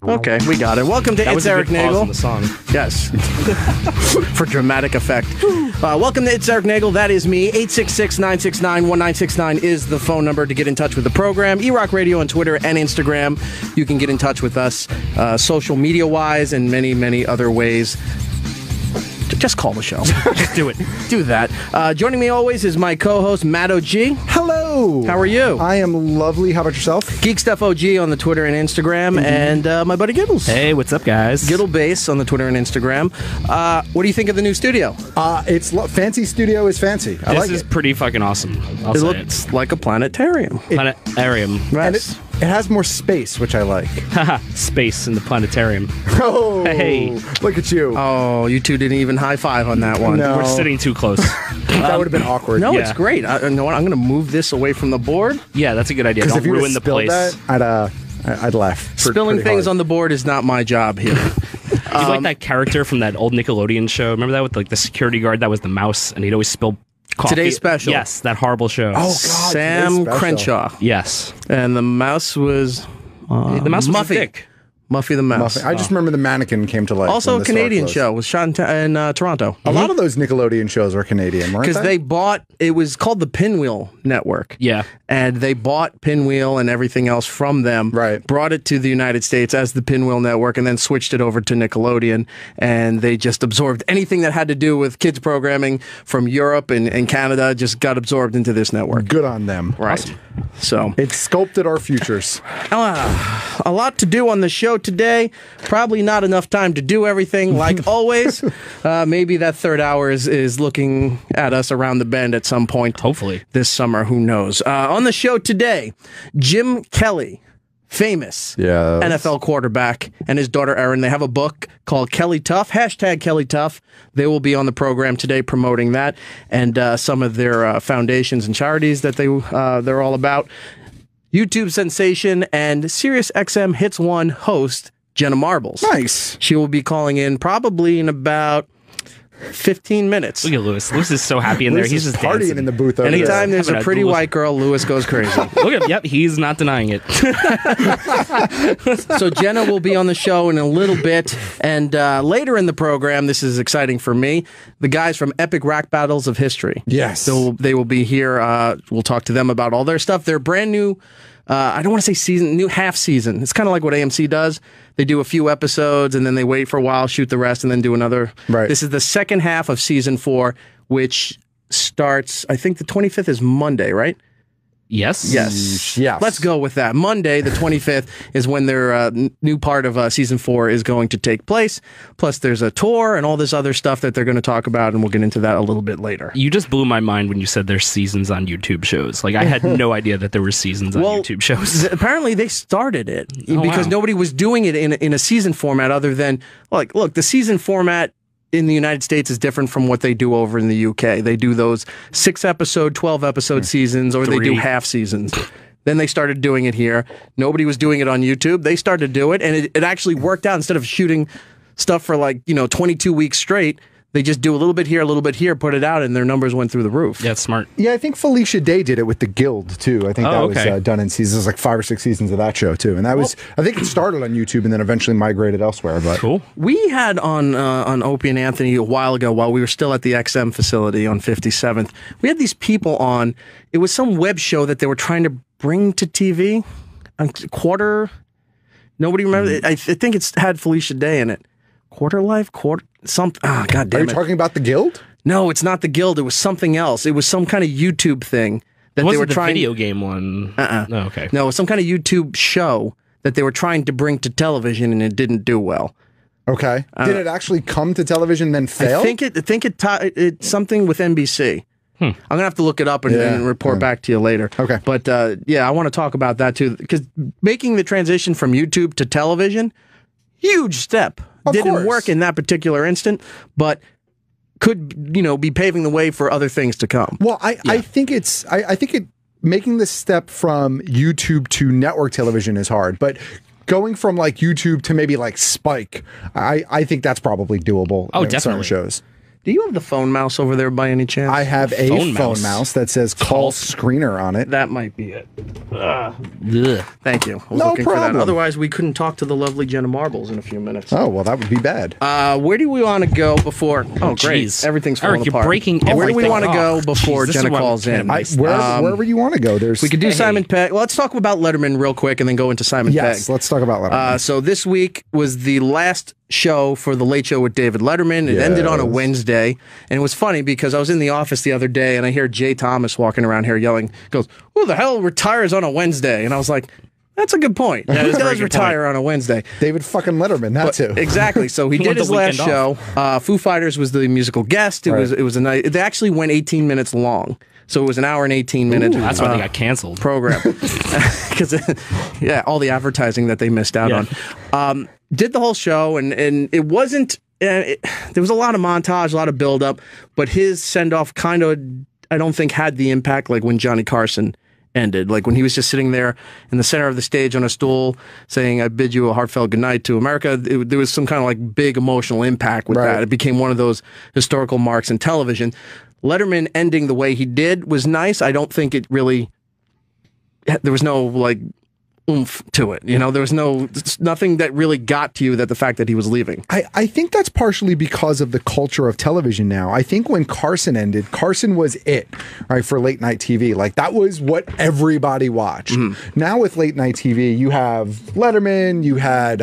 Okay, we got it. Welcome to It's Erik Nagel. In the song. Yes. For dramatic effect. Welcome to It's Erik Nagel. That is me. 866-969-1969 is the phone number to get in touch with the program. E-Rock Radio on Twitter and Instagram. You can get in touch with us social media-wise and many, many other ways. Just call the show. Just do it. Do that. Joining me always is my co-host, Matt OG. Hello. How are you? I am lovely. How about yourself? Geek Stuff OG on the Twitter and Instagram, and my buddy Giddles. Hey, what's up, guys? Giddle Bass on the Twitter and Instagram. What do you think of the new studio? It's fancy. Studio is fancy. This is pretty fucking awesome. It looks like a planetarium. Planetarium. And it has more space, which I like. Haha, space in the planetarium. Oh, hey. Look at you. Oh, you two didn't even high five on that one. No. We're sitting too close. That would have been awkward. No, Yeah. it's great. You know what? I'm going to move this away from the board. Yeah, that's a good idea. Because Don't if you ruin the spilled place. that, I'd laugh. Spilling things on the board is not my job here. Do you like that character from that old Nickelodeon show? Remember that with like the security guard that was the mouse, and he'd always spill coffee? Today's Special. Yes, that horrible show. Oh, God. Sam Today's Special. Crenshaw. Yes. And the mouse was... The mouse was a Muffy. dick. Muffy the Mouse. I just remember the mannequin came to life. Also when a the store Canadian closed. show. Was shot in Toronto. A lot of those Nickelodeon shows were Canadian, weren't Because they bought... It was called the Pinwheel Network. Yeah. And they bought Pinwheel and everything else from them, Right. brought it to the United States as the Pinwheel Network, and then switched it over to Nickelodeon. And they just absorbed anything that had to do with kids programming from Europe and Canada, just got absorbed into this network. Good on them. Right. So, It sculpted our futures. a lot to do on the show today. Probably not enough time to do everything, like always. Maybe that third hour is looking at us around the bend at some point. Hopefully. This summer, who knows? On the show today, Jim Kelly, famous Yes. NFL quarterback, and his daughter Erin. They have a book called Kelly Tough, hashtag Kelly Tough. They will be on the program today promoting that and some of their foundations and charities that they're all about. YouTube sensation and Sirius XM Hits 1 host Jenna Marbles. Nice. She will be calling in probably in about 15 minutes. Look at Lewis. Lewis is so happy in there. Lewis He's is just partying dancing. in the booth over Anytime there. there's a Having a pretty Lewis- white girl, Lewis goes crazy. Look at, yep, he's not denying it. So Jenna will be on the show in a little bit, and later in the program, this is exciting for me, the guys from Epic Rap Battles of History. Yes. They will be here. We'll talk to them about all their stuff. They're brand new, I don't want to say new half season. It's kind of like what AMC does. They do a few episodes, and then they wait for a while, shoot the rest, and then do another. Right. This is the second half of season 4, which starts, I think the 25th is Monday, right? Yes? Yes. Yes. Let's go with that. Monday, the 25th, is when their new part of season 4 is going to take place. Plus, there's a tour and all this other stuff that they're going to talk about, and we'll get into that a little bit later. You just blew my mind when you said there's seasons on YouTube shows. Like, I had no idea that there were seasons on YouTube shows. Apparently, they started it Oh, because wow. nobody was doing it in a season format other than, like, look, the season format in the United States is different from what they do over in the UK. They do those 6-episode, 12-episode seasons, or they do 3. half seasons. Then they started doing it here. Nobody was doing it on YouTube. They started to do it, and it actually worked out. Instead of shooting stuff for 22 weeks straight, they just do a little bit here, put it out, and their numbers went through the roof. Yeah, it's smart. Yeah, I think Felicia Day did it with The Guild, too. I think that okay. was done in seasons, like 5 or 6 seasons of that show, too. And that was, I think it started on YouTube and then eventually migrated elsewhere. But Cool. We had on Opie and Anthony a while ago, while we were still at the XM facility on 57th, we had these people on. It was some web show that they were trying to bring to TV. Nobody remembers. I think it's had Felicia Day in it. Quarter Life? Something. Oh, God are damn you it. talking about The Guild? No, it's not the Guild. It was something else. It was some kind of YouTube thing that It wasn't they were the trying. video game one. No, okay. No, it was some kind of YouTube show that they were trying to bring to television, and it didn't do well. Okay. Did it actually come to television and then fail? I think it's something with NBC. I'm gonna have to look it up and report back to you later. Okay. But I want to talk about that too, because making the transition from YouTube to television, huge step. Of Didn't course. work in that particular instant, but could be paving the way for other things to come. Well, I think I think it making the step from YouTube to network television is hard, but going from like YouTube to maybe like Spike, I think that's probably doable. Oh, in certain definitely. shows. Do you have the phone mouse over there by any chance? I have a Phone phone mouse. mouse that says call screener on it. That might be it. Ugh. Thank you. I was No looking for problem. that. Otherwise, we couldn't talk to the lovely Jenna Marbles in a few minutes. Oh, well, that would be bad. Where do we want to go before? Oh, great. Jeez. Everything's falling Eric, you're apart. breaking Where do we everything want to go off. before Jeez, this is Jenna why we calls can't in? make Wherever you want to go, there's. We could do Simon Pegg. Well, let's talk about Letterman real quick and then go into Simon Yes, Pegg. let's talk about Letterman. So this week was the last show for The Late Show with David Letterman. It ended on a Yes. Wednesday. And it was funny because I was in the office the other day and I hear Jay Thomas walking around here yelling, goes, who the hell retires on a Wednesday? And I was like, that's a good point. That Who is a very does good retire on a Wednesday? David fucking Letterman, that too. Exactly. So he He did went his the last weekend show. Foo Fighters was the musical guest. It Right. was a night. They actually went 18 minutes long. So it was an hour and 18 minute That's why they got canceled. program. Because, yeah, all the advertising that they missed out on. Did the whole show, and it wasn't, there was a lot of montage, a lot of build-up, but his send-off kind of, I don't think, had the impact like when Johnny Carson ended. Like when he was just sitting there in the center of the stage on a stool saying, I bid you a heartfelt goodnight to America. There was some kind of like big emotional impact with Right. that. It became one of those historical marks in television. Letterman ending the way he did was nice. I don't think it really, there was no like oomph to it. You know, there was nothing that really got to you that the fact that he was leaving. I think that's partially because of the culture of television now. I think when Carson ended, Carson was it, right, for late night TV. Like that was what everybody watched. Now with late night TV, you have Letterman, you had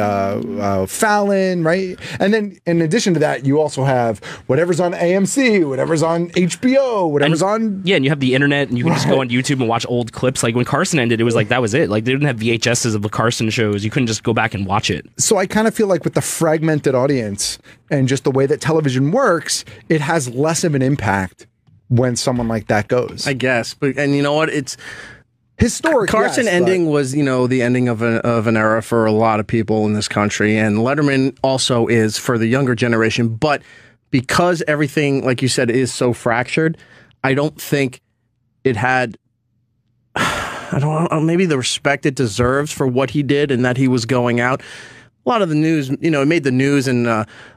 Fallon, right? And then in addition to that, you also have whatever's on AMC, whatever's on HBO, whatever's on. Yeah, and you have the internet, and you can just go on YouTube and watch old clips. Like when Carson ended, it was like that was it. Like they didn't have VHSs of the Carson shows. You couldn't just go back and watch it. So I kind of feel like with the fragmented audience and just the way that television works, it has less of an impact when someone like that goes. I guess. But, and you know what? It's Historic. Carson yes, ending was, you know, the ending of an era for a lot of people in this country. And Letterman also is for the younger generation. But because everything, like you said, is so fractured, I don't think it had, I don't know, maybe the respect it deserves for what he did and that he was going out. A lot of the news, you know, it made the news and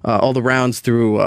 all the rounds through,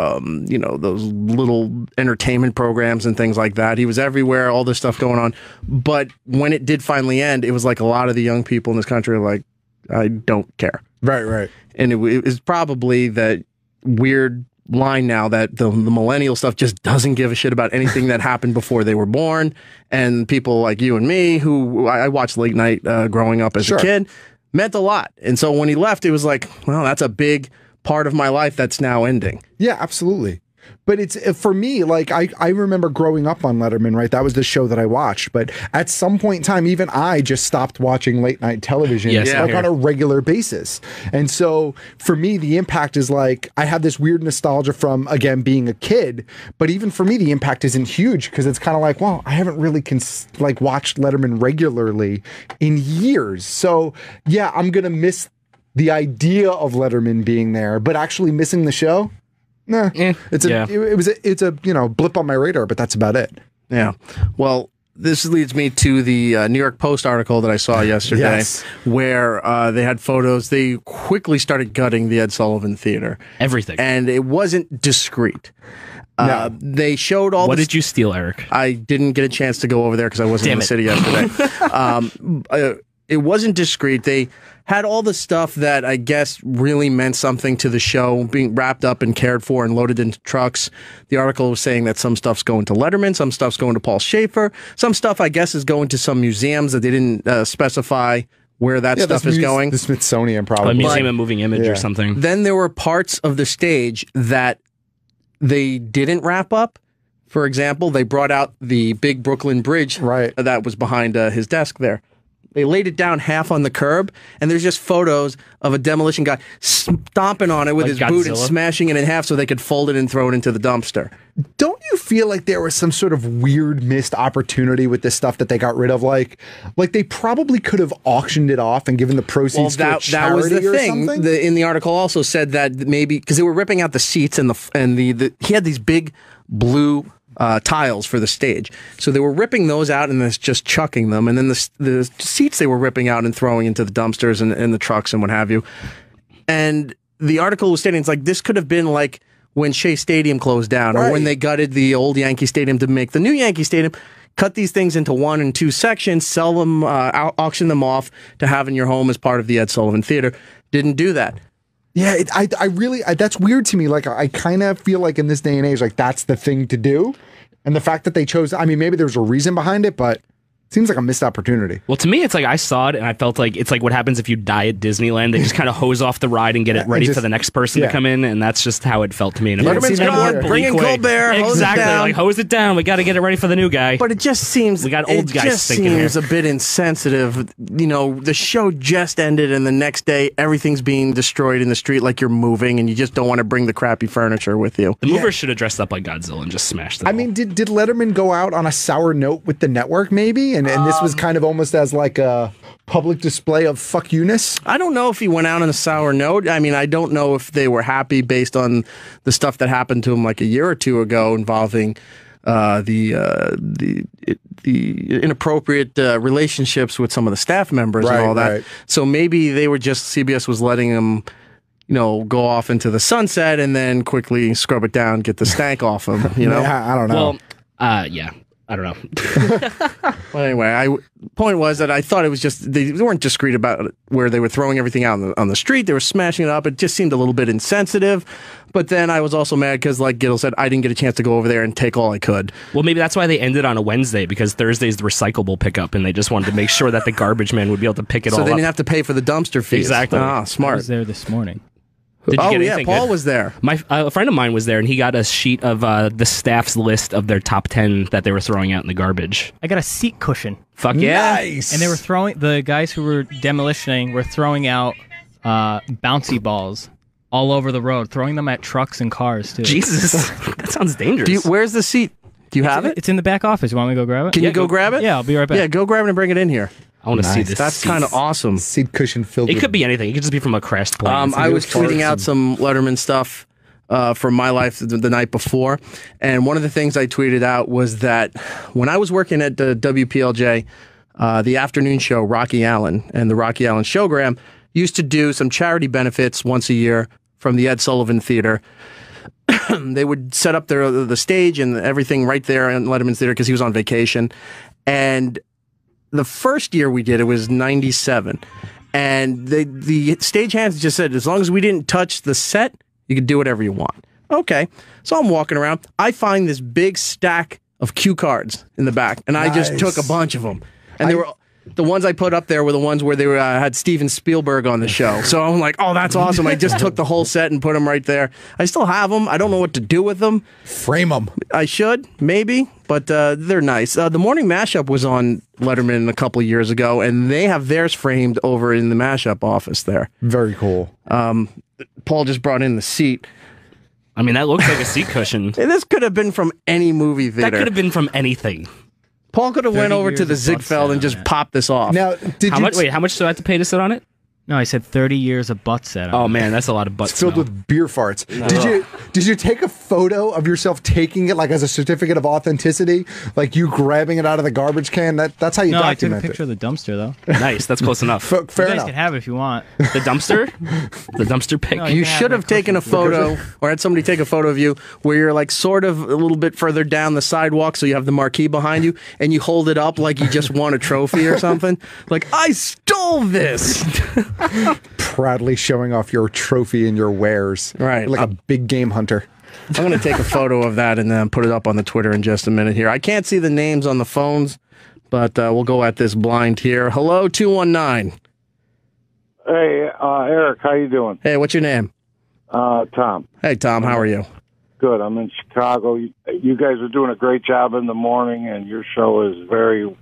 you know, those little entertainment programs and things like that. He was everywhere, all this stuff going on. But when it did finally end, it was like a lot of the young people in this country are like, I don't care. Right, right. And it was probably that weird line now that the millennial stuff just doesn't give a shit about anything that happened before they were born. And people like you and me, who I watched late night growing up as a kid, meant a lot. And so when he left, it was like, well, that's a big part of my life that's now ending. Yeah, absolutely. But it's for me, like I remember growing up on Letterman, right? That was the show that I watched. But at some point in time, even I just stopped watching late night television like on a regular basis. And so for me, the impact is like I have this weird nostalgia from, again, being a kid. But even for me, the impact isn't huge because it's kind of like, well, I haven't really watched Letterman regularly in years. So yeah, I'm going to miss the idea of Letterman being there, but actually missing the show. Nah, it's a you know, blip on my radar, but that's about it. Yeah. Well, this leads me to the New York Post article that I saw yesterday, where they had photos. They quickly started gutting the Ed Sullivan Theater. Everything. And it wasn't discreet. They showed all. What did you steal, Eric? I didn't get a chance to go over there because I wasn't in the city yesterday. It wasn't discreet. They had all the stuff that I guess really meant something to the show being wrapped up and cared for and loaded into trucks. The article was saying that some stuff's going to Letterman, some stuff's going to Paul Schaefer, some stuff I guess is going to some museums that they didn't specify where that stuff is going. The Smithsonian, probably. A museum of moving image or something. Then there were parts of the stage that they didn't wrap up. For example, they brought out the big Brooklyn Bridge that was behind his desk there. They laid it down half on the curb, and there's just photos of a demolition guy stomping on it with his boot and smashing it in half so they could fold it and throw it into the dumpster. Don't you feel like there was some sort of weird missed opportunity with this stuff that they got rid of? Like they probably could have auctioned it off and given the proceeds to a charity that was the thing. Something? In the article also said that maybe because they were ripping out the seats and he had these big blue tiles for the stage. So they were ripping those out and just chucking them. And then the seats they were ripping out and throwing into the dumpsters and the trucks and what have you. And the article was stating, it's like, this could have been like when Shea Stadium closed down, or when they gutted the old Yankee Stadium to make the new Yankee Stadium. Cut these things into 1 and 2 sections, sell them, auction them off to have in your home as part of the Ed Sullivan Theater. Didn't do that. Yeah, I really, that's weird to me. Like, I kind of feel like in this day and age, like, that's the thing to do. And the fact that they chose, I mean, maybe there's a reason behind it, but seems like a missed opportunity. Well, to me, it's like I saw it and I felt like it's like what happens if you die at Disneyland. They just kind of hose off the ride and get it ready for the next person to come in, and that's just how it felt to me. Letterman's gone. Bring in Colbert. Exactly. Like, hose it down. We got to get it ready for the new guy. But it just seems we got old guys thinking here. It just seems a bit insensitive. You know, the show just ended, and the next day everything's being destroyed in the street like you're moving, and you just don't want to bring the crappy furniture with you. The movers should have dressed up like Godzilla and just smashed it. I mean, did Letterman go out on a sour note with the network, maybe? And this was kind of almost as like a public display of fuck you-ness? I don't know if he went out on a sour note. I mean, I don't know if they were happy based on the stuff that happened to him like a year or two ago involving the inappropriate relationships with some of the staff members and all that. Right. So maybe they were just, CBS was letting him, you know, go off into the sunset and then quickly scrub it down, get the stank off him, you know? Yeah, I don't know. Well, yeah. I don't know. Well, anyway, point was that I thought it was just, they weren't discreet about it, where they were throwing everything out on the street. They were smashing it up. It just seemed a little bit insensitive. But then I was also mad because, like Gil said, I didn't get a chance to go over there and take all I could. Well, maybe that's why they ended on a Wednesday, because Thursday's the recyclable pickup, and they just wanted to make sure that the garbage man would be able to pick it all up. So they didn't have to pay for the dumpster fees. Exactly. Ah, smart. I was there this morning. Did you get anything Paul good? was there. A friend of mine was there, and he got a sheet of the staff's list of their top 10 that they were throwing out in the garbage. I got a seat cushion. Fuck yeah. Nice. And they were the guys who were demolitioning were throwing out bouncy balls all over the road, throwing them at trucks and cars, too. Jesus. That sounds dangerous. Where's the seat? Do you have it? It's in the back office. You want me to go grab it? Can you go grab it? Yeah, I'll be right back. Yeah, go grab it and bring it in here. I want to see this. That's kind of awesome. Seat cushion filled. It could be anything. It could just be from a crashed plane. I was tweeting out some Letterman stuff from my life the night before, and one of the things I tweeted out was that when I was working at the WPLJ, the afternoon show, Rocky Allen and the Rocky Allen Showgram used to do some charity benefits once a year from the Ed Sullivan Theater. They would set up the stage and everything right there in Letterman's Theater because he was on vacation, and the first year we did it was 97, and the stagehands just said, as long as we didn't touch the set, you could do whatever you want. Okay, so I'm walking around. I find this big stack of cue cards in the back, and I just took a bunch of them. And they were the ones I put up there were the ones where they were, had Steven Spielberg on the show. So I'm like, oh, that's awesome. I just took the whole set and put them right there. I still have them. I don't know what to do with them. Frame them. I should, maybe, but they're nice. The Morning Mashup was on Letterman a couple of years ago, and they have theirs framed over in the Mashup office there. Very cool. Paul just brought in the seat. I mean, that looks like a seat cushion. This could have been from any movie theater. That could have been from anything. Paul could have went over to the Ziegfeld and just popped this off. Now, how much do I have to pay to sit on it? No, I said 30 years of butt set. Oh man, that's a lot of butt. It's filled with beer farts. No. Did you take a photo of yourself taking it like as a certificate of authenticity, like you grabbing it out of the garbage can? That's how you document it. No, I took a picture of the dumpster though. Nice, that's close enough. Fair you guys enough. can have it if you want. The dumpster, the dumpster pic. No, you should have taken a photo, or had somebody take a photo of you where you're like sort of a little bit further down the sidewalk, so you have the marquee behind you, and you hold it up like you just won a trophy or something. Like, I stole this. Proudly showing off your trophy and your wares. Right. Like a big game hunter. I'm going to take a photo of that and then put it up on the Twitter in just a minute here. I can't see the names on the phones, but we'll go at this blind here. Hello, 219. Hey, Eric, how you doing? Hey, what's your name? Tom. Hey, Tom, how are you? Good. I'm in Chicago. You guys are doing a great job in the morning, and your show is very...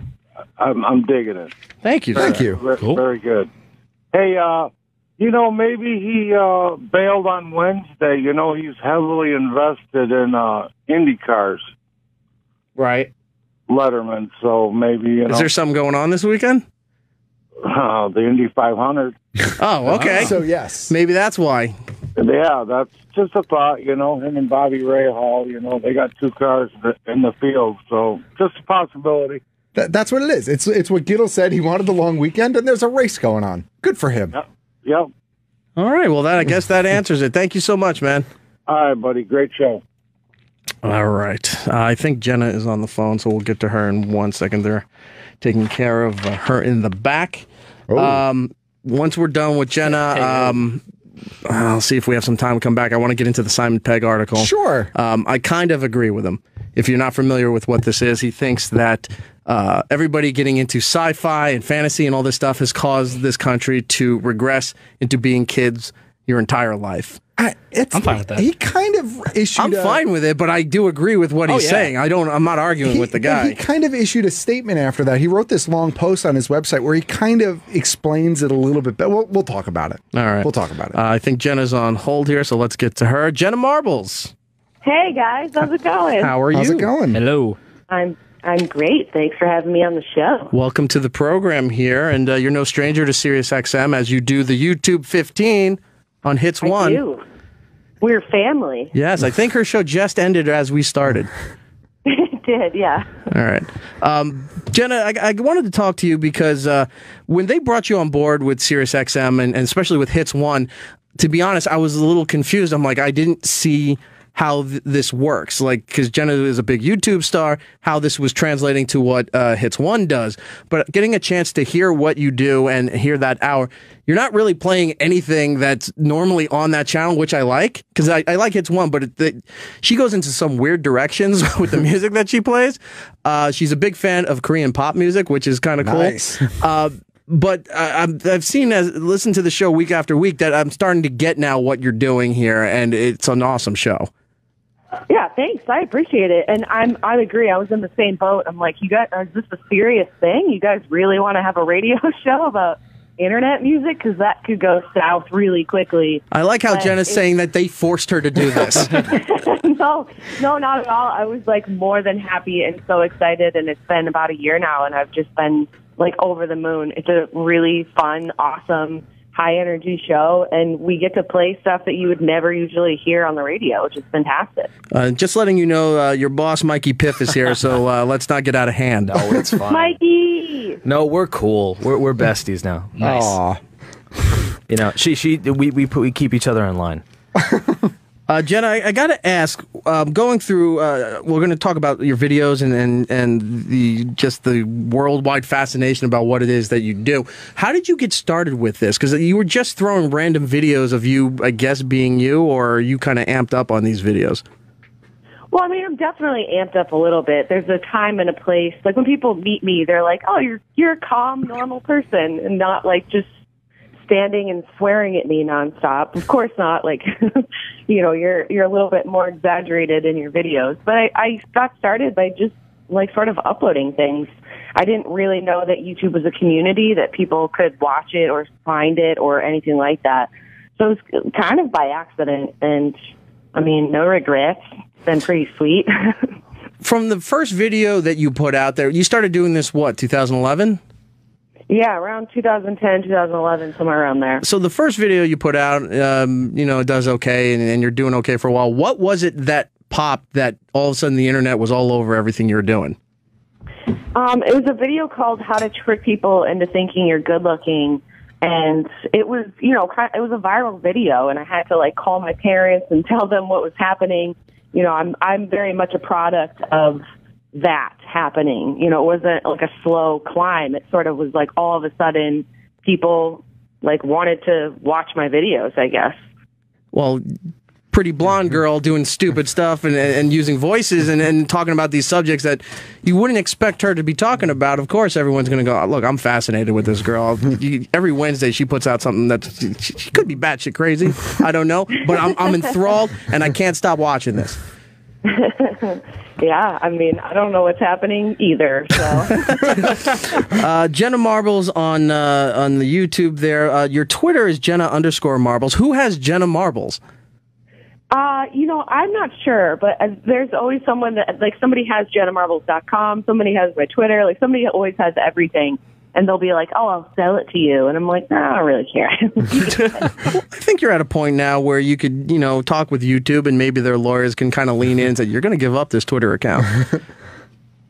I'm digging it. Thank you. Thank you. Cool. Very good. Hey, maybe he bailed on Wednesday. He's heavily invested in Indy cars. Right. Letterman, so maybe, Is there something going on this weekend? the Indy 500. Oh, okay. So, yes. Maybe that's why. Yeah, that's just a thought, him and Bobby Rahal, they got two cars in the field, so just a possibility. That's what it is. It's what Giddle said. He wanted the long weekend, and there's a race going on. Good for him. Yep. All right. Well, I guess that answers it. Thank you so much, man. All right, buddy. Great show. All right. I think Jenna is on the phone, so we'll get to her in 1 second. They're taking care of her in the back. Once we're done with Jenna, I'll see if we have some time to come back. I want to get into the Simon Pegg article. Sure. I kind of agree with him. If you're not familiar with what this is, he thinks that everybody getting into sci-fi and fantasy and all this stuff has caused this country to regress into being kids your entire life. I'm fine with that. He kind of issued. I'm fine with it, but I do agree with what he's saying. I'm not arguing with the guy. He kind of issued a statement after that. He wrote this long post on his website where he kind of explains it a little bit. But we'll talk about it. All right, we'll talk about it. I think Jenna's on hold here, so let's get to her. Jenna Marbles. Hey guys, how's it going? How are you? How's it going? Hello. I'm great. Thanks for having me on the show. Welcome to the program here, and you're no stranger to SiriusXM as you do the YouTube 15 on Hits 1. I do. We're family. Yes, I think her show just ended as we started. It did, yeah. All right. Jenna, I wanted to talk to you because when they brought you on board with SiriusXM and especially with Hits 1, to be honest, I was a little confused. I'm like, I didn't see how this works, like, because Jenna is a big YouTube star, how this was translating to what Hits 1 does. But getting a chance to hear what you do and hear that hour, you're not really playing anything that's normally on that channel, which I like, because I like Hits 1, but she goes into some weird directions with the music that she plays. She's a big fan of Korean pop music, which is kind of cool. Nice. But I've seen, listen to the show week after week, that I'm starting to get now what you're doing here, and it's an awesome show. Yeah, thanks. I appreciate it. And I agree. I was in the same boat. I'm like, you guys, is this a serious thing? You guys really want to have a radio show about internet music? Because that could go south really quickly. I like how Jenna's saying that they forced her to do this. No, not at all. I was like more than happy and so excited. And it's been about a year now, and I've just been like over the moon. It's a really fun, awesome, high energy show, and we get to play stuff that you would never usually hear on the radio, which is fantastic. Just letting you know, your boss Mikey Piff is here, so let's not get out of hand. No, it's fine. Mikey! No, we're cool. We're besties now. Nice. Aw. You know, we keep each other in line. Jenna, I got to ask, going through, we're going to talk about your videos and the worldwide fascination about what it is that you do. How did you get started with this? Because you were just throwing random videos of you, I guess, being you, or are you kind of amped up on these videos? Well, I mean, I'm definitely amped up a little bit. There's a time and a place. Like when people meet me, they're like, "Oh, you're a calm, normal person," and not like just standing and swearing at me nonstop. Of course not. Like, you know, you're a little bit more exaggerated in your videos. But I got started by just like sort of uploading things. I didn't really know that YouTube was a community, that people could watch it or find it or anything like that. So it was kind of by accident. And I mean, no regrets. It's been pretty sweet. From the first video that you put out there, you started doing this, what, 2011? Yeah, around 2010, 2011, somewhere around there. So the first video you put out, you know, it does okay, and you're doing okay for a while. What was it that popped that all of a sudden the internet was all over everything you were doing? It was a video called How to Trick People into Thinking You're Good Looking. And it was, you know, it was a viral video, and I had to like call my parents and tell them what was happening. You know, I'm very much a product of that happening. You know, it wasn't like a slow climb. It sort of was like all of a sudden people like wanted to watch my videos, I guess. Well, pretty blonde girl doing stupid stuff and using voices and talking about these subjects that you wouldn't expect her to be talking about. Of course, everyone's going to go, look, I'm fascinated with this girl. Every Wednesday she puts out something that she could be batshit crazy. I don't know, but I'm enthralled and I can't stop watching this. Yeah, I mean, I don't know what's happening either. So, Jenna Marbles on the YouTube there. Your Twitter is Jenna_Marbles. Who has Jenna Marbles? You know, I'm not sure, but there's always someone that like somebody has JennaMarbles.com. Somebody has my Twitter. Like somebody always has everything. And they'll be like, "Oh, I'll sell it to you," and I'm like, "No, I don't really care." I think you're at a point now where you could, you know, talk with YouTube, and maybe their lawyers can kind of lean in and say, "You're going to give up this Twitter account."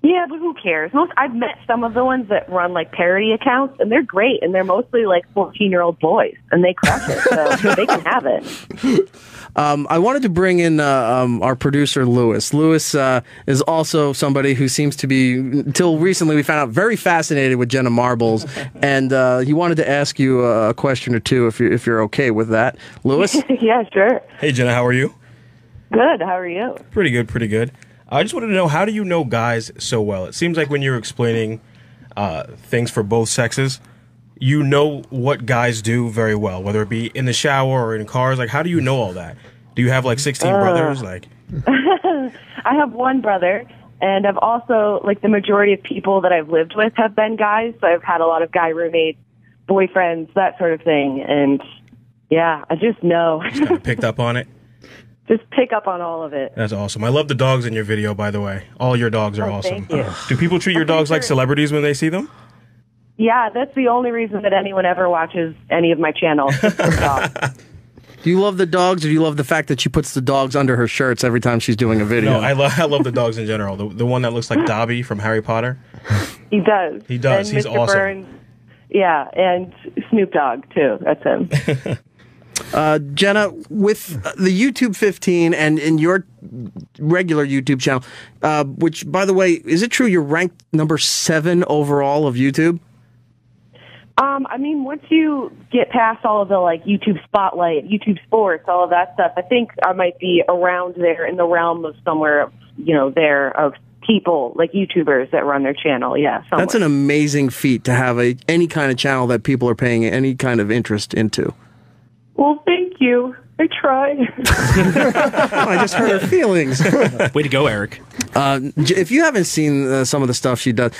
Yeah, but who cares? I've met some of the ones that run like parody accounts, and they're great, and they're mostly like 14-year-old boys, and they crush it, so they can have it. I wanted to bring in our producer, Lewis. Lewis is also somebody who seems to be, until recently we found out, very fascinated with Jenna Marbles, and he wanted to ask you a question or two if you're okay with that. Lewis? Yeah, sure. Hey, Jenna, how are you? Good, how are you? Pretty good, pretty good. I just wanted to know, how do you know guys so well? It seems like when you're explaining things for both sexes, you know what guys do very well, whether it be in the shower or in cars. Like, how do you know all that? Do you have like 16 brothers? Like, I have one brother, and I've also, like, the majority of people that I've lived with have been guys, so I've had a lot of guy roommates, boyfriends, that sort of thing, and yeah, I just know. Just kind of picked up on it? Just pick up on all of it. That's awesome. I love the dogs in your video, by the way. All your dogs are awesome. Thank you. Do people treat your dogs like celebrities when they see them? Yeah, that's the only reason that anyone ever watches any of my channels. Do you love the dogs, or do you love the fact that she puts the dogs under her shirts every time she's doing a video? No, I love the dogs in general. The one that looks like Dobby from Harry Potter. He does. He does. And He's Mr. awesome. Burns, yeah, and Snoop Dogg, too. That's him. Jenna, with the YouTube 15 and in your regular YouTube channel, which, by the way, is it true you're ranked number 7 overall of YouTube? I mean, once you get past all of the, like, YouTube Spotlight, YouTube Sports, all of that stuff, I think I might be around there in the realm of somewhere, there of people, like YouTubers that run their channel, yeah. Somewhere. That's an amazing feat to have any kind of channel that people are paying any kind of interest into. Well, thank you. I try. I just hurt her feelings. Way to go, Erik. If you haven't seen some of the stuff she does,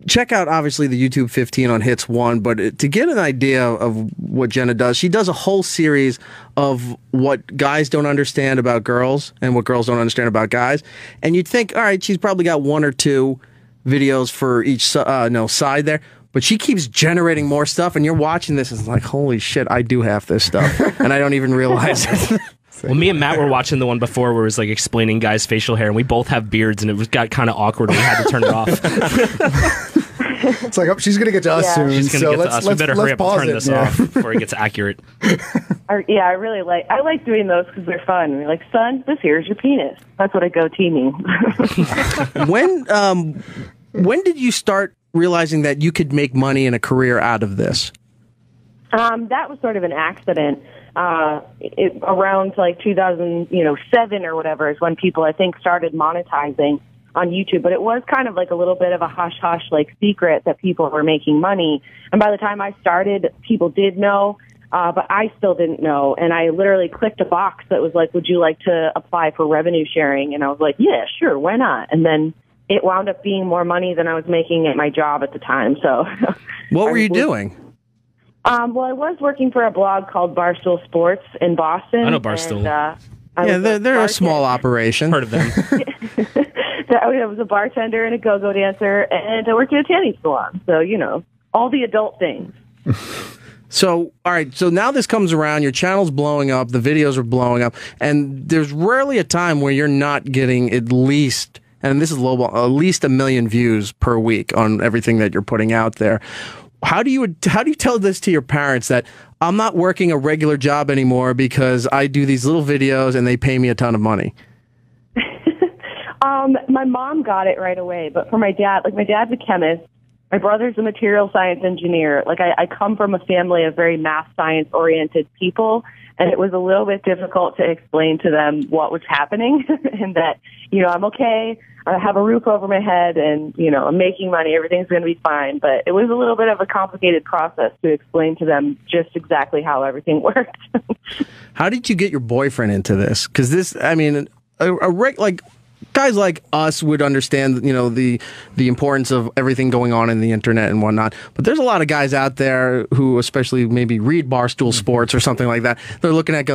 check out, obviously, the YouTube 15 on Hits 1, but to get an idea of what Jenna does, she does a whole series of what guys don't understand about girls and what girls don't understand about guys. And you'd think, all right, she's probably got 1 or 2 videos for each side there. But she keeps generating more stuff, and you're watching this and it's like, holy shit, I do half this stuff, and I don't even realize it. Well, me and Matt were watching the one before where it was like explaining guys' facial hair, and we both have beards, and it got kind of awkward, and we had to turn it off. It's like, oh, she's going to get to us soon. She's going to get to us. We better hurry up and turn this off before it gets accurate. Yeah, I like doing those because they're fun. And you're like, son, this here is your penis. That's what a goatee means. When did you start realizing that you could make money and a career out of this? That was sort of an accident. Around like 2007 or whatever is when people, I think, started monetizing on YouTube. But it was kind of like a little bit of a hush-hush, like, secret that people were making money. And by the time I started, people did know, but I still didn't know. And I literally clicked a box that was like, would you like to apply for revenue sharing? And I was like, yeah, sure, why not? And then it wound up being more money than I was making at my job at the time. So, what were you doing? Well, I was working for a blog called Barstool Sports in Boston. I know Barstool. And, they're a small operation. Heard of them. I was a bartender and a go-go dancer, and I worked at a tanning salon. So, all the adult things. So, all right, so now this comes around, your channel's blowing up, the videos are blowing up, and there's rarely a time where you're not getting at least, and this is lowball, at least 1 million views per week on everything that you're putting out there. How do you tell this to your parents that I'm not working a regular job anymore because I do these little videos and they pay me a ton of money? My mom got it right away, but for my dad, my dad's a chemist. My brother's a material science engineer. I come from a family of very math science oriented people, and it was a little bit difficult to explain to them what was happening and that, I'm okay. I have a roof over my head and, I'm making money. Everything's going to be fine. But it was a little bit of a complicated process to explain to them just exactly how everything worked. How did you get your boyfriend into this? Because this, guys like us would understand, the importance of everything going on in the internet and whatnot. But there's a lot of guys out there who, especially maybe read Barstool Sports or something like that, they're looking at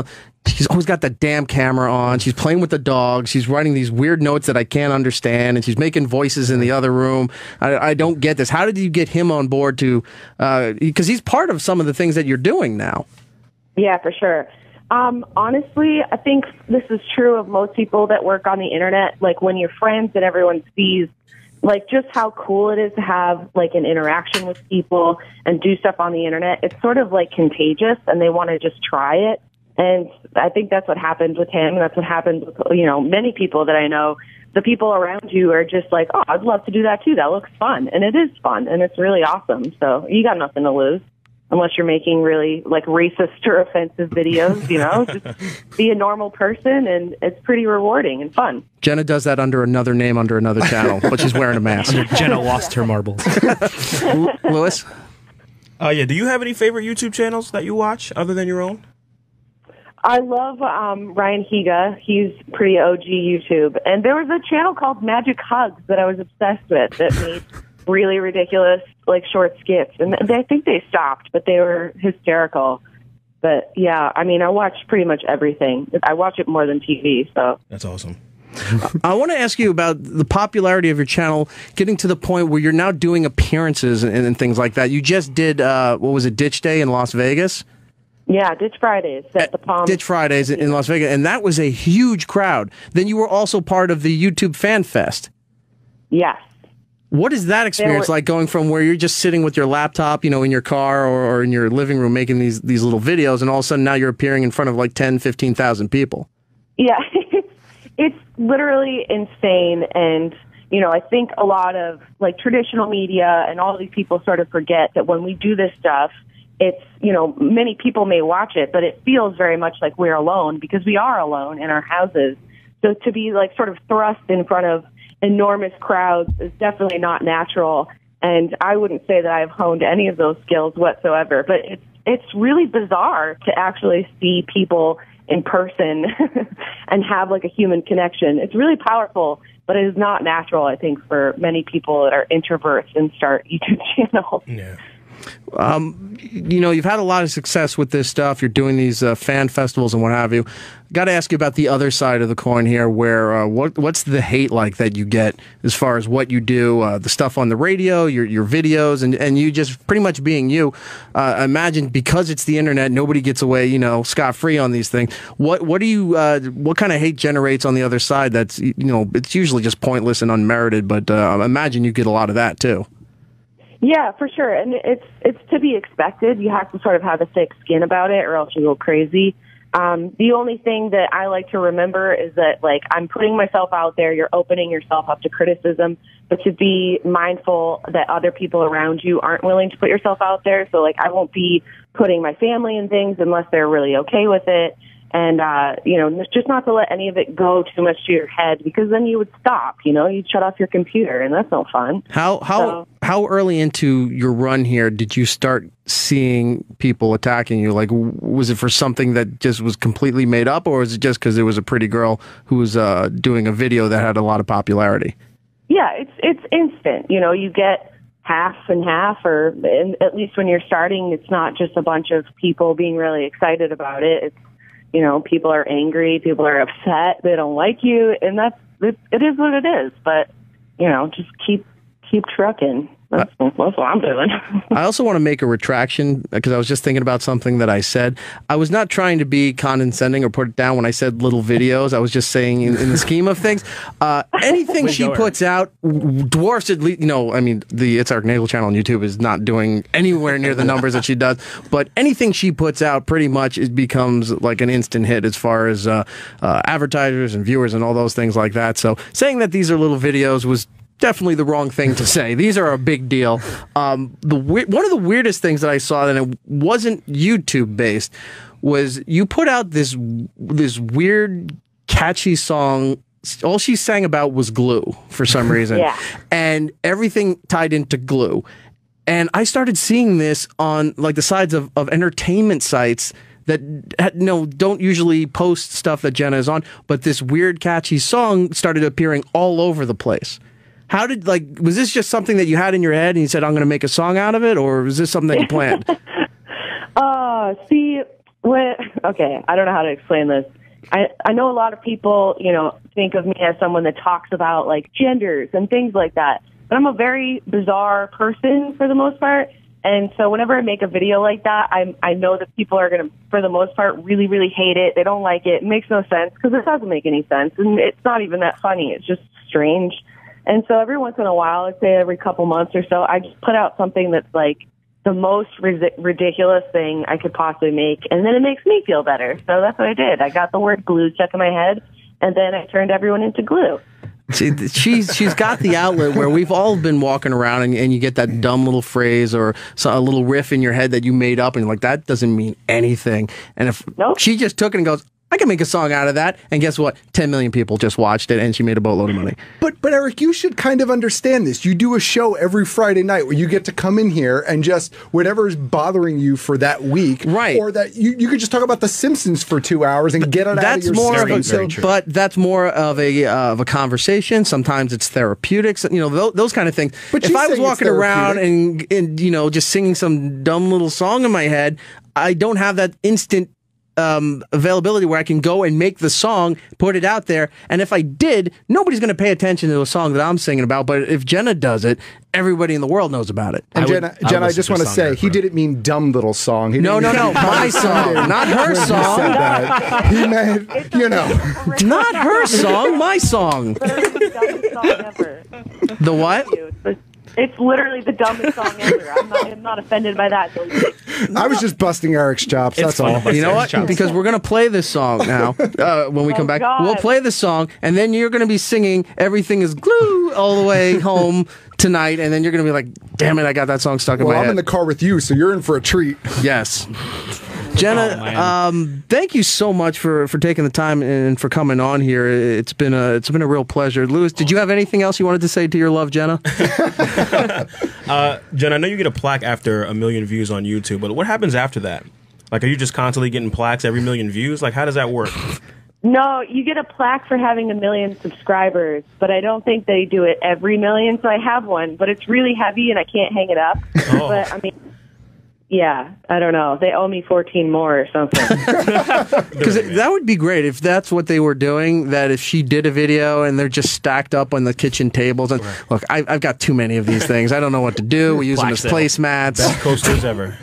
she's always got that damn camera on. She's playing with the dog. She's writing these weird notes that I can't understand, and she's making voices in the other room. I don't get this. How did you get him on board because he's part of some of the things that you're doing now? Yeah, for sure. Honestly, I think this is true of most people that work on the internet. Like when you're friends and everyone sees like just how cool it is to have like an interaction with people and do stuff on the internet, it's sort of like contagious and they want to just try it. And I think that's what happened with him. That's what happened with, many people that I know. The people around you are just like, oh, I'd love to do that too. That looks fun. And it is fun and it's really awesome. So you got nothing to lose. Unless you're making really like racist or offensive videos, just be a normal person, and it's pretty rewarding and fun. Jenna does that under another name, under another channel, but she's wearing a mask. Jenna lost her marbles. Lewis? Yeah. Do you have any favorite YouTube channels that you watch other than your own? I love Ryan Higa. He's pretty OG YouTube. And there was a channel called Magic Hugs that I was obsessed with that made really ridiculous, like, short skits. And I think they stopped, but they were hysterical. But, yeah, I mean, I watch pretty much everything. I watch it more than TV, so. That's awesome. I want to ask you about the popularity of your channel getting to the point where you're now doing appearances and things like that. You just did, Ditch Day in Las Vegas? Yeah, Ditch Fridays at the Palm. Ditch Fridays in Las Vegas, and that was a huge crowd. Then you were also part of the YouTube Fan Fest. Yes. What is that experience like, going from where you're just sitting with your laptop, in your car or in your living room making these little videos, and all of a sudden now you're appearing in front of like 10, 15,000 people? Yeah, it's literally insane. And, I think a lot of like traditional media and all these people sort of forget that when we do this stuff, it's, many people may watch it, but it feels very much like we're alone because we are alone in our houses. So to be like sort of thrust in front of enormous crowds is definitely not natural. And I wouldn't say that I've honed any of those skills whatsoever, but it's really bizarre to actually see people in person and have like a human connection. It's really powerful, but it is not natural, I think, for many people that are introverts and start YouTube channels. Yeah. You've had a lot of success with this stuff. You're doing these fan festivals and what have you. Got to ask you about the other side of the coin here, where what's the hate like that you get as far as what you do, the stuff on the radio, your videos, and you just pretty much being you. Imagine, because it's the internet, nobody gets away, scot-free on these things. What kind of hate generates on the other side? That's it's usually just pointless and unmerited, but imagine you get a lot of that too. Yeah, for sure. And it's to be expected. You have to sort of have a thick skin about it or else you go crazy. The only thing that I like to remember is that, like, I'm putting myself out there. You're opening yourself up to criticism, but to be mindful that other people around you aren't willing to put yourself out there. So, like, I won't be putting my family in things unless they're really okay with it. And, just not to let any of it go too much to your head, because then you would stop, you'd shut off your computer, and that's no fun. How early into your run here did you start seeing people attacking you? Like, was it for something that just was completely made up, or was it just because there was a pretty girl who was doing a video that had a lot of popularity? Yeah, it's instant. You get half and half, or at least when you're starting, it's not just a bunch of people being really excited about it. It's, people are angry, people are upset, they don't like you, and it is what it is. But, just keep trucking. That's what I'm doing. I also want to make a retraction, because I was just thinking about something that I said. I was not trying to be condescending or put it down when I said little videos. I was just saying in the scheme of things, anything she puts out dwarfs at least, the It's Erik Nagel channel on YouTube is not doing anywhere near the numbers that she does. But anything she puts out, pretty much it becomes like an instant hit as far as advertisers and viewers and all those things like that. So saying that these are little videos was definitely the wrong thing to say. These are a big deal. One of the weirdest things that I saw, and it wasn't YouTube based, was you put out this weird catchy song. All she sang about was glue for some reason. Yeah. And everything tied into glue. And I started seeing this on like the sides of entertainment sites that don't usually post stuff that Jenna is on, but this weird catchy song started appearing all over the place. How did, was this just something that you had in your head and you said, I'm going to make a song out of it, or was this something that you planned? Okay, I don't know how to explain this. I know a lot of people, think of me as someone that talks about, like, genders and things like that. But I'm a very bizarre person for the most part. And so whenever I make a video like that, I know that people are going to, for the most part, really, really hate it. They don't like it. It makes no sense because it doesn't make any sense. And it's not even that funny. It's just strange. And so every once in a while, I'd say every couple months or so, I just put out something that's like the most ridiculous thing I could possibly make. And then it makes me feel better. So that's what I did. I got the word glue stuck in my head, and then I turned everyone into glue. See, she's got the outlet where we've all been walking around and you get that dumb little phrase or a little riff in your head that you made up and you're like, that doesn't mean anything. And if she just took it and goes, I can make a song out of that. And guess what? 10 million people just watched it and she made a boatload of money. But Erik, you should kind of understand this. You do a show every Friday night where you get to come in here and just whatever is bothering you for that week. Right. Or that you could just talk about The Simpsons for 2 hours and get it out of your system. But that's more of a conversation. Sometimes it's therapeutics, those kind of things. But if I was walking around and just singing some dumb little song in my head, I don't have that instant availability where I can go and make the song, put it out there, and if I did, nobody's going to pay attention to a song that I'm singing about, but if Jenna does it, everybody in the world knows about it. And Jenna, I just want to say, he didn't mean dumb little song. No, my song, not her song. He meant, not her song, my song. The dumbest song ever. The what? It's literally the dumbest song ever. I'm not offended by that. I was just busting Eric's chops. That's all. You know what? Because we're going to play this song now. When we come back, we'll play the song, and then you're going to be singing "Everything Is Glue" all the way home tonight, and then you're going to be like, "Damn it, I got that song stuck in my head." I'm in the car with you, so you're in for a treat. Yes. Jenna, thank you so much for taking the time and for coming on here. It's been a real pleasure. Lewis, did you have anything else you wanted to say to your love, Jenna? Jenna, I know you get a plaque after 1 million views on YouTube, but what happens after that? Like, are you just constantly getting plaques every 1 million views? Like, how does that work? No, you get a plaque for having 1 million subscribers, but I don't think they do it every million, so I have one, but it's really heavy and I can't hang it up. Oh. But, I mean... Yeah, I don't know. They owe me 14 more or something. Because that would be great if that's what they were doing, that if she did a video and they're just stacked up on the kitchen tables. And look, I've got too many of these things. I don't know what to do. We use them as placemats. Best coasters ever.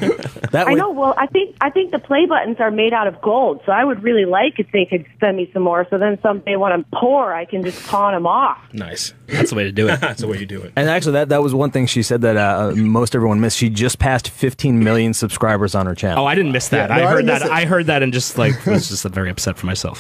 I know. Well, I think the play buttons are made out of gold, so I would really like if they could send me some more, so then someday when I'm poor, I can just pawn them off. Nice. That's the way to do it. That's the way you do it. And actually, that was one thing she said that most everyone missed. She just passed 15 million subscribers on her channel. Oh, I didn't miss that. Yeah, I heard that and just was just very upset for myself.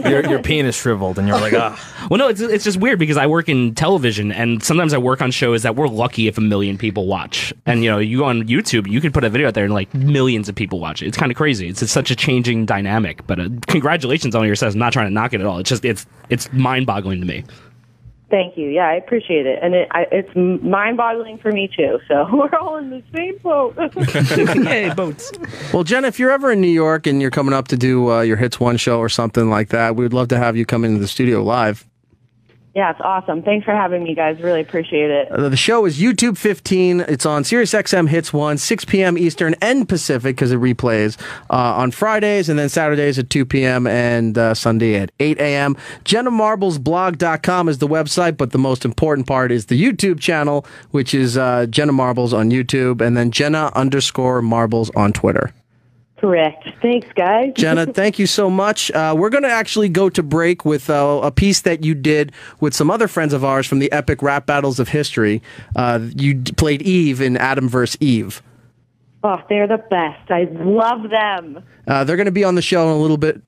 your penis shriveled and you're like, ah. Well, no, it's just weird because I work in television and sometimes I work on shows that we're lucky if 1 million people watch. And you go on YouTube, you could put a video out there and like millions of people watch it. It's kind of crazy. It's such a changing dynamic. But congratulations on your success. I'm not trying to knock it at all. It's just it's mind-boggling to me. Thank you. Yeah, I appreciate it. And it's mind-boggling for me, too. So we're all in the same boat. Yay, boats. Well, Jen, if you're ever in New York and you're coming up to do your Hits 1 show or something like that, we would love to have you come into the studio live. Yeah, it's awesome. Thanks for having me, guys. Really appreciate it. The show is YouTube 15. It's on SiriusXM Hits 1, 6 p.m. Eastern and Pacific because it replays on Fridays and then Saturdays at 2 p.m. and Sunday at 8 a.m. JennaMarblesBlog.com is the website, but the most important part is the YouTube channel, which is Jenna Marbles on YouTube and then Jenna_Marbles on Twitter. Correct. Thanks, guys. Jenna, thank you so much. We're going to actually go to break with a piece that you did with some other friends of ours from the epic rap battles of history. You played Eve in Adam vs. Eve. Oh, they're the best. I love them. They're going to be on the show in a little bit.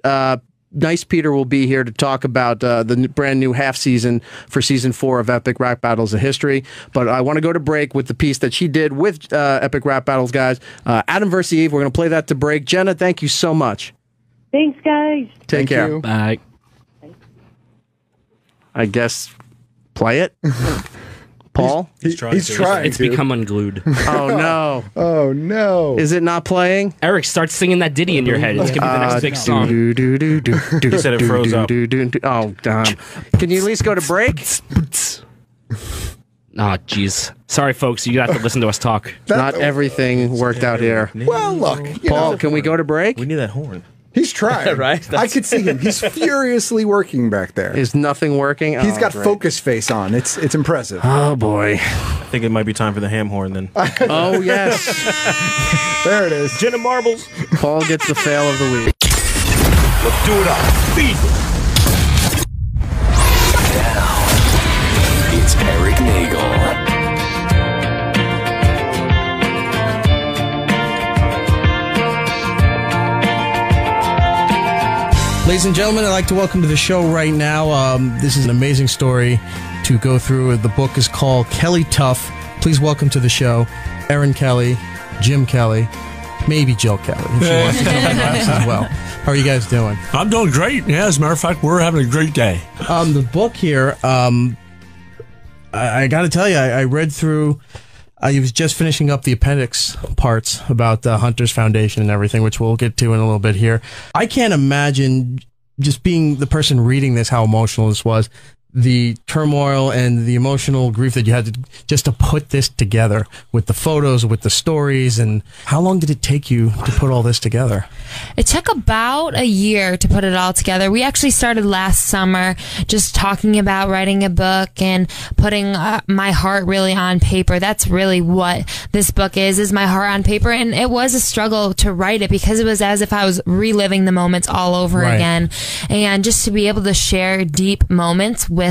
Nice Peter will be here to talk about the brand new half season for season 4 of Epic Rap Battles of History. But I want to go to break with the piece that she did with Epic Rap Battles guys. Adam vs. Eve. We're going to play that to break. Jenna, thank you so much. Thanks, guys. Take care. You. Bye. I guess play it. Paul? He's trying. It's become unglued. Oh, no. Oh, no. Is it not playing? Eric, start singing that ditty in your head. It's going to be the next big song. He said it froze up. Oh, damn. Can you at least go to break? Oh, jeez. Sorry, folks. You have to listen to us talk. Not everything worked out here. Well, look. Paul, can we go to break? We need that horn. He's trying. Right? I could see him. He's furiously working back there. Is nothing working? He's got focus face on. It's impressive. Oh, boy. I think it might be time for the ham horn then. Oh, yes. There it is. Gin and marbles. Paul gets the fail of the week. Let's do it up. Feed it. Now, it's Erik Nagel. Ladies and gentlemen, I'd like to welcome to the show right now. This is an amazing story to go through. The book is called Kelly Tough. Please welcome to the show Erin Kelly, Jim Kelly, maybe Jill Kelly, if she wants to come on us as well. How are you guys doing? I'm doing great. Yeah, as a matter of fact, we're having a great day. The book here, I got to tell you, I read through. I was just finishing up the appendix parts about the Hunters Foundation and everything, which we'll get to in a little bit here. I can't imagine, just being the person reading this, how emotional this was. The turmoil and the emotional grief that you had just to put this together with the photos, with the stories. And how long did it take you to put all this together? It took about a year to put it all together. We actually started last summer just talking about writing a book and putting my heart really on paper. That's really what this book is my heart on paper. And it was a struggle to write it because it was as if I was reliving the moments all over again. And just to be able to share deep moments with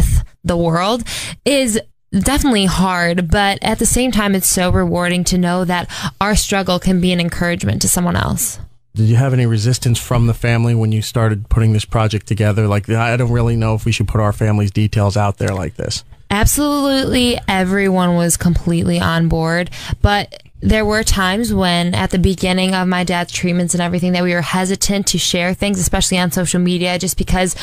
the world is definitely hard, but at the same time, it's so rewarding to know that our struggle can be an encouragement to someone else. Did you have any resistance from the family when you started putting this project together? Like, I don't really know if we should put our family's details out there like this. Absolutely, everyone was completely on board, but there were times when, at the beginning of my dad's treatments and everything, that we were hesitant to share things, especially on social media, just because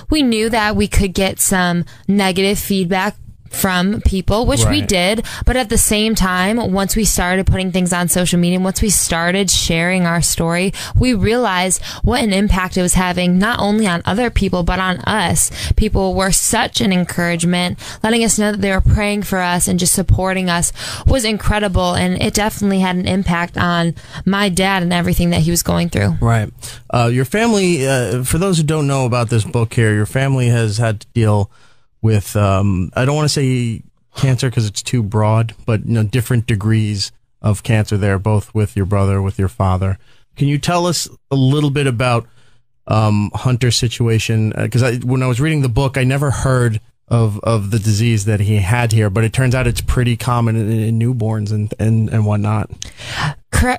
we knew that we could get some negative feedback from people, which we did. But at the same time, once we started putting things on social media, once we started sharing our story, we realized what an impact it was having, not only on other people, but on us. People were such an encouragement, letting us know that they were praying for us and just supporting us was incredible. And it definitely had an impact on my dad and everything that he was going through. Right. Your family, for those who don't know about this book here, your family has had to deal with, I don't want to say cancer because it's too broad, but different degrees of cancer there, both with your brother, with your father. Can you tell us a little bit about Hunter's situation? Because when I was reading the book, I never heard of the disease that he had here, but it turns out it's pretty common in newborns and whatnot.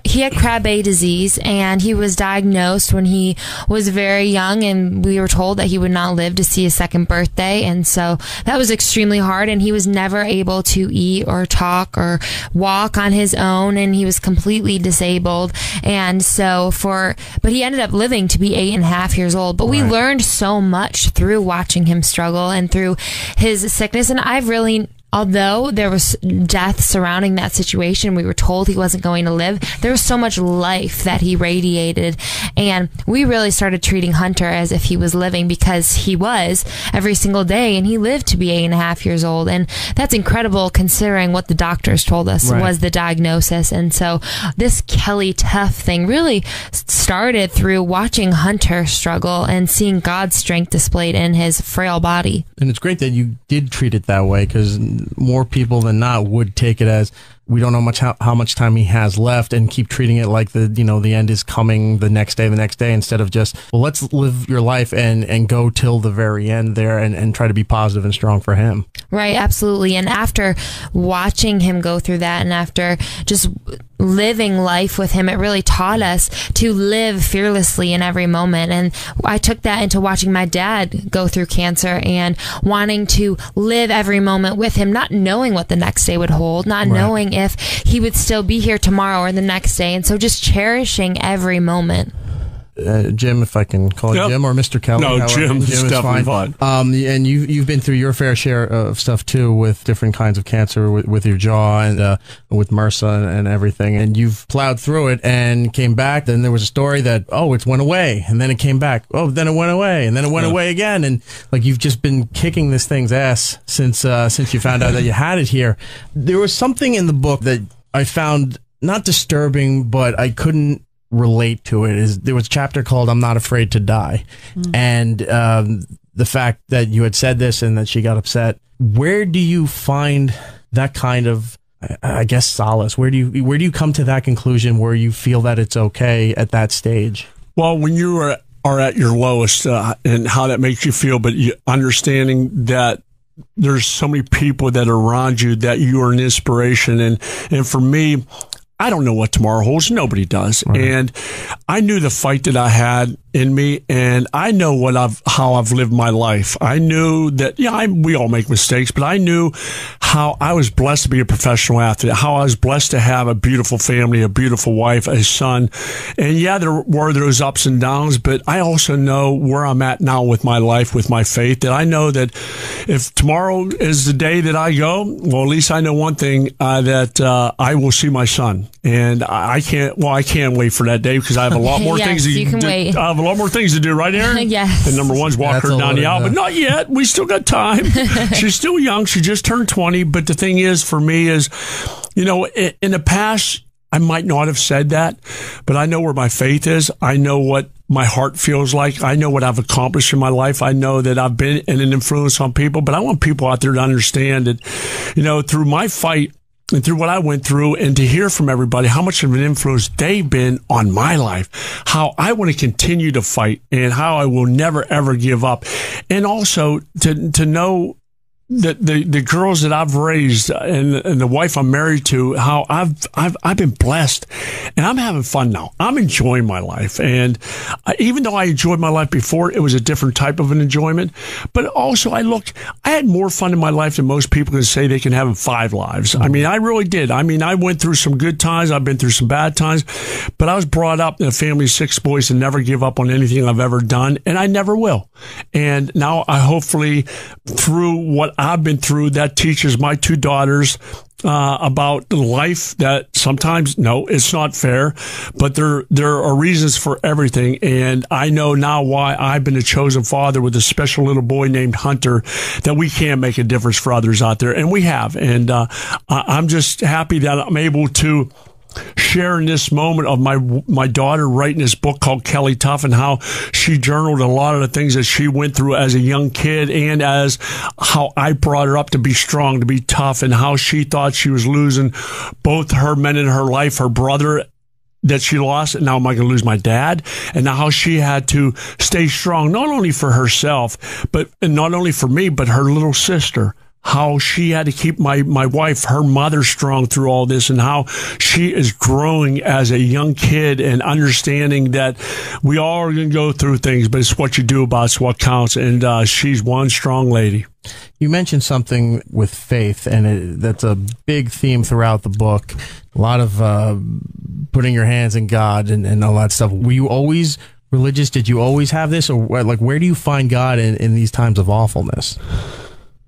He had Krabbe disease, and he was diagnosed when he was very young, and we were told that he would not live to see his second birthday, and so that was extremely hard, and he was never able to eat or talk or walk on his own, and he was completely disabled, and so but he ended up living to be 8.5 years old, but we learned so much through watching him struggle and through his sickness, and although there was death surrounding that situation, we were told he wasn't going to live, there was so much life that he radiated. And we really started treating Hunter as if he was living, because he was every single day, and he lived to be 8.5 years old. And that's incredible considering what the doctors told us was the diagnosis. And so this Kelly Tough thing really started through watching Hunter struggle and seeing God's strength displayed in his frail body. And it's great that you did treat it that way, because more people than not would take it as, we don't know how much time he has left, and keep treating it like the end is coming the next day, instead of just, well, let's live your life and go till the very end there and try to be positive and strong for him. Right, absolutely. And after watching him go through that, and after just living life with him, it really taught us to live fearlessly in every moment. And I took that into watching my dad go through cancer and wanting to live every moment with him, not knowing what the next day would hold, not knowing if he would still be here tomorrow or the next day. And so just cherishing every moment. Jim, if I can call you Jim, or Mr. Kelly. No, Jim is definitely fine. And you've been through your fair share of stuff too, with different kinds of cancer, with your jaw and with MRSA and everything. And you've plowed through it and came back. Then there was a story that, it went away, and then it came back. Oh, then it went away, and then it went away again. And like, you've just been kicking this thing's ass since you found out that you had it here. There was something in the book that I found not disturbing, but I couldn't relate to it is there was a chapter called I'm Not Afraid to Die. And the fact that you had said this and that she got upset, where do you find that kind of, I guess, solace? Where do you come to that conclusion where you feel that it's okay at that stage? Well, when you are at your lowest and how that makes you feel, but understanding that there's so many people that are around you that you are an inspiration. And for me, I don't know what tomorrow holds. Nobody does. Right. And I knew the fight that I had in me, and I know how I've lived my life. I knew that, we all make mistakes, but I knew how I was blessed to be a professional athlete, how I was blessed to have a beautiful family, a beautiful wife, a son. And there were those ups and downs, but I also know where I'm at now with my life, with my faith, that I know that if tomorrow is the day that I go, well, at least I know one thing, that I will see my son. And I can't wait for that day because I have a lot more things to do. I have a lot more things to do, right, Aaron? Yes. And number one's walk her down the aisle, but not yet. We still got time. She's still young. She just turned 20. But the thing is, for me, is, in the past, I might not have said that, but I know where my faith is. I know what my heart feels like. I know what I've accomplished in my life. I know that I've been an influence on people, but I want people out there to understand that, through my fight, and through what I went through, and to hear from everybody how much of an influence they've been on my life, how I want to continue to fight, and how I will never, ever give up. And also to know that the girls that I've raised and the wife I'm married to, how I've been blessed, and I'm having fun now. I'm enjoying my life. And even though I enjoyed my life before, it was a different type of an enjoyment. But also I had more fun in my life than most people can say they can have in 5 lives. I mean, I really did. I mean, I went through some good times. I've been through some bad times, but I was brought up in a family of 6 boys to never give up on anything I've ever done. And I never will. And now I hopefully, through what I've been through, that teaches my 2 daughters about life, that sometimes, no, it's not fair, but there are reasons for everything. And I know now why I've been a chosen father with a special little boy named Hunter, that we can make a difference for others out there. And we have. And I'm just happy that I'm able to share in this moment of my daughter writing this book called Kelly Tough, and how she journaled a lot of the things that she went through as a young kid, and as how I brought her up to be strong, to be tough, and how she thought she was losing both her men in her life, her brother that she lost, and now am I going to lose my dad? And now how she had to stay strong, not only for herself, and not only for me, but her little sister. How she had to keep my wife, her mother, strong through all this, and how she is growing as a young kid and understanding that we all are going to go through things, but it's what you do about it's what counts. And she's one strong lady. You mentioned something with faith, and that's a big theme throughout the book. A lot of putting your hands in God and all that stuff. Were you always religious? Did you always have this? Or where do you find God in these times of awfulness?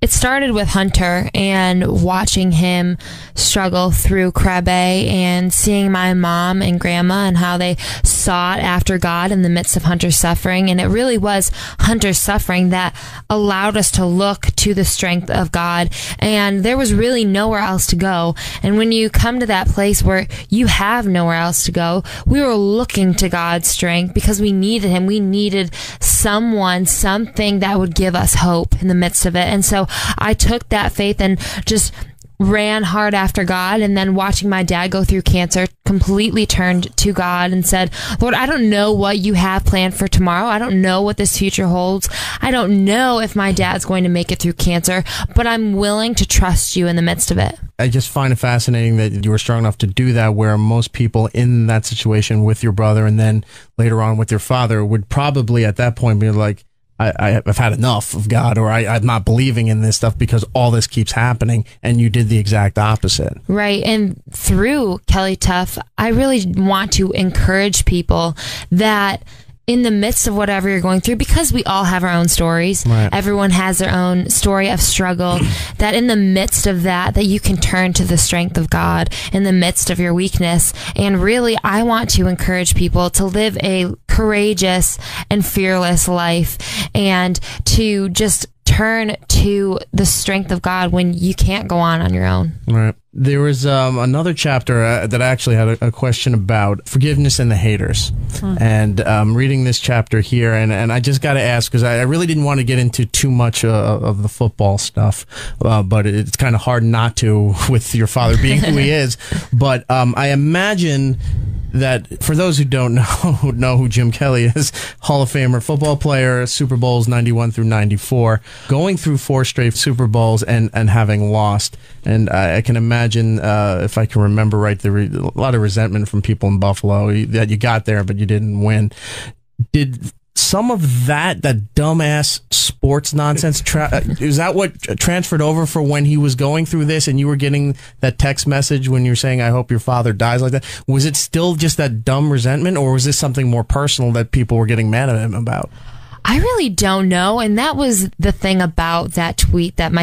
It started with Hunter and watching him struggle through Krabbe, and seeing my mom and grandma and how they sought after God in the midst of Hunter's suffering. And it really was Hunter's suffering that allowed us to look to the strength of God. And there was really nowhere else to go. And when you come to that place where you have nowhere else to go, we were looking to God's strength because we needed him. We needed something that would give us hope in the midst of it. And so I took that faith and just ran hard after God. And then watching my dad go through cancer, completely turned to God and said, Lord, I don't know what you have planned for tomorrow. I don't know what this future holds. I don't know if my dad's going to make it through cancer, but I'm willing to trust you in the midst of it. I just find it fascinating that you were strong enough to do that, where most people in that situation with your brother and then later on with your father would probably at that point be like, I've had enough of God, or I'm not believing in this stuff because all this keeps happening, and you did the exact opposite. Right. And through Kelly Tough, I really want to encourage people that in the midst of whatever you're going through, because we all have our own stories, right. Everyone has their own story of struggle, that in the midst of that you can turn to the strength of God in the midst of your weakness. And really, I want to encourage people to live a courageous and fearless life, and to turn to the strength of God when you can't go on your own. Right. There was another chapter that I actually had a question about forgiveness and the haters. And reading this chapter here, and I just got to ask, because I really didn't want to get into too much of the football stuff, but it's kind of hard not to with your father being who he is. But I imagine that for those who don't know who Jim Kelly is, Hall of Famer, football player, Super Bowls 91 through 94, going through 4 straight Super Bowls and having lost. And I can imagine, if I can remember right, there were a lot of resentment from people in Buffalo that you got there, but you didn't win. Did some of that dumbass sports nonsense, is that what transferred over for when he was going through this and you were getting that text message when you were saying, I hope your father dies like that? Was it still just that dumb resentment, or was this something more personal that people were getting mad at him about? I really don't know. And that was the thing about that tweet that my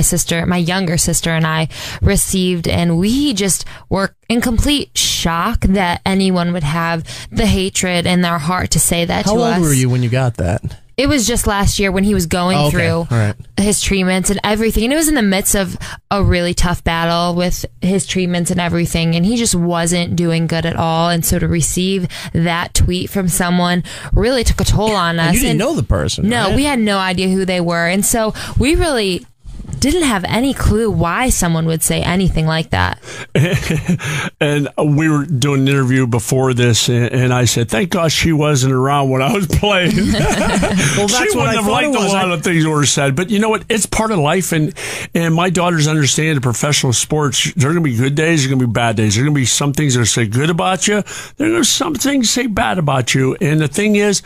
younger sister and I received. And we just were in complete shock that anyone would have the hatred in their heart to say that to us. How old were you when you got that? It was just last year when he was going through his treatments and everything. And it was in the midst of a really tough battle with his treatments and everything. And he just wasn't doing good at all. And so to receive that tweet from someone really took a toll on us. And you didn't know the person. No, right? We had no idea who they were. And so we really didn't have any clue why someone would say anything like that. And we were doing an interview before this, and I said, thank God she wasn't around when I was playing. Well, that's she what wouldn't I have thought liked it was. a lot of things that were said. But you know what? It's part of life, and my daughters understand in professional sports, there are going to be good days, there are going to be bad days. There are going to be some things that say good about you. There are going to be some things say bad about you. And the thing is,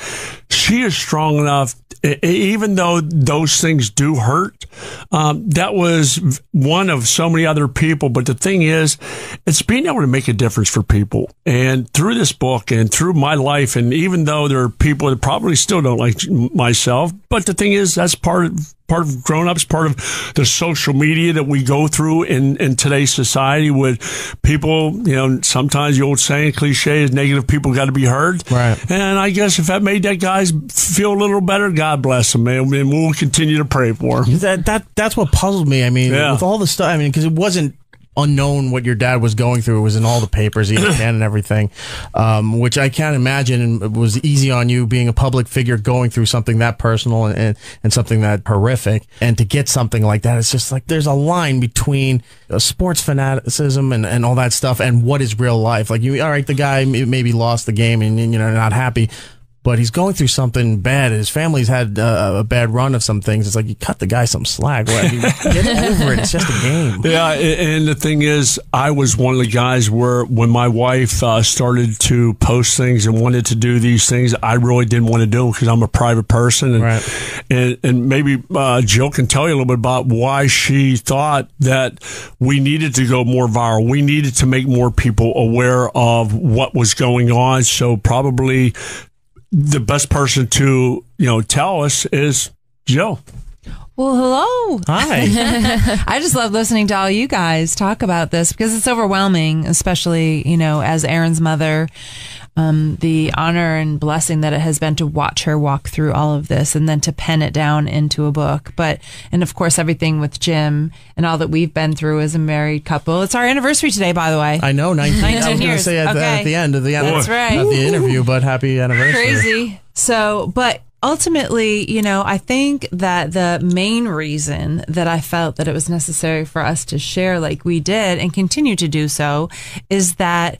she is strong enough, even though those things do hurt. That was one of so many other people. But the thing is, it's being able to make a difference for people. And through this book and through my life, and even though there are people that probably still don't like myself, but the thing is, that's part of grown-ups, part of the social media that we go through in today's society with people, you know, sometimes the old saying, cliche is negative people got to be heard. Right. And I guess if that made that guy feel a little better, God bless him, man. And we'll continue to pray for him. That's what puzzled me. I mean, with all the stuff, I mean, because it wasn't unknown what your dad was going through. It was in all the papers, ESPN and everything, which I can't imagine, and it was easy on you being a public figure going through something that personal and something that horrific. And to get something like that, it's just like there's a line between sports fanaticism and all that stuff and what is real life. Like, all right, the guy maybe lost the game and, you know, not happy, but he's going through something bad. His family's had a bad run of some things. It's like, you cut the guy some slack. Get over it. It's just a game. Yeah, and the thing is, I was one of the guys where when my wife started to post things and wanted to do these things, I really didn't want to do them because I'm a private person. And, and maybe Jill can tell you a little bit about why she thought that we needed to go more viral. We needed to make more people aware of what was going on. So probably the best person to, you know, tell us is Jill. Well, hello. Hi. I just love listening to all you guys talk about this because it's overwhelming, especially, you know, as Aaron's mother, the honor and blessing that it has been to watch her walk through all of this and then to pen it down into a book. And of course, everything with Jim and all that we've been through as a married couple. It's our anniversary today, by the way. I know, 19 I was going to say at the end of the That's right. Not the interview, but happy anniversary. Crazy. So, but ultimately, you know, I think that the main reason that I felt that it was necessary for us to share like we did and continue to do so is that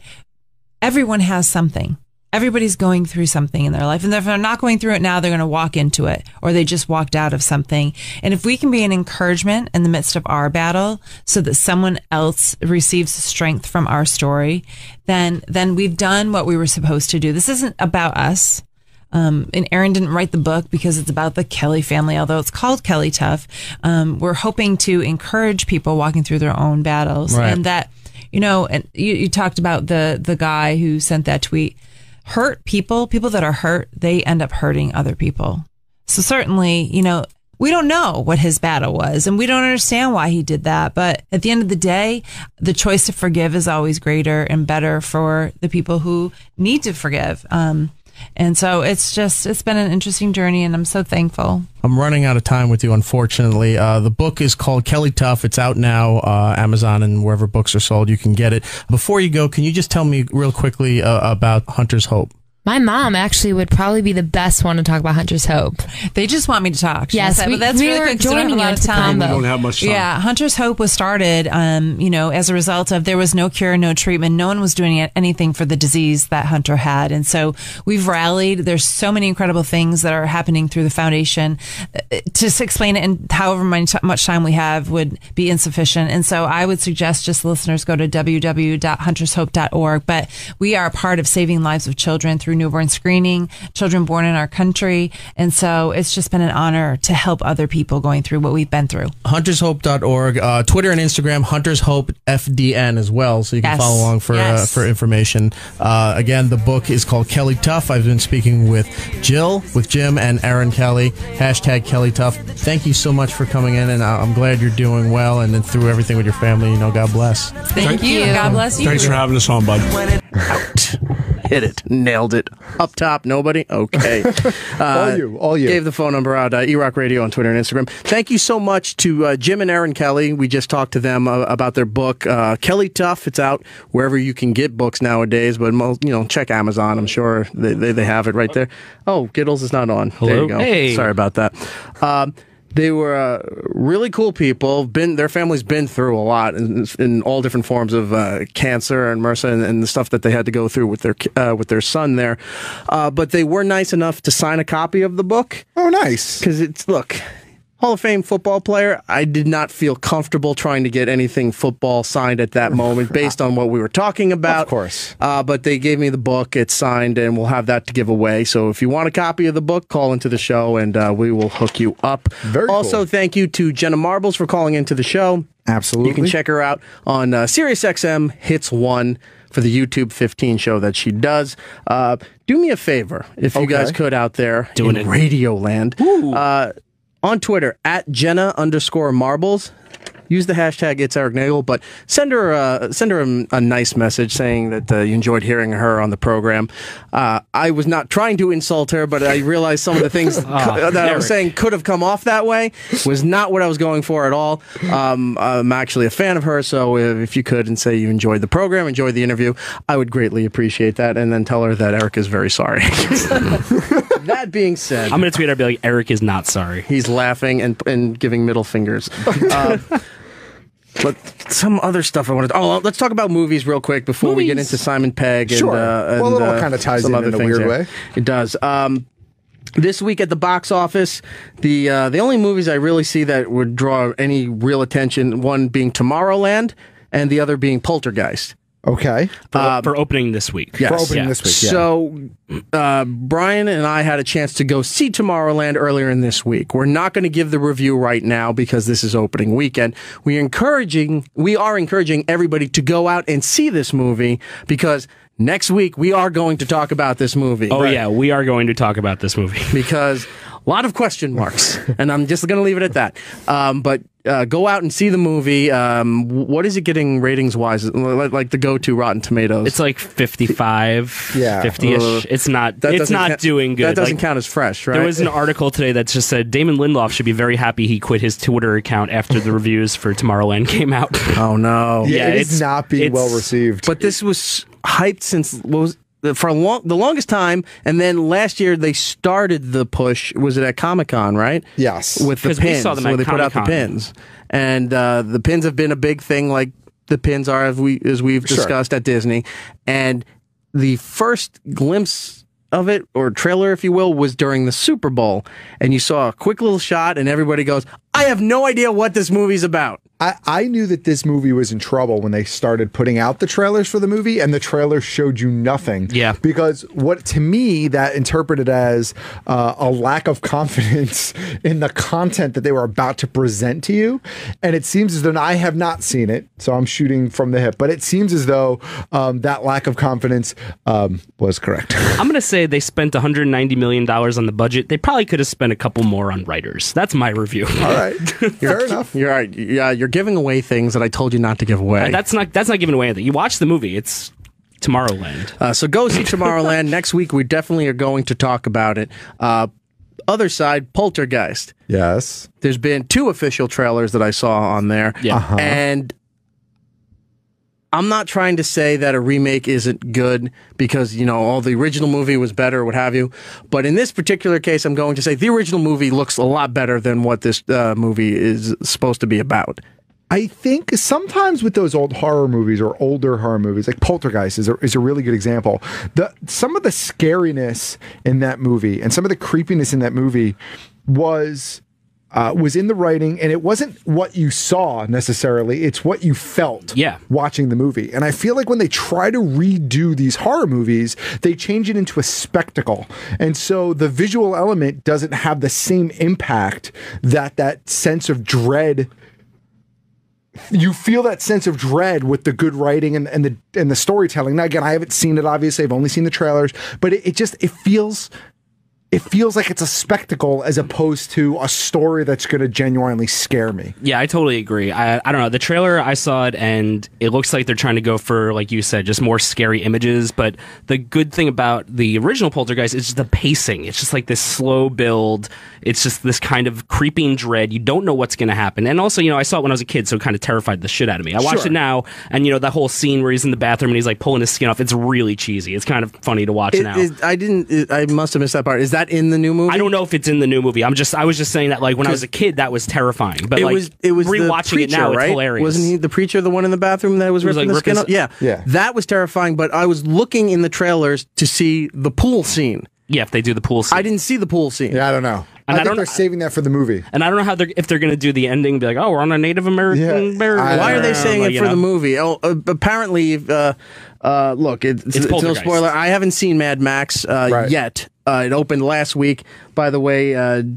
everyone has something. Everybody's going through something in their life. And if they're not going through it now, they're going to walk into it, or they just walked out of something. And if we can be an encouragement in the midst of our battle so that someone else receives strength from our story, then we've done what we were supposed to do. This isn't about us. And Aaron didn't write the book because it's about the Kelly family, although it's called Kelly Tough. We're hoping to encourage people walking through their own battles. Right. And that, you know, and you talked about the guy who sent that tweet. Hurt people that are hurt, they end up hurting other people. So certainly, you know, we don't know what his battle was and we don't understand why he did that. But at the end of the day, the choice to forgive is always greater and better for the people who need to forgive. And so it's been an interesting journey, and I'm so thankful. I'm running out of time with you, unfortunately. The book is called Kelly Tough. It's out now, Amazon and wherever books are sold. You can get it. Before you go, can you just tell me real quickly about Hunter's Hope? My mom actually would probably be the best one to talk about Hunter's Hope. They just want me to talk. Yes, but that's really were good 'cause we don't have a lot of time. We don't have much time. Yeah, Hunter's Hope was started, as a result of there was no cure, no treatment. No one was doing anything for the disease that Hunter had. And so we've rallied. There's so many incredible things that are happening through the foundation. To explain it in however much time we have would be insufficient. And so I would suggest just listeners go to www.huntershope.org. But we are a part of saving lives of children through newborn screening, children born in our country. And so it's just been an honor to help other people going through what we've been through. HuntersHope.org, Twitter and Instagram, Hunters Hope FDN as well, so you can follow along for information. Again, the book is called Kelly Tough. I've been speaking with Jill, with Jim, and Aaron Kelly. Hashtag Kelly Tough. Thank you so much for coming in, and I'm glad you're doing well, and then through everything with your family, God bless. Thank you. God bless you. Thanks for having us on, bud. Out. Hit it. Nailed it. Up top, nobody? Okay. All you. Gave the phone number out, E-Rock Radio on Twitter and Instagram. Thank you so much to Jim and Aaron Kelly. We just talked to them about their book, Kelly Tough. It's out wherever you can get books nowadays, but, check Amazon. I'm sure they have it right there. Oh, Giddles is not on. Hello? There you go. Hey. Sorry about that. They were really cool people. Their family's been through a lot in all different forms of cancer and MRSA and the stuff that they had to go through with their son there. But they were nice enough to sign a copy of the book. Oh, nice. Because look, Hall of Fame football player, I did not feel comfortable trying to get anything football signed at that moment based on what we were talking about. Of course. But they gave me the book. It's signed, and we'll have that to give away. So if you want a copy of the book, call into the show, and we will hook you up. Very also, cool. Thank you to Jenna Marbles for calling into the show. Absolutely. You can check her out on SiriusXM Hits 1 for the YouTube 15 show that she does. Do me a favor, if you guys could out there in Radio Land. On Twitter, at Jenna_Marbles. Use the hashtag It's Erik Nagel, but send her a nice message saying that you enjoyed hearing her on the program. I was not trying to insult her, but I realized some of the things that I was saying could have come off that way. Was not what I was going for at all. I'm actually a fan of her, so if you could and say you enjoyed the program, enjoyed the interview, I would greatly appreciate that, and then tell her that Erik is very sorry. That being said, I'm going to tweet her and be like, Erik is not sorry. He's laughing and giving middle fingers. But some other stuff I wanted to... let's talk about movies real quick before we get into Simon Pegg. Sure. And, it all kind of ties in a weird way. It does. This week at the box office, the only movies I really see that would draw any real attention, one being Tomorrowland and the other being Poltergeist. Okay. For opening this week. Yes. For opening this week, yeah. So, Brian and I had a chance to go see Tomorrowland earlier in this week. We're not going to give the review right now because this is opening weekend. We are encouraging everybody to go out and see this movie because next week we are going to talk about this movie. Oh, yeah, we are going to talk about this movie. Because a lot of question marks, and I'm just going to leave it at that. But go out and see the movie. What is it getting ratings-wise? Like the go-to Rotten Tomatoes? It's like 55, 50-ish. It's not doing good. That doesn't count as fresh, right? There was an article today that just said Damon Lindelof should be very happy he quit his Twitter account after the reviews for Tomorrowland came out. Oh, no. Yeah, it's not being well received. But this was hyped since... For the longest time, and then last year they started the push. Was it at Comic-Con, right? Yes, with the pins. We saw them where at they put out the Comic-Con. pins, and the pins have been a big thing, like the pins are as we've discussed at Disney. And the first glimpse of it, or trailer, if you will, was during the Super Bowl, and you saw a quick little shot, and everybody goes, "I have no idea what this movie's about." I knew that this movie was in trouble when they started putting out the trailers for the movie, and the trailers showed you nothing. Yeah. Because what, to me, that interpreted as a lack of confidence in the content that they were about to present to you. And it seems as though, I have not seen it, so I'm shooting from the hip, but it seems as though that lack of confidence was correct. I'm going to say they spent $190 million on the budget. They probably could have spent a couple more on writers. That's my review. All right. Fair enough. You're right. Yeah, you're giving away things that I told you not to give away. That's not giving away anything. You watch the movie. It's Tomorrowland. So go see Tomorrowland. Next week, we definitely are going to talk about it. other side, Poltergeist. Yes. There's been 2 official trailers that I saw on there. Yeah. And I'm not trying to say that a remake isn't good because, all the original movie was better or what have you. But in this particular case, I'm going to say the original movie looks a lot better than what this movie is supposed to be about. I think sometimes with those old horror movies or older horror movies, like Poltergeist is a really good example. Some of the scariness in that movie and some of the creepiness in that movie was in the writing, and it wasn't what you saw necessarily, it's what you felt watching the movie. And I feel like when they try to redo these horror movies, they change it into a spectacle. And so the visual element doesn't have the same impact that sense of dread. You feel that sense of dread with the good writing and the storytelling. Now, again, I haven't seen it, obviously. I've only seen the trailers, but it feels like it's a spectacle as opposed to a story that's going to genuinely scare me. Yeah, I totally agree. I don't know. The trailer, I saw it, and it looks like they're trying to go for, like you said, just more scary images. But the good thing about the original Poltergeist is just the pacing. It's just like this slow build. It's just this kind of creeping dread. You don't know what's going to happen. And also, I saw it when I was a kid, so it kind of terrified the shit out of me. I watched it now, and, that whole scene where he's in the bathroom and he's, like, pulling his skin off, it's really cheesy. It's kind of funny to watch now. I must have missed that part. Is that in the new movie? I don't know if it's in the new movie. I was just saying that, like, when I was a kid, that was terrifying. But it like, was rewatching preacher, it now, right? it's hilarious. Wasn't he the preacher, the one in the bathroom that was ripping the skin off? Yeah, that was terrifying. But I was looking in the trailers to see the pool scene. Yeah, if they do the pool scene, I didn't see the pool scene. Yeah, I don't know. I think they're saving that for the movie. And I don't know if they're going to do the ending, be like, oh, we're on a Native American barrier. Why are they saying it for the movie? Oh, apparently, look, it's no spoiler. I haven't seen Mad Max yet. It opened last week, by the way.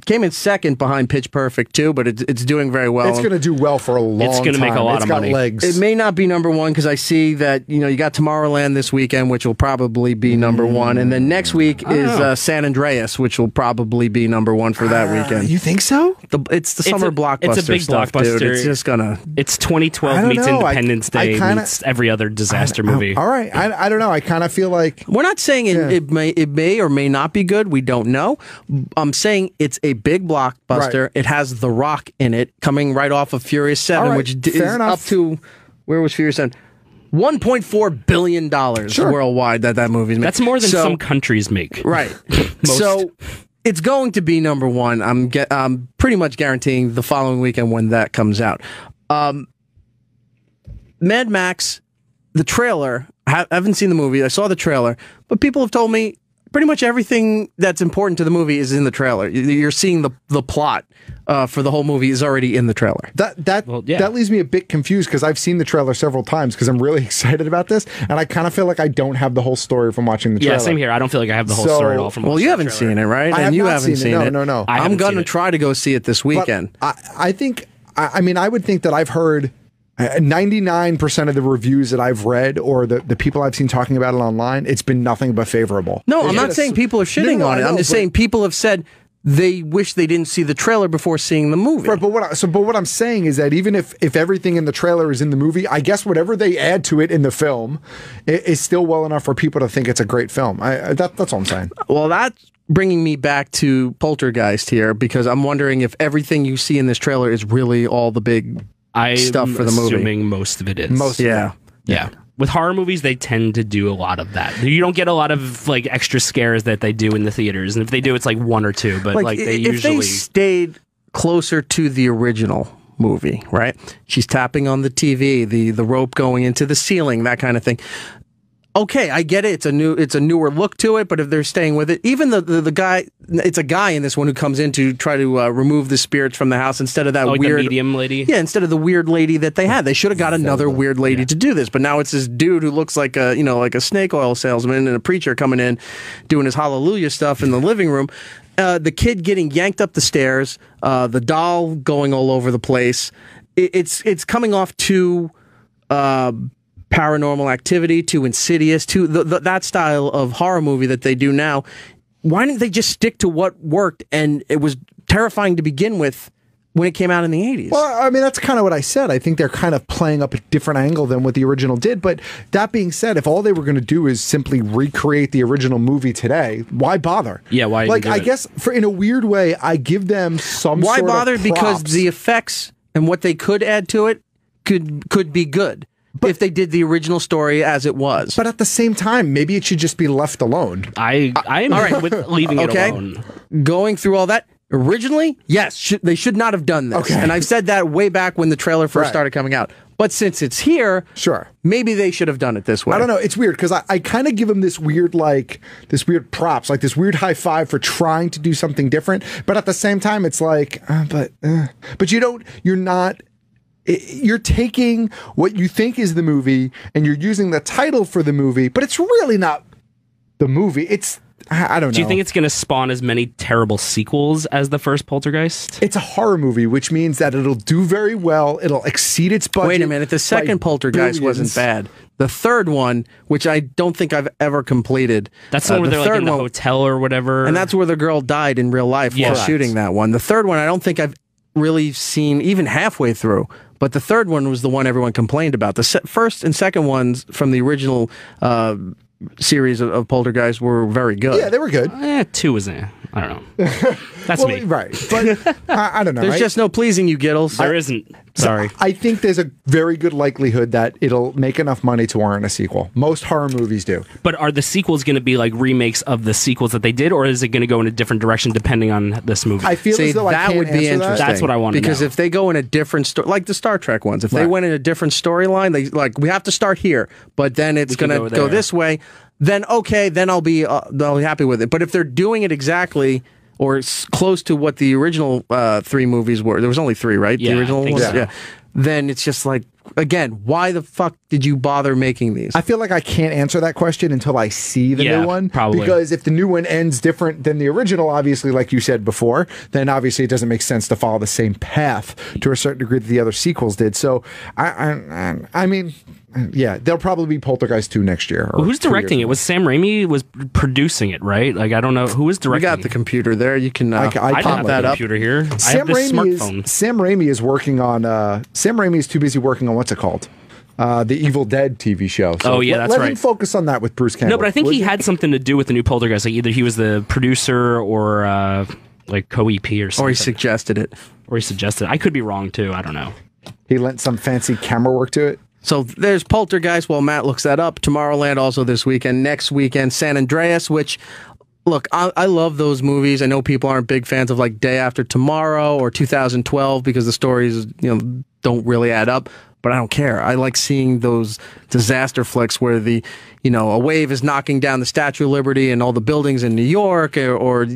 Came in second behind Pitch Perfect, too, but it's doing very well. It's going to do well for a long time. It's going to make a lot of money. Legs. It may not be number one because I see that, you got Tomorrowland this weekend, which will probably be number one. And then next week is San Andreas, which will probably be number one for that weekend. You think so? It's the summer blockbuster. It's a big stuff, blockbuster. Dude. It's just going to... It's 2012 meets Independence Day meets every other disaster movie. All right. I don't know. I kind of feel like... We're not saying it may or may not be good. We don't know. I'm saying it's a big blockbuster. Right. It has The Rock in it, coming right off of Furious 7, which is up to... Where was Furious 7? $1.4 billion worldwide that movie's made. That's more than some countries make. Right. So it's going to be number one. I'm pretty much guaranteeing the following weekend when that comes out. Mad Max, the trailer, I haven't seen the movie. I saw the trailer, but people have told me pretty much everything that's important to the movie is in the trailer. You're seeing the plot for the whole movie is already in the trailer. That leaves me a bit confused because I've seen the trailer several times because I'm really excited about this, and I kind of feel like I don't have the whole story from watching the trailer. Yeah, same here. I don't feel like I have the whole story at all from watching the trailer. Well, you haven't seen it, right? And you haven't seen it. No. I'm going to try to go see it this weekend. But I think, I mean, I would think that I've heard 99% of the reviews that I've read or the people I've seen talking about it online, it's been nothing but favorable. No, I'm not saying people are shitting on it. I'm just saying people have said they wish they didn't see the trailer before seeing the movie. Right, but what I'm saying is that even if everything in the trailer is in the movie, I guess whatever they add to it in the film is still well enough for people to think it's a great film. That's all I'm saying. Well, that's bringing me back to Poltergeist here because I'm wondering if everything you see in this trailer is really all the big stuff for the movie. I'm assuming most of it is. Yeah. With horror movies, they tend to do a lot of that. You don't get a lot of like extra scares that they do in the theaters, and if they do, it's like one or two. But like they usually, if they stayed closer to the original movie, right? She's tapping on the TV, the rope going into the ceiling, that kind of thing. Okay, I get it. It's a newer look to it, but if they're staying with it, even the guy, it's a guy in this one who comes in to try to remove the spirits from the house instead of that weird the medium lady. Yeah, instead of the weird lady that they had. They should have got another weird lady to do this, but now it's this dude who looks like a snake oil salesman and a preacher coming in doing his hallelujah stuff in the living room. The kid getting yanked up the stairs, the doll going all over the place. It's coming off to Paranormal Activity, to Insidious, to that style of horror movie that they do now. Why didn't they just stick to what worked and it was terrifying to begin with when it came out in the 80s. Well, I mean, that's kind of what I said. I think they're kind of playing up a different angle than what the original did. But that being said, if all they were going to do is simply recreate the original movie today, why bother? Yeah, why? Like, I guess in a weird way, I give them some why sort bother? of Because props. the effects and what they could add to it could be good. But if they did the original story as it was. But at the same time, maybe it should just be left alone. I am all right with leaving it alone. Going through all that, originally, yes, they should not have done this. Okay. And I've said that way back when the trailer first started coming out. But since it's here, sure, maybe they should have done it this way. I don't know. It's weird because I kind of give them this weird props, like this weird high five for trying to do something different. But at the same time, it's like, but you're taking what you think is the movie and you're using the title for the movie, but it's really not the movie. I don't know. Do you think it's going to spawn as many terrible sequels as the first Poltergeist? It's a horror movie, which means that it'll do very well. It'll exceed its budget. Wait a minute. The second Poltergeist wasn't bad. The third one, which I don't think I've ever completed. That's the one where they're like in the hotel or whatever. And that's where the girl died in real life while shooting that one. The third one, I don't think I've really seen even halfway through. But the third one was the one everyone complained about. The first and second ones from the original series of Poltergeist were very good. Yeah, they were good. 2 was I don't know. That's me. Right. But I don't know. There's just no pleasing you, Giddles. There isn't. Sorry. I think there's a very good likelihood that it'll make enough money to warrant a sequel. Most horror movies do. But are the sequels going to be like remakes of the sequels that they did, or is it going to go in a different direction depending on this movie? I feel as though that would be interesting. That's what I want to know. Because if they go in a different story, like the Star Trek ones, if they went in a different storyline, we have to start here, but then it's going to go this way. Then I'll be happy with it. But if they're doing it exactly or close to what the original 3 movies were, there was only 3, right? Yeah, the original ones, so. Then it's just like, again, why the fuck did you bother making these? I feel like I can't answer that question until I see the new one. Probably. Because if the new one ends different than the original, obviously, like you said before, then obviously it doesn't make sense to follow the same path to a certain degree that the other sequels did. So, I mean, yeah, there'll probably be Poltergeist 2 next year. Well, who's directing it? Was Sam Raimi was producing it, right? Like, I don't know. Who was directing it? We got the computer there. You can I pop that up. Computer here. Sam Raimi is working on... Sam Raimi is too busy working on what's it called? The Evil Dead TV show. So that's right. Let him focus on that with Bruce Campbell. No, but I think he had something to do with the new Poltergeist. Like either he was the producer or like co-EP or something. Or he suggested it. I could be wrong too. I don't know. He lent some fancy camera work to it. So there's Poltergeist while Matt looks that up. Tomorrowland also this weekend. Next weekend, San Andreas, which... Look, I love those movies. I know people aren't big fans of like Day After Tomorrow or 2012 because the stories, don't really add up. But I don't care. I like seeing those disaster flicks where a wave is knocking down the Statue of Liberty and all the buildings in New York, or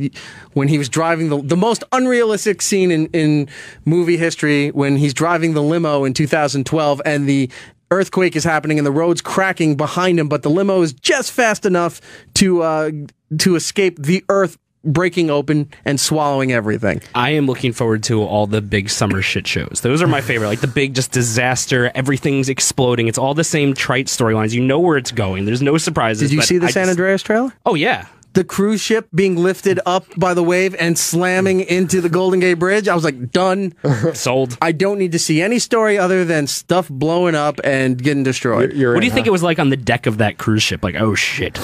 when he was driving the most unrealistic scene in movie history when he's driving the limo in 2012 and the earthquake is happening and the road's cracking behind him, but the limo is just fast enough to escape the earth breaking open and swallowing everything. I am looking forward to all the big summer shit shows. Those are my favorite. Like the big just disaster, everything's exploding. It's all the same trite storylines. You know where it's going. There's no surprises. Did you see the San Andreas trailer? Oh, yeah. The cruise ship being lifted up by the wave and slamming into the Golden Gate Bridge. I was like, done. Sold. I don't need to see any story other than stuff blowing up and getting destroyed. What do you think it was like on the deck of that cruise ship? Like, oh, shit.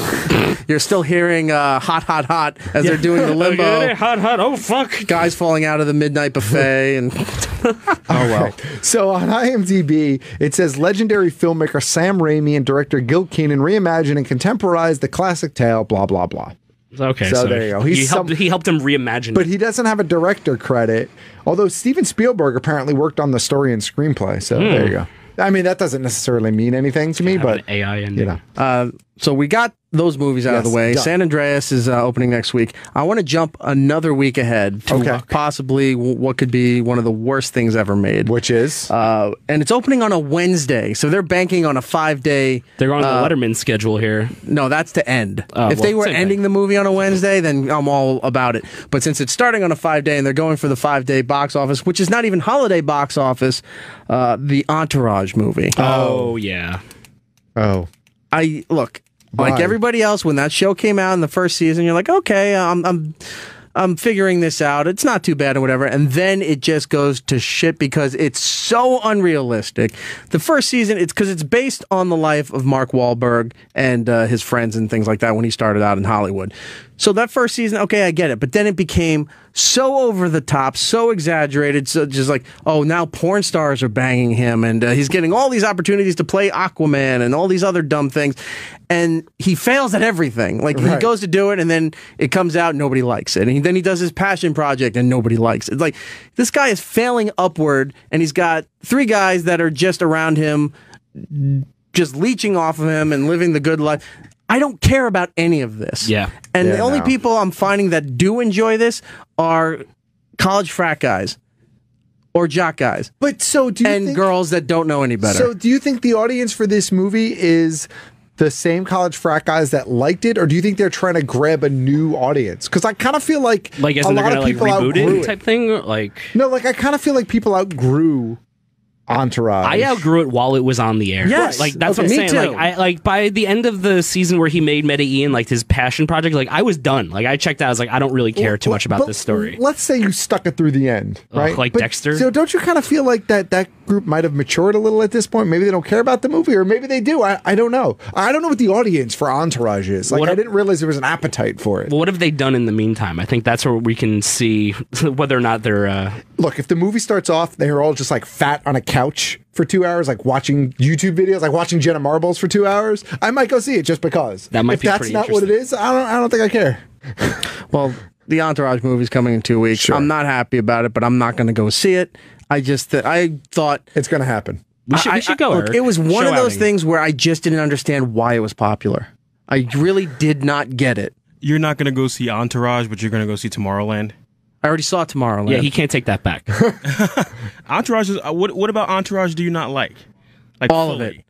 You're still hearing hot, hot, hot as they're doing the limbo. Hot, hot. Oh, fuck. Guys falling out of the midnight buffet. And oh, well. So on IMDb, it says legendary filmmaker Sam Raimi and director Gil Kenan reimagine and contemporize the classic tale, blah, blah, blah. Okay, so there you go. He helped him reimagine. But he doesn't have a director credit, although Steven Spielberg apparently worked on the story and screenplay. So there you go. I mean, that doesn't necessarily mean anything to me, but AI and so we got those movies out of the way. San Andreas is opening next week. I want to jump another week ahead to possibly what could be one of the worst things ever made, which is and it's opening on a Wednesday, so they're banking on a 5-day. They're on the Letterman schedule here. No, that's to end. If they were ending the movie on a Wednesday, then I'm all about it. But since it's starting on a 5-day and they're going for the 5-day box office, which is not even holiday box office, the Entourage movie. Oh yeah. Oh, like everybody else, when that show came out in the first season, you're like, okay, I'm I'm figuring this out. It's not too bad or whatever. And then it just goes to shit because it's so unrealistic. The first season, it's because it's based on the life of Mark Wahlberg and his friends and things like that when he started out in Hollywood. So that first season, okay, I get it. But then it became so over the top, so exaggerated, so just like, oh, now porn stars are banging him, and he's getting all these opportunities to play Aquaman and all these other dumb things. And he fails at everything. Like, he goes to do it, and then it comes out, nobody likes it. And then he does his passion project, and nobody likes it. It's like, this guy is failing upward, and he's got 3 guys that are just around him, just leeching off of him and living the good life. I don't care about any of this. Yeah. And the only people I'm finding that do enjoy this are college frat guys or jock guys. But so do you think girls that don't know any better. So do you think the audience for this movie is the same college frat guys that liked it, or do you think they're trying to grab a new audience? Because I kind of feel like as a in lot they're of gonna people reboot outgrew it type thing? No, like I kind of feel like people outgrew Entourage. I outgrew it while it was on the air. Yes. Like that's Okay. what I'm Me saying. too. Like by the end of the season where he made Medellin like his passion project, like I was done. Like I checked out. I was like, I don't really care too much about this story. Let's say you stuck it through the end, right? Like Dexter. So don't you kind of feel like that group might have matured a little at this point? Maybe they don't care about the movie, or maybe they do. I don't know. I don't know what the audience for Entourage is. Like, I didn't realize there was an appetite for it. Well, what have they done in the meantime? I think that's where we can see whether or not they're. Look, if the movie starts off, they're all just like fat on a couch for 2 hours, like watching YouTube videos, like watching Jenna Marbles for 2 hours, I might go see it just because. That might if be that's pretty not what it is, I don't think I care. Well, the Entourage movie's coming in 2 weeks. Sure. I'm not happy about it, but I'm not going to go see it. I thought it's going to happen. We should go. Look, Eric. it was one Show of those outing. things where I just didn't understand why it was popular. I really did not get it. You're not going to go see Entourage, but you're going to go see Tomorrowland. I already saw Tomorrowland. Yeah, he can't take that back. Entourage is what about Entourage do you not like? Like all of it.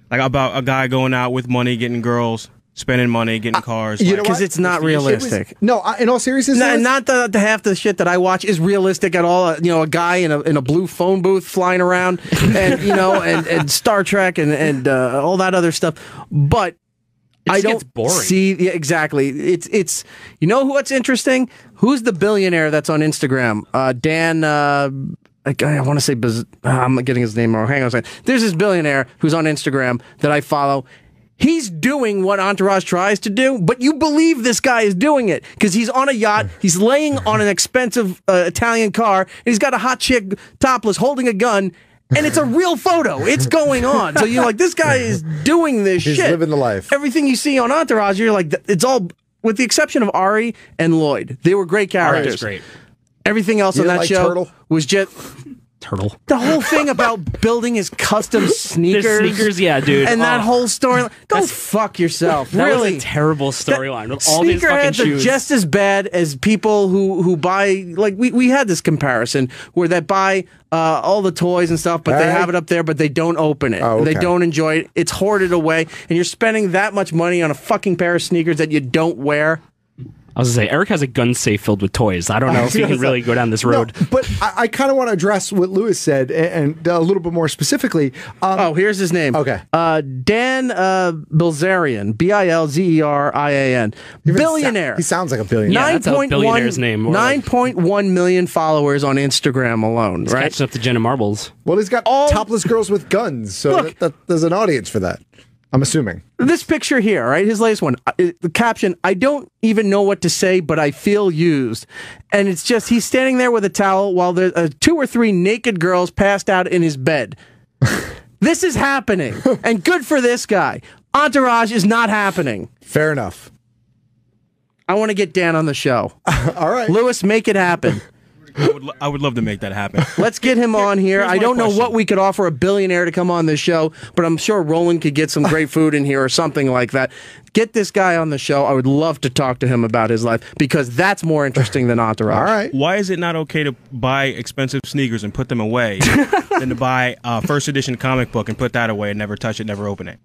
Like about a guy going out with money, getting girls, spending money, getting cars. You know Because what? it's not realistic. In all seriousness, Not the half the shit that I watch is realistic at all. A guy in a blue phone booth flying around, and and Star Trek and all that other stuff. But I don't boring. see exactly. It's what's interesting? Who's the billionaire that's on Instagram? Dan. I want to say I'm getting his name wrong. Hang on a second. There's this billionaire who's on Instagram that I follow. He's doing what Entourage tries to do, but you believe this guy is doing it because he's on a yacht, he's laying on an expensive Italian car, and he's got a hot chick topless holding a gun, and it's a real photo. It's going on. So you're like, this guy is doing this He's shit. living the life. Everything you see on Entourage, you're like, it's all, with the exception of Ari and Lloyd. They were great characters. Ari's great. Everything else You on didn't that like show Turtle? was just... Turtle. The whole thing about building his custom sneakers. The sneakers, yeah, dude. And that whole story. Go fuck yourself. That really. was a terrible storyline with all these fucking Sneakerheads are shoes. just as bad as people who buy, like, we had this comparison where they buy all the toys and stuff, but they have it up there, but they don't open it. Oh, okay. They don't enjoy it. It's hoarded away. And you're spending that much money on a fucking pair of sneakers that you don't wear. I was going to say, Eric has a gun safe filled with toys. I don't know if he can really go down this road. No, but I kind of want to address what Lewis said and a little bit more specifically. Here's his name. Okay. Dan Bilzerian. Bilzerian. Billionaire. He sounds like a billionaire. Yeah, that's a billionaire's name. 9.1 million followers on Instagram alone, He's right? catching up to Jenna Marbles. Well, he's got topless girls with guns, so there's an audience for that. I'm assuming. This picture here, right? His latest one. The caption, I don't even know what to say, but I feel used. And it's just, he's standing there with a towel while there's 2 or 3 naked girls passed out in his bed. This is happening. And good for this guy. Entourage is not happening. Fair enough. I want to get Dan on the show. All right. Lewis, make it happen. I would love to make that happen. Let's get him on here. Here's I my don't know question. what we could offer a billionaire to come on this show, but I'm sure Roland could get some great food in here or something like that. Get this guy on the show. I would love to talk to him about his life because that's more interesting than Entourage. All right. Why is it not okay to buy expensive sneakers and put them away than to buy a first edition comic book and put that away and never touch it, never open it?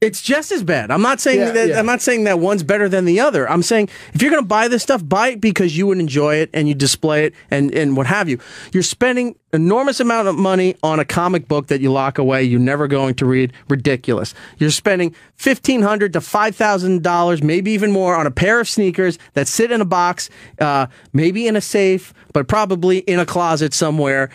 It's just as bad. I'm not saying that. I'm not saying that one's better than the other. I'm saying if you're going to buy this stuff, buy it because you would enjoy it and you display it and what have you. You're spending enormous amount of money on a comic book that you lock away. You're never going to read. Ridiculous. You're spending $1,500 to $5,000, maybe even more, on a pair of sneakers that sit in a box, maybe in a safe, but probably in a closet somewhere,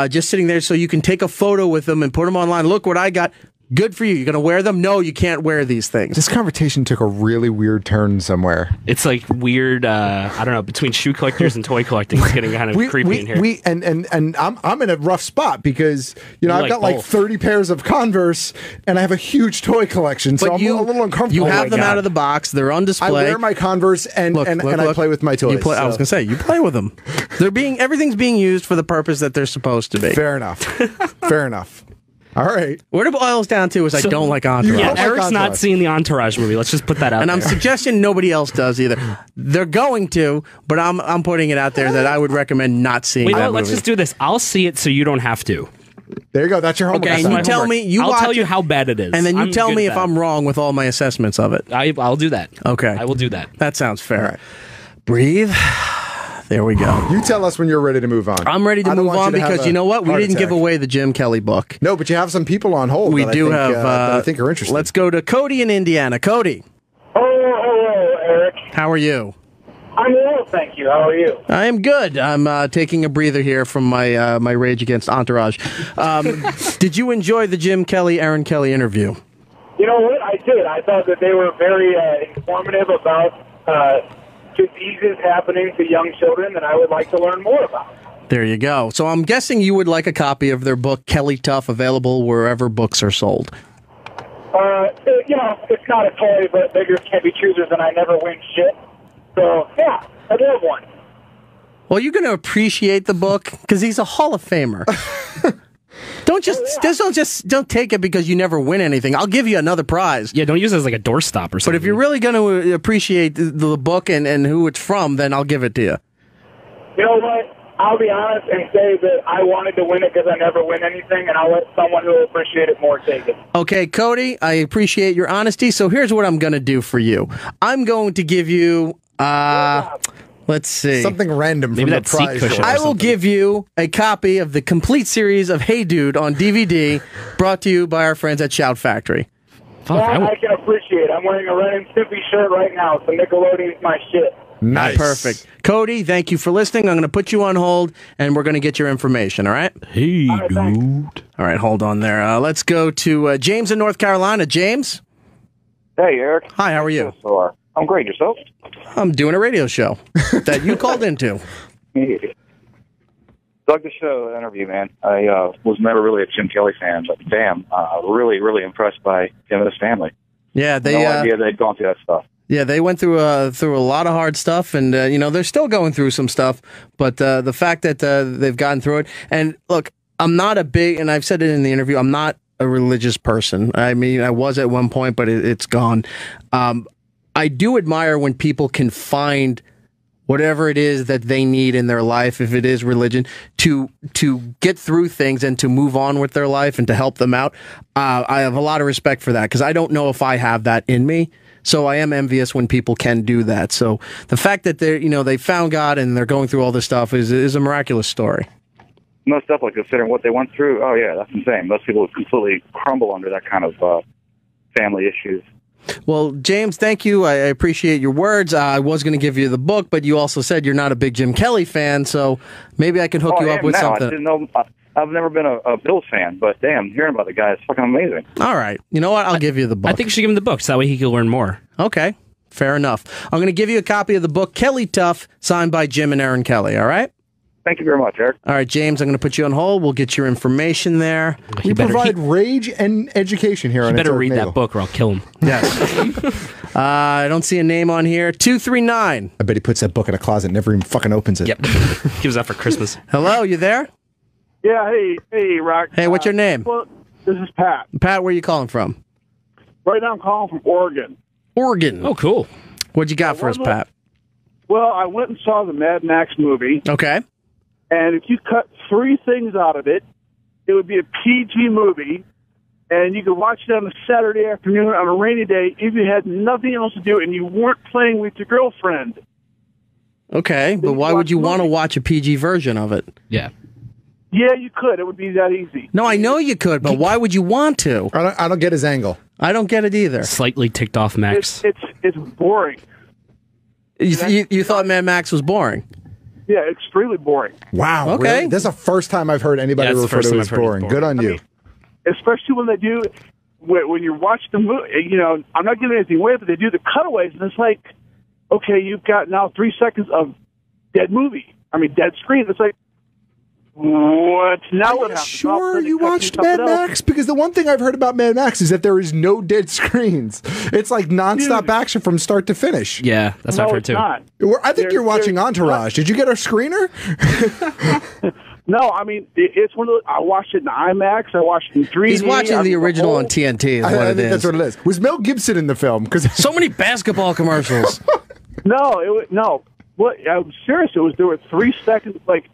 just sitting there so you can take a photo with them and put them online. Look what I got. Good for you. You're going to wear them? No, you can't wear these things. This conversation took a really weird turn somewhere. It's like weird, I don't know, between shoe collectors and toy collecting. It's getting kind of creepy in here. And I'm in a rough spot because, I've got like 30 pairs of Converse and I have a huge toy collection. So I'm a little uncomfortable. You have them out of the box. They're on display. I wear my Converse and I play with my toys. I was going to say, you play with them. Everything's being used for the purpose that they're supposed to be. Fair enough. Fair enough. All right. What it boils down to is I don't like Entourage. Yeah, Eric's not seeing the Entourage movie. Let's just put that out and there. I'm suggesting nobody else does either. They're going to, but I'm putting it out there that I would recommend not seeing that movie. Let's just do this. I'll see it so you don't have to. There you go. That's your homework. Okay, and you tell me. I'll tell you how bad it is. And then you tell me if I'm wrong with all my assessments of it. I'll do that. Okay. I will do that. That sounds fair. Right. Breathe. There we go. You tell us when you're ready to move on. I'm ready to move on because you know what? We didn't give away the Jim Kelly book. No, but you have some people on hold. We do have. That I think are interesting. Let's go to Cody in Indiana. Cody. Hello, Eric. How are you? I'm well, thank you. How are you? I am good. I'm taking a breather here from my my rage against Entourage. Did you enjoy the Jim Kelly, Aaron Kelly interview? You know what? I did. I thought that they were very informative about diseases happening to young children that I would like to learn more about. There you go. So I'm guessing you would like a copy of their book, Kelly Tough, available wherever books are sold. It's not a toy, but beggars can't be choosers, and I never win shit. So, yeah, I'd love one. Well, you're going to appreciate the book because he's a Hall of Famer. Don't take it because you never win anything. I'll give you another prize. Yeah, don't use it as like a doorstop or something. But if you're really going to appreciate the book and who it's from, then I'll give it to you. You know what? I'll be honest and say that I wanted to win it because I never win anything, and I'll let someone who will appreciate it more take it. Okay, Cody, I appreciate your honesty, so here's what I'm going to do for you. I'm going to give you... let's see. Something random from the prize show. I will give you a copy of the complete series of Hey Dude on DVD, brought to you by our friends at Shout Factory. I can appreciate it. I'm wearing a Ren and Stimpy shirt right now, so Nickelodeon's my shit. Nice. Perfect. Cody, thank you for listening. I'm going to put you on hold, and we're going to get your information, all right? Hey Dude. All right, hold on there. Let's go to James in North Carolina. James? Hey, Eric. Hi, how are you? I'm great. Yourself? I'm doing a radio show that you called into. Dug the show interview, man. I was never really a Jim Kelly fan, but damn, really, really impressed by him and his family. Yeah, no idea they'd gone through that stuff. Yeah, they went through a lot of hard stuff, and they're still going through some stuff. But the fact that they've gotten through it, and look, I'm not a big, and I've said it in the interview, I'm not a religious person. I mean, I was at one point, but it's gone. I do admire when people can find whatever it is that they need in their life, if it is religion, to get through things and to move on with their life and to help them out. I have a lot of respect for that because I don't know if I have that in me. So I am envious when people can do that. So the fact that they found God and they're going through all this stuff is a miraculous story. Most definitely, considering what they went through. Oh yeah, that's insane. Most people would completely crumble under that kind of family issues. Well, James, thank you. I appreciate your words. I was going to give you the book, but you also said you're not a big Jim Kelly fan, so maybe I can hook you up with something. I didn't know. I've never been a Bills fan, but damn, hearing about the guy is fucking amazing. All right. You know what? I'll give you the book. I think you should give him the book, so that way he can learn more. Okay. Fair enough. I'm going to give you a copy of the book, Kelly Tough, signed by Jim and Aaron Kelly, all right? Thank you very much, Eric. All right, James, I'm going to put you on hold. We'll get your information there. We provide rage and education here on You better read that book or I'll kill him. Yes. I don't see a name on here. 239. I bet he puts that book in a closet and never even fucking opens it. Yep. Gives that for Christmas. Hello, you there? Yeah, hey, Rock. Hey, what's your name? Well, this is Pat. Pat, where are you calling from? Right now I'm calling from Oregon. Oregon. Oh, cool. What'd you got for us, Pat? Well, I went and saw the Mad Max movie. Okay. And if you cut three things out of it, it would be a PG movie and you could watch it on a Saturday afternoon on a rainy day if you had nothing else to do and you weren't playing with your girlfriend. Okay, but why would you want to watch a PG version of it? Yeah. Yeah, you could. It would be that easy. No, I know you could, but why would you want to? I don't get his angle. I don't get it either. Slightly ticked off Max. It's boring. You thought Mad Max was boring? Yeah, extremely boring. Wow. Okay. Really? This is the first time I've heard anybody refer to it as boring. Good on you. Especially when they do, when you watch the movie, you know, I'm not giving anything away, but they do the cutaways, and it's like, okay, you've got now 3 seconds of dead screen. It's like, what? Now what happens? Sure, you watched Mad Max? Because the one thing I've heard about Mad Max is that there is no dead screens. It's like nonstop action from start to finish. Yeah, that's what I've heard too. I think you're watching Entourage. Did you get our screener? No, I mean, it's one of those, I watched it in IMAX. I watched it in 3D. He's watching the original on TNT. Is what I it think is. that's what it is. Was Mel Gibson in the film? Because so many basketball commercials. No. What? I'm serious. There were 3 seconds. Like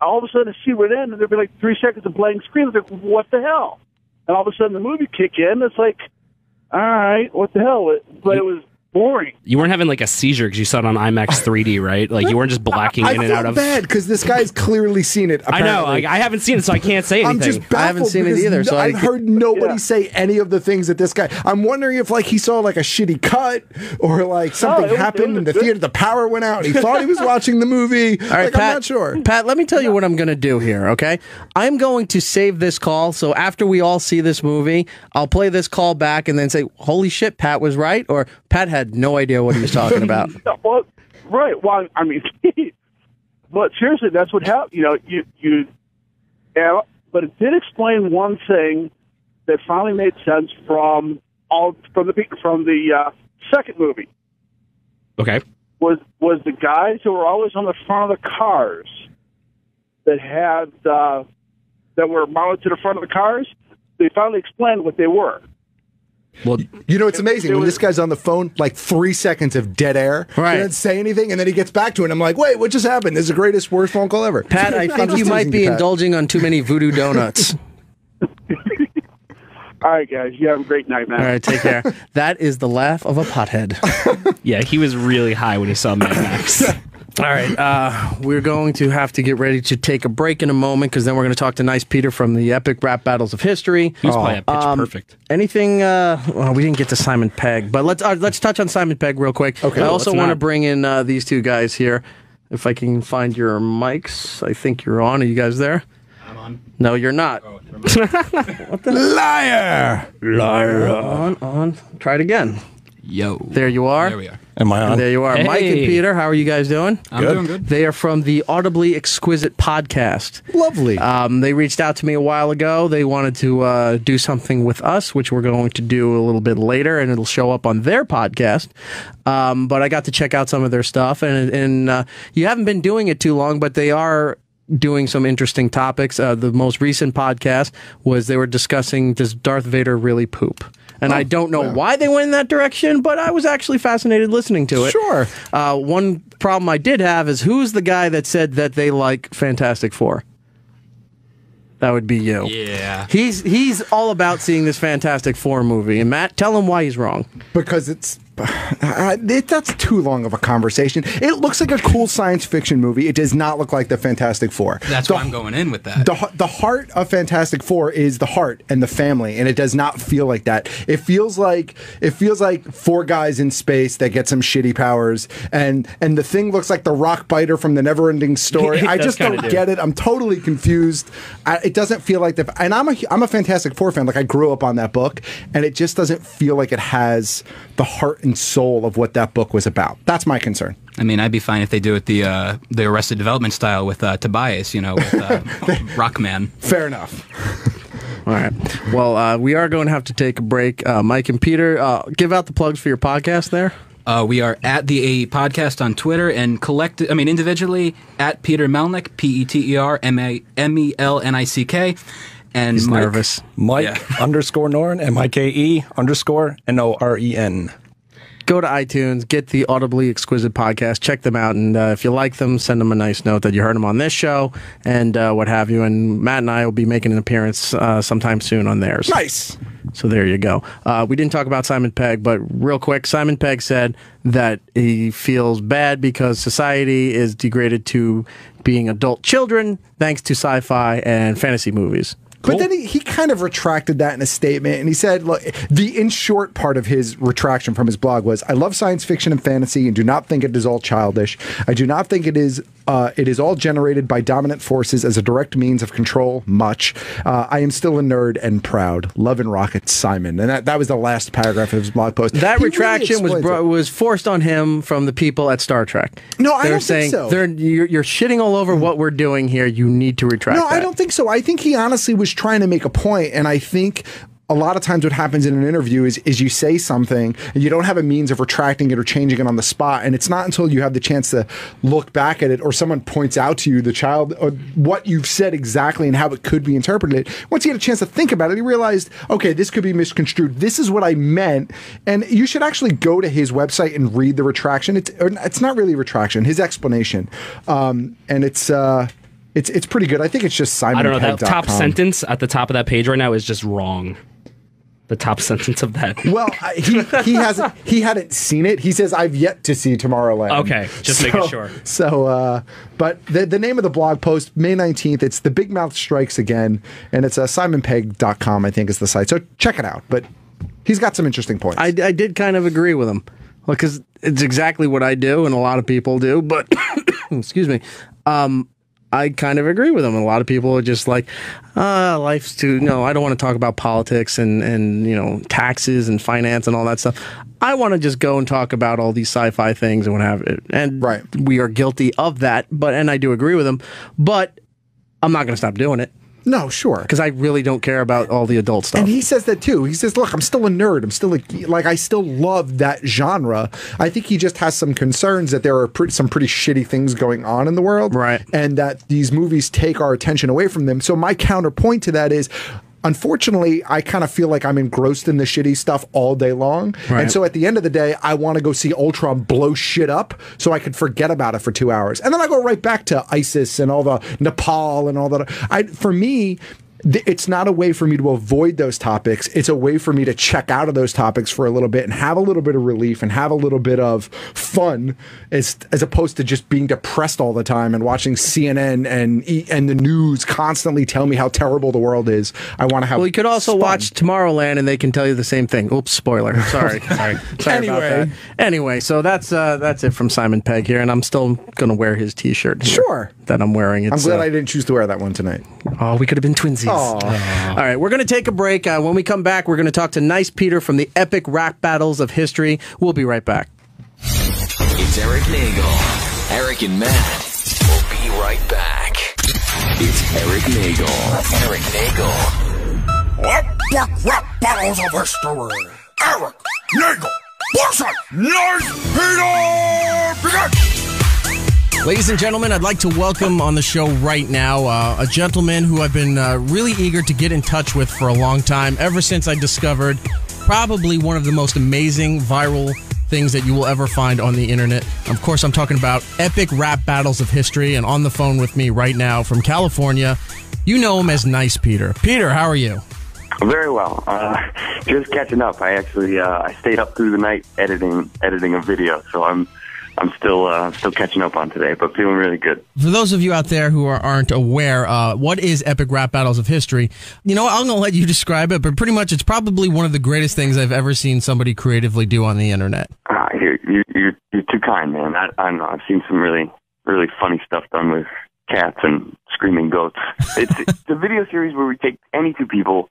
all of a sudden, the scene would end, and there'd be like 3 seconds of blank screen. It's like, what the hell? And all of a sudden, the movie kick in. It's like, all right, what the hell? But it was boring. You weren't having like a seizure because you saw it on IMAX 3D, right? Like you weren't just blacking in and out of. I feel bad because this guy's clearly seen it. Apparently. I know. Like, I haven't seen it, so I can't say anything. I'm just baffled. I haven't seen it either. So I've heard nobody say any of the things that this guy. I'm wondering if like he saw like a shitty cut or like something happened in the theater. The power went out. He thought he was watching the movie. All right, like, Pat, I'm not sure. Pat, let me tell you what I'm going to do here. Okay, I'm going to save this call. So after we all see this movie, I'll play this call back and then say, "Holy shit, Pat was right," or Pat had no idea what he was talking about. Well, right. Well, I mean, but seriously, that's what happened. You know, yeah, but it did explain one thing that finally made sense from the second movie. Okay. Was the guys who were always on the front of the cars that had that were mounted to the front of the cars? They finally explained what they were. Well, you know, it's amazing when this guy's on the phone, like 3 seconds of dead air. Right. He doesn't say anything, and then he gets back to it. And I'm like, wait, what just happened? This is the greatest, worst phone call ever. Pat, I think you might be indulging on too many voodoo donuts. All right, guys. You have a great night, man. All right, take care. That is the laugh of a pothead. Yeah, he was really high when he saw Mad Max. All right, we're going to have to get ready to take a break in a moment because then we're going to talk to Nice Peter from the Epic Rap Battles of History. He was probably at Pitch Perfect. Anything? Well, we didn't get to Simon Pegg, but let's touch on Simon Pegg real quick. Okay. I also want to bring in these two guys here. If I can find your mics, I think you're on. Are you guys there? I'm on. No, you're not. Oh, what the liar! On. Try it again. Yo. There you are. There we are. Am I on? There you are. Hey. Mike and Peter, how are you guys doing? I'm doing good. They are from the Audibly Exquisite podcast. Lovely. They reached out to me a while ago. They wanted to do something with us, which we're going to do a little bit later, and it'll show up on their podcast. But I got to check out some of their stuff, and you haven't been doing it too long, but they are doing some interesting topics. The most recent podcast was they were discussing, does Darth Vader really poop? And I don't know why they went in that direction, but I was actually fascinated listening to it. Sure. One problem I did have is who's the guy that said that they like Fantastic Four? That would be you. Yeah. He's all about seeing this Fantastic Four movie. And Matt, tell him why he's wrong. Because that's too long of a conversation. It looks like a cool science fiction movie. It does not look like the Fantastic Four. That's why I'm going in with that. The heart of Fantastic Four is the heart and the family, and it does not feel like that. It feels like four guys in space that get some shitty powers, and the thing looks like the rock biter from the Neverending Story. I just don't get it. I'm totally confused. It doesn't feel like and I'm a Fantastic Four fan. Like, I grew up on that book, and it just doesn't feel like it has the heart and soul of what that book was about. That's my concern. I mean, I'd be fine if they do it the Arrested Development style with Tobias, with Rockman. Fair enough. All right. Well, we are going to have to take a break. Mike and Peter, give out the plugs for your podcast there. We are at the AE Podcast on Twitter and individually at Peter Melnick, PeterMelnick. And he's Mike, nervous. Mike _Noren, MIKE_Noren. Go to iTunes, get the Audibly Exquisite podcast, check them out, and if you like them, send them a nice note that you heard them on this show and what have you. And Matt and I will be making an appearance sometime soon on theirs. Nice. So there you go. We didn't talk about Simon Pegg, but real quick, Simon Pegg said that he feels bad because society is degraded to being adult children thanks to sci-fi and fantasy movies. But then he kind of retracted that in a statement, and he said, look, the in short part of his retraction from his blog was, I love science fiction and fantasy and do not think it is all childish. I do not think it is all generated by dominant forces as a direct means of control much. I am still a nerd and proud. Love and rockets, Simon. And that was the last paragraph of his blog post. That retraction was forced on him from the people at Star Trek. No, I don't think so. You're shitting all over what we're doing here. You need to retract that. No, I don't think so. I think he honestly was trying to make a point, and I think a lot of times what happens in an interview is you say something and you don't have a means of retracting it or changing it on the spot, and it's not until you have the chance to look back at it or someone points out to you the child or what you've said exactly and how it could be interpreted. Once he had a chance to think about it, he realized, okay, this could be misconstrued. This is what I meant. And you should actually go to his website and read the retraction. It's not really a retraction, his explanation. And it's pretty good. I think it's just Simon. I don't know. Pegg. That top sentence at the top of that page right now is just wrong. The top sentence of that. Well, he hadn't seen it. He says, I've yet to see Tomorrowland. Okay, just making sure. So, but the name of the blog post, May 19th, it's The Big Mouth Strikes Again, and it's simonpegg.com, I think is the site. So check it out. But he's got some interesting points. I did kind of agree with him. Well, because it's exactly what I do and a lot of people do, but excuse me. I kind of agree with him. A lot of people are just like, life's too, I don't want to talk about politics and taxes and finance and all that stuff. I want to just go and talk about all these sci-fi things and what have it. And we are guilty of that, and I do agree with him, but I'm not going to stop doing it. No, sure. Because I really don't care about all the adult stuff. And he says that too. He says, look, I'm still a nerd. I'm still I still love that genre. I think he just has some concerns that there are some pretty shitty things going on in the world. Right. And that these movies take our attention away from them. So my counterpoint to that is, unfortunately, I kind of feel like I'm engrossed in the shitty stuff all day long. Right. And so at the end of the day, I want to go see Ultron blow shit up so I could forget about it for 2 hours. And then I go right back to ISIS and all the Nepal and all that. For me, it's not a way for me to avoid those topics. It's a way for me to check out of those topics for a little bit and have a little bit of relief and have a little bit of fun as opposed to just being depressed all the time and watching CNN and the news constantly tell me how terrible the world is. I want to have. Well, you could also watch Tomorrowland and they can tell you the same thing. Oops, spoiler. Sorry Anyway. about that. Anyway, so that's it from Simon Pegg here, and I'm still going to wear his T-shirt. Sure. That I'm wearing. I'm glad I didn't choose to wear that one tonight. Oh, we could have been twinsies. All right, we're going to take a break. When we come back, we're going to talk to Nice Peter from the epic rap battles of history. We'll be right back. It's Erik Nagel. Erik and Matt will be right back. It's Erik Nagel. Erik Nagel. Epic rap battles of history. Erik Nagel. What's up? Nice Peter. Begin. Ladies and gentlemen, I'd like to welcome on the show right now a gentleman who I've been really eager to get in touch with for a long time, ever since I discovered probably one of the most amazing viral things that you will ever find on the internet. Of course, I'm talking about epic rap battles of history, and on the phone with me right now from California, you know him as Nice Peter. Peter, how are you? Very well. Just catching up. I actually I stayed up through the night editing a video, so I'm still catching up on today, but feeling really good. For those of you out there who aren't aware, what is Epic Rap Battles of History? I'm going to let you describe it, but pretty much it's probably one of the greatest things I've ever seen somebody creatively do on the internet. You're too kind, man. I don't know. I've seen some really, really funny stuff done with cats and screaming goats. It's a video series where we take any two people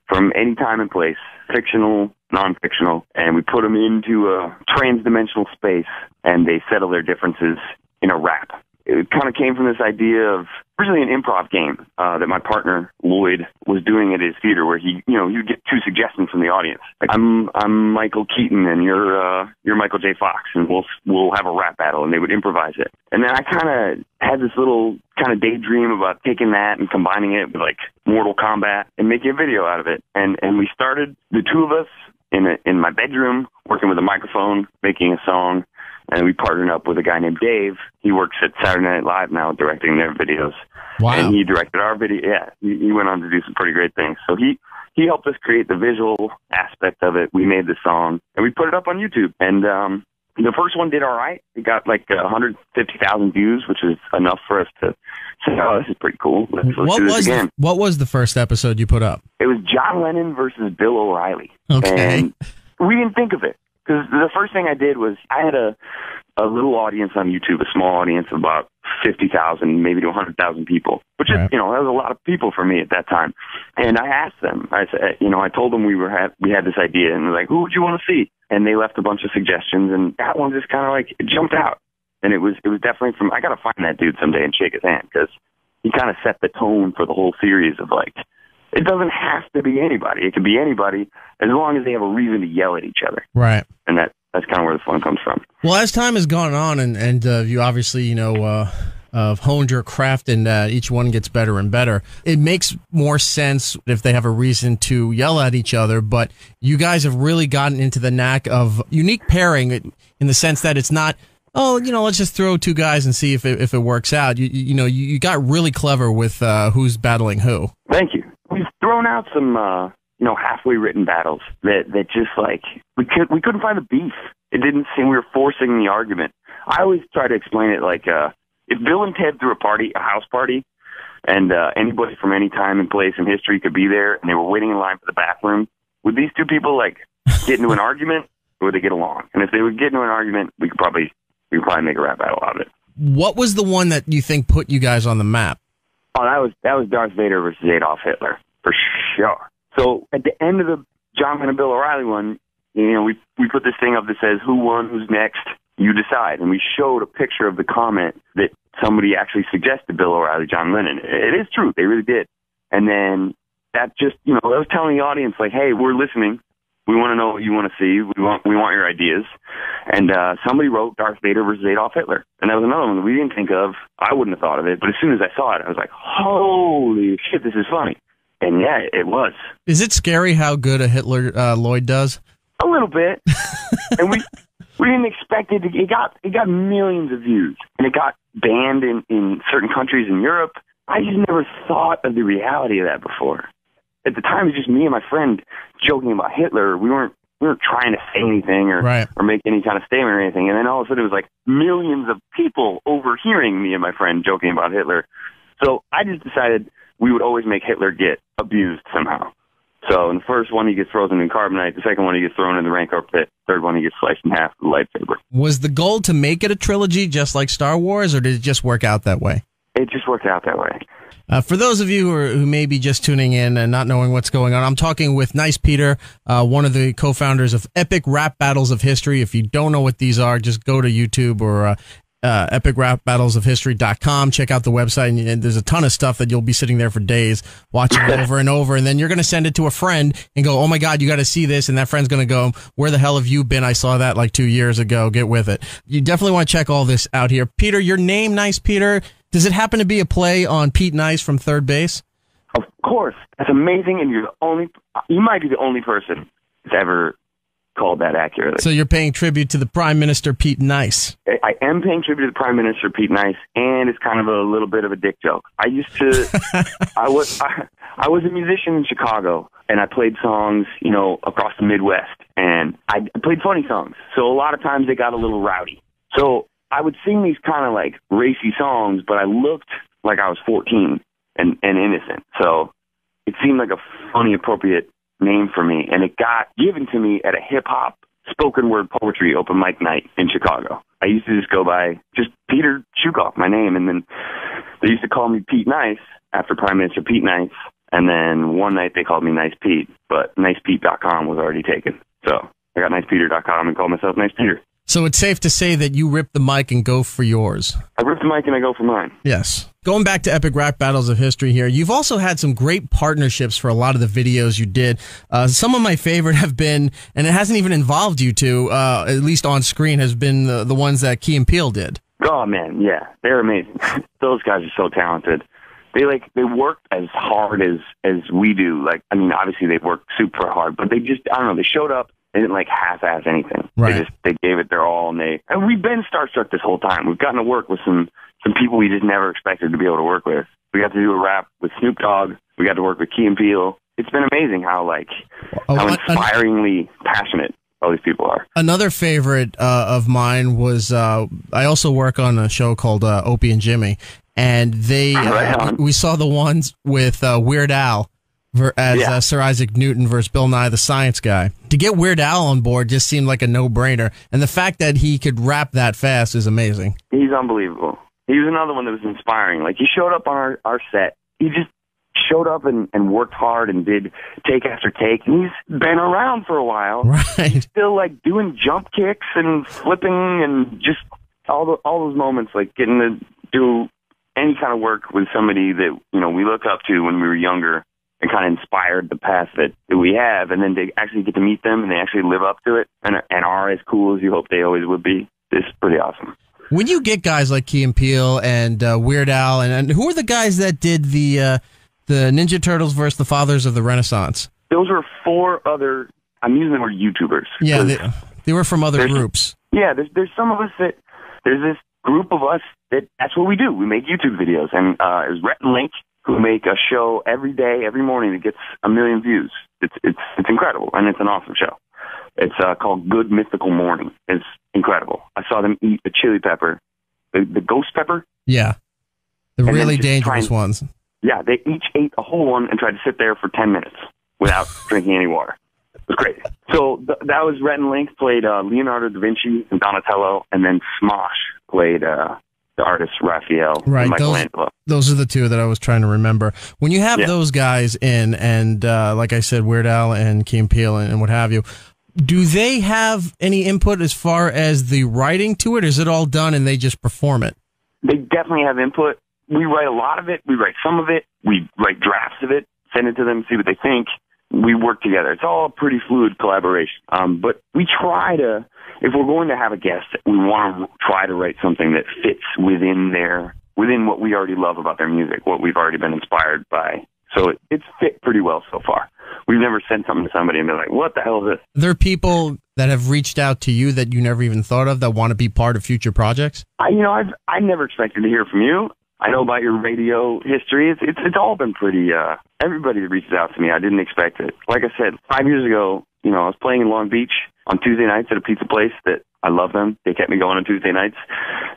from any time and place, fictional, non-fictional, and we put them into a trans-dimensional space, and they settle their differences in a rap. It kind of came from this idea of originally an improv game that my partner Lloyd was doing at his theater, where you'd get two suggestions from the audience. Like, I'm Michael Keaton, and you're Michael J. Fox, and we'll have a rap battle, and they would improvise it. And then I kind of had this little kind of daydream about taking that and combining it with like Mortal Kombat and making a video out of it. And we started, the two of us in my bedroom, working with a microphone, making a song. and we partnered up with a guy named Dave. He works at Saturday Night Live now, directing their videos. Wow. And he directed our video. Yeah, he went on to do some pretty great things. So he helped us create the visual aspect of it. We made the song, and we put it up on YouTube. And the first one did all right. It got like 150,000 views, which is enough for us to say, oh, this is pretty cool. Let's do this again. What was the first episode you put up? It was John Lennon versus Bill O'Reilly. Okay. And we didn't think of it, because the first thing I did was I had a little audience on YouTube, a small audience of about 50,000, maybe to 100,000 people, which is, that was a lot of people for me at that time. And I asked them, I said, I told them we had this idea, and they're like, who would you want to see? And they left a bunch of suggestions, and that one just kind of like it jumped out. And it was definitely from, I got to find that dude someday and shake his hand, because he kind of set the tone for the whole series of like, it doesn't have to be anybody. It can be anybody as long as they have a reason to yell at each other. Right. And that's kind of where the fun comes from. Well, as time has gone on, and you obviously, honed your craft, and each one gets better and better, it makes more sense if they have a reason to yell at each other. But you guys have really gotten into the knack of unique pairing in the sense that it's not, let's just throw two guys and see if it works out. You got really clever with who's battling who. Thank you. We've thrown out some, halfway written battles that just like, we couldn't find the beef. It didn't seem we were forcing the argument. I always try to explain it like, if Bill and Ted threw a house party, and anybody from any time and place in history could be there, and they were waiting in line for the bathroom, would these two people like get into an argument, or would they get along? And if they would get into an argument, we could probably make a rap battle out of it. What was the one that you think put you guys on the map? Oh, that was Darth Vader versus Adolf Hitler, for sure. So at the end of the John Lennon and Bill O'Reilly one, we put this thing up that says, who won, who's next, you decide. And we showed a picture of the comment that somebody actually suggested Bill O'Reilly, John Lennon. It is true. They really did. And then that just, I was telling the audience, like, hey, we're listening. We want to know what you want to see. We want your ideas. And somebody wrote Darth Vader versus Adolf Hitler. And that was another one that we didn't think of. I wouldn't have thought of it. But as soon as I saw it, I was like, holy shit, this is funny. And yeah, it was. Is it scary how good a Hitler Lloyd does? A little bit. And we didn't expect it. It got millions of views. And it got banned in certain countries in Europe. I just never thought of the reality of that before. At the time, it was just me and my friend joking about Hitler. We weren't trying to say anything or make any kind of statement or anything. And then all of a sudden, it was like millions of people overhearing me and my friend joking about Hitler. So I just decided we would always make Hitler get abused somehow. So in the first one, he gets frozen in carbonite. The second one, he gets thrown in the Rancor pit. Third one, he gets sliced in half with a lightsaber. Was the goal to make it a trilogy just like Star Wars, or did it just work out that way? It just worked out that way. For those of you who may be just tuning in and not knowing what's going on, I'm talking with Nice Peter, one of the co-founders of Epic Rap Battles of History. If you don't know what these are, just go to YouTube or epicrapbattlesofhistory.com. Check out the website, and there's a ton of stuff that you'll be sitting there for days watching over and over, and then you're going to send it to a friend and go, oh my God, you got to see this, and that friend's going to go, where the hell have you been? I saw that like 2 years ago. Get with it. You definitely want to check all this out here. Peter, your name, Nice Peter, does it happen to be a play on Pete Nice from Third Base? Of course. That's amazing, and you might be the only person that's ever called that accurately. So you're paying tribute to the Prime Minister Pete Nice. I am paying tribute to the Prime Minister Pete Nice, and it's kind of a little bit of a dick joke. I was a musician in Chicago, and I played songs, across the Midwest, and I played funny songs. So a lot of times they got a little rowdy. So I would sing these kind of like racy songs, but I looked like I was 14 and innocent. So it seemed like a funny, appropriate name for me, and it got given to me at a hip-hop spoken word poetry open mic night in Chicago. I used to just go by just Peter Shukoff, my name, and then they used to call me Pete Nice after Prime Minister Pete Nice, and then one night they called me Nice Pete, but nicepete.com was already taken. So I got nicepeter.com and called myself Nice Peter. So it's safe to say that you rip the mic and go for yours. I rip the mic and I go for mine. Yes. Going back to Epic Rap Battles of History here, you've also had some great partnerships for a lot of the videos you did. Some of my favorite have been, and it hasn't even involved you two, at least on screen, has been the ones that Key and Peele did. Oh, man, yeah. They're amazing. Those guys are so talented. They work as hard as we do. Obviously they work super hard, but they just, I don't know, they showed up They didn't like half-ass anything. Right. They gave it their all, and we've been starstruck this whole time. We've gotten to work with some people we just never expected to be able to work with. We got to do a rap with Snoop Dogg. We got to work with Key and Peele. It's been amazing how inspiringly passionate all these people are. Another favorite of mine was I also work on a show called Opie and Jimmy, and we saw the ones with Weird Al as Sir Isaac Newton versus Bill Nye the Science Guy. To get Weird Al on board just seemed like a no-brainer, and the fact that he could rap that fast is amazing. He's unbelievable. He was another one that was inspiring. Like, he showed up on our set. He just showed up and worked hard and did take after take. And he's been around for a while. Right. He's still, like, doing jump kicks and flipping and just all those moments, like getting to do any kind of work with somebody that, we look up to when we were younger and kind of inspired the path that we have. And then to actually get to meet them and they actually live up to it and are as cool as you hope they always would be. It's pretty awesome. When you get guys like Key and Peele and Weird Al, and who are the guys that did the Ninja Turtles versus the Fathers of the Renaissance? Those were 4 other, I'm using the word YouTubers. Yeah, they were from other groups. Yeah, there's some of us there's this group of us that's what we do. We make YouTube videos. And there's Rhett and Link, who make a show every day, every morning that gets 1 million views. It's incredible, and it's an awesome show. It's called Good Mythical Morning. It's incredible. I saw them eat a chili pepper, the ghost pepper. Yeah, the really dangerous ones. Yeah, they each ate a whole one and tried to sit there for 10 minutes without drinking any water. It was crazy. So that was Rhett and Link played Leonardo da Vinci and Donatello, and then Smosh played the artist Raphael and Michelangelo. Those are the 2 that I was trying to remember. When you have those guys in, and like I said, Weird Al and Key and Peele and what have you, do they have any input as far as the writing to it? Or is it all done and they just perform it? They definitely have input. We write a lot of it. We write some of it. We write drafts of it, send it to them, see what they think. We work together. It's all a pretty fluid collaboration. But we try to, if we're going to have a guest, we want to try to write something that fits within what we already love about their music, what we've already been inspired by. So it's fit pretty well so far. We've never sent something to somebody and been like, what the hell is this? There are people that have reached out to you that you never even thought of that want to be part of future projects? I've never expected to hear from you. I know about your radio history. It's all been pretty, everybody that reaches out to me, I didn't expect it. Like I said, 5 years ago, I was playing in Long Beach on Tuesday nights at a pizza place that I love them. They kept me going on Tuesday nights.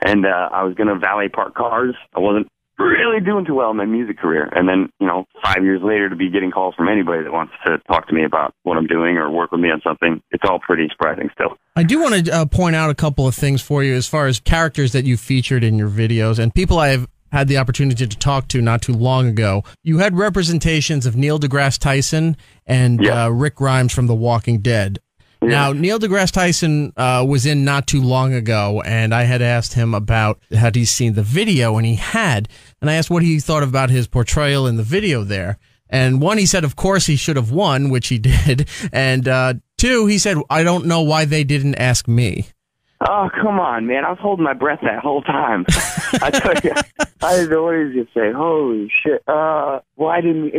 And I was going to valet park cars. I wasn't really doing too well in my music career. And then, 5 years later to be getting calls from anybody that wants to talk to me about what I'm doing or work with me on something, it's all pretty surprising still. I do want to point out a couple of things for you as far as characters that you featured in your videos and people I have had the opportunity to talk to not too long ago. You had representations of Neil deGrasse Tyson and Rick Grimes from The Walking Dead. Yeah. Now, Neil deGrasse Tyson was in not too long ago, and I had asked him about had he seen the video, and he had. And I asked what he thought about his portrayal in the video there. And 1, he said, of course, he should have won, which he did. And 2, he said, I don't know why they didn't ask me. Oh, come on, man. I was holding my breath that whole time. I tell you, I didn't know what he was going to say. Holy shit. Why didn't we?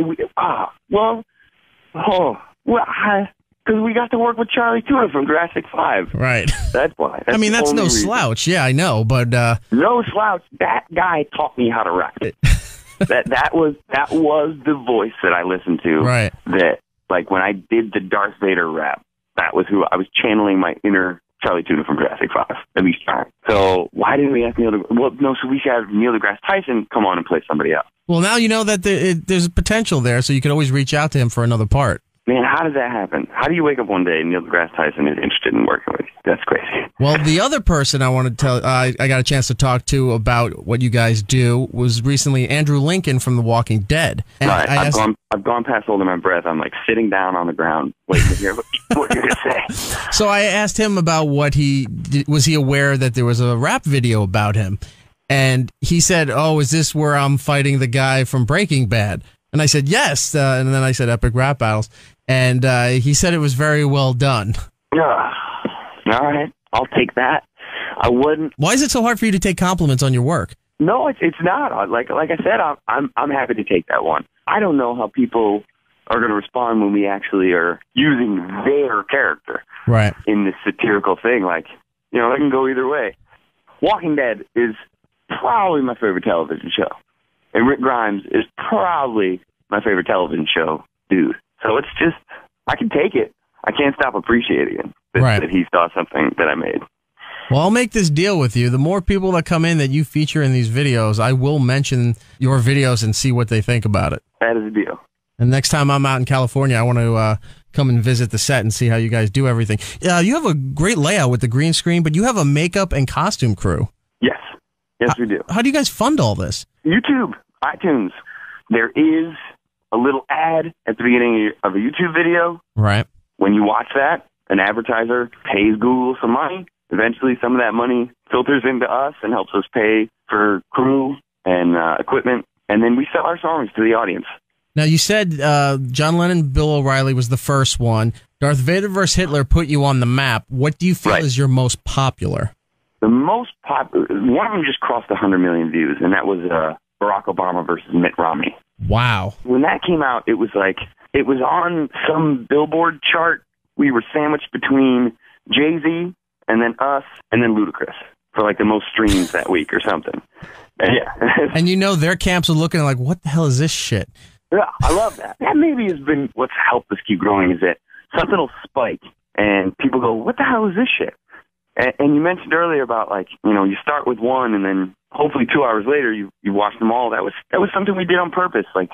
Because we got to work with Charlie Tuna from Jurassic 5. Right. That's why. That's that's no reason. slouch. Yeah, I know, but... No slouch. That guy taught me how to rap. that was the voice that I listened to. Right. That, like, when I did the Darth Vader rap, that was who I was channeling my inner Charlie Tuna from Jurassic 5, at least trying. So why didn't we ask Neil so we should have Neil deGrasse Tyson come on and play somebody else. Well, now you know that there's potential there, so you can always reach out to him for another part. Man, how does that happen? How do you wake up one day and Neil deGrasse Tyson is interested in working with you? That's crazy. Well, the other person I want to tell, I got a chance to talk to about what you guys do was recently Andrew Lincoln from The Walking Dead. And right. I've gone past holding my breath. I'm like sitting down on the ground waiting to hear what you're going to say. So I asked him about what was he aware that there was a rap video about him? And he said, oh, is this where I'm fighting the guy from Breaking Bad? And I said, yes. And then I said Epic Rap Battles. And he said it was very well done. All right. I'll take that. I wouldn't. Why is it so hard for you to take compliments on your work? No, it's not. Like I said, I'm happy to take that one. I don't know how people are going to respond when we actually are using their character in this satirical thing. Like, you know, it can go either way. Walking Dead is probably my favorite television show. And Rick Grimes is probably my favorite television show dude. So it's just, I can take it. I can't stop appreciating it, that he saw something that I made. Well, I'll make this deal with you. The more people that come in that you feature in these videos, I will mention your videos and see what they think about it. That is a deal. And next time I'm out in California, I want to come and visit the set and see how you guys do everything. You have a great layout with the green screen, but you have a makeup and costume crew. Yes. Yes, we do. How do you guys fund all this? YouTube, iTunes. There is a little ad at the beginning of a YouTube video. Right. When you watch that, an advertiser pays Google some money. Eventually, some of that money filters into us and helps us pay for crew and equipment. And then we sell our songs to the audience. Now, you said John Lennon, Bill O'Reilly was the first one. Darth Vader vs. Hitler put you on the map. What do you feel is your most popular? The most popular, one of them just crossed 100 million views, and that was Barack Obama versus Mitt Romney. Wow. When that came out, it was on some Billboard chart. We were sandwiched between Jay-Z and then us and then Ludacris for like the most streams that week or something. And yeah. And you know their camps are looking like, what the hell is this shit? Yeah, I love that. That maybe has been what's helped us keep growing, is that something will spike and people go, what the hell is this shit? And you mentioned earlier about, like, you know, you start with one and then hopefully 2 hours later you watch them all. That was something we did on purpose. Like,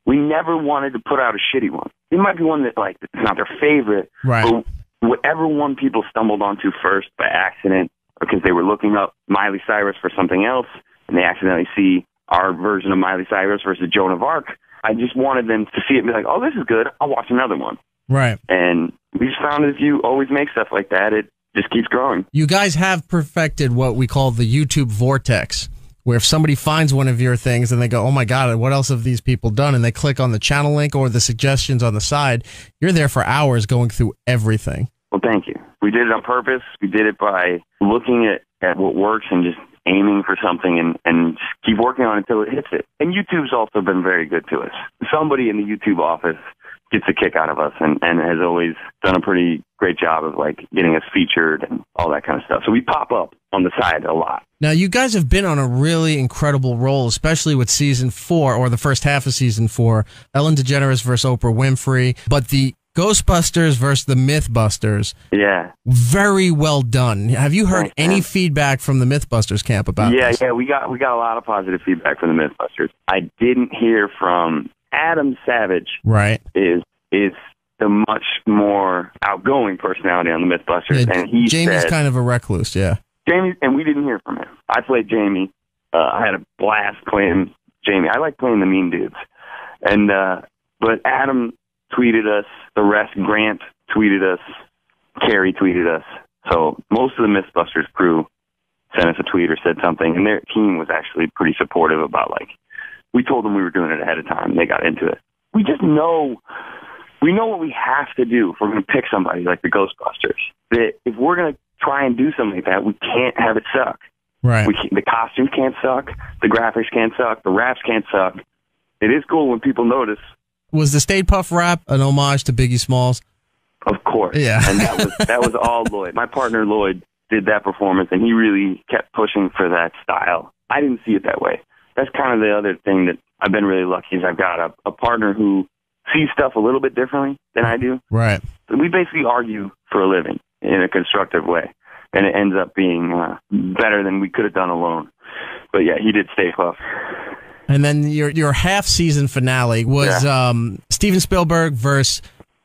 we never wanted to put out a shitty one. It might be one that, like, it's not their favorite. Right. But whatever one people stumbled onto first by accident or because they were looking up Miley Cyrus for something else and they accidentally see our version of Miley Cyrus versus Joan of Arc, I just wanted them to see it and be like, oh, this is good. I'll watch another one. Right. And we just found that if you always make stuff like that, it just keeps growing. You guys have perfected what we call the YouTube vortex, where if somebody finds one of your things and they go, oh my God, what else have these people done? And they click on the channel link or the suggestions on the side, you're there for hours going through everything. Well, thank you. We did it on purpose. We did it by looking at what works and just aiming for something and just keep working on it until it hits it. And YouTube's also been very good to us. Somebody in the YouTube office gets a kick out of us and has always done a pretty great job of, like, getting us featured and all that kind of stuff. So we pop up on the side a lot. Now, you guys have been on a really incredible roll, especially with season 4 or the first half of season 4, Ellen DeGeneres versus Oprah Winfrey, but the Ghostbusters versus the Mythbusters. Yeah. Very well done. Have you heard any feedback from the Mythbusters camp about this? Yeah, we got a lot of positive feedback from the Mythbusters. I didn't hear from Adam Savage. Right. Is the much more outgoing personality on the Mythbusters. Yeah, and he Jamie's said, kind of a recluse, yeah. Jamie, and we didn't hear from him. I played Jamie. I had a blast playing Jamie. I like playing the mean dudes. And but Adam tweeted us, the rest, Grant tweeted us, Carrie tweeted us. So most of the Mythbusters crew sent us a tweet or said something, and their team was actually pretty supportive about, like, we told them we were doing it ahead of time. They got into it. We just know, we know what we have to do if we're going to pick somebody like the Ghostbusters. That if we're going to try and do something like that, we can't have it suck. Right. The costumes can't suck. The graphics can't suck. The raps can't suck. It is cool when people notice. Was the Stay Puft rap an homage to Biggie Smalls? Of course. Yeah. And that was all Lloyd. My partner Lloyd did that performance, and he really kept pushing for that style. I didn't see it that way. That's kind of the other thing that I've been really lucky is I've got a partner who sees stuff a little bit differently than I do. Right. We basically argue for a living in a constructive way, and it ends up being better than we could have done alone. But yeah, he did Stay Puft. And then your half-season finale was Steven Spielberg versus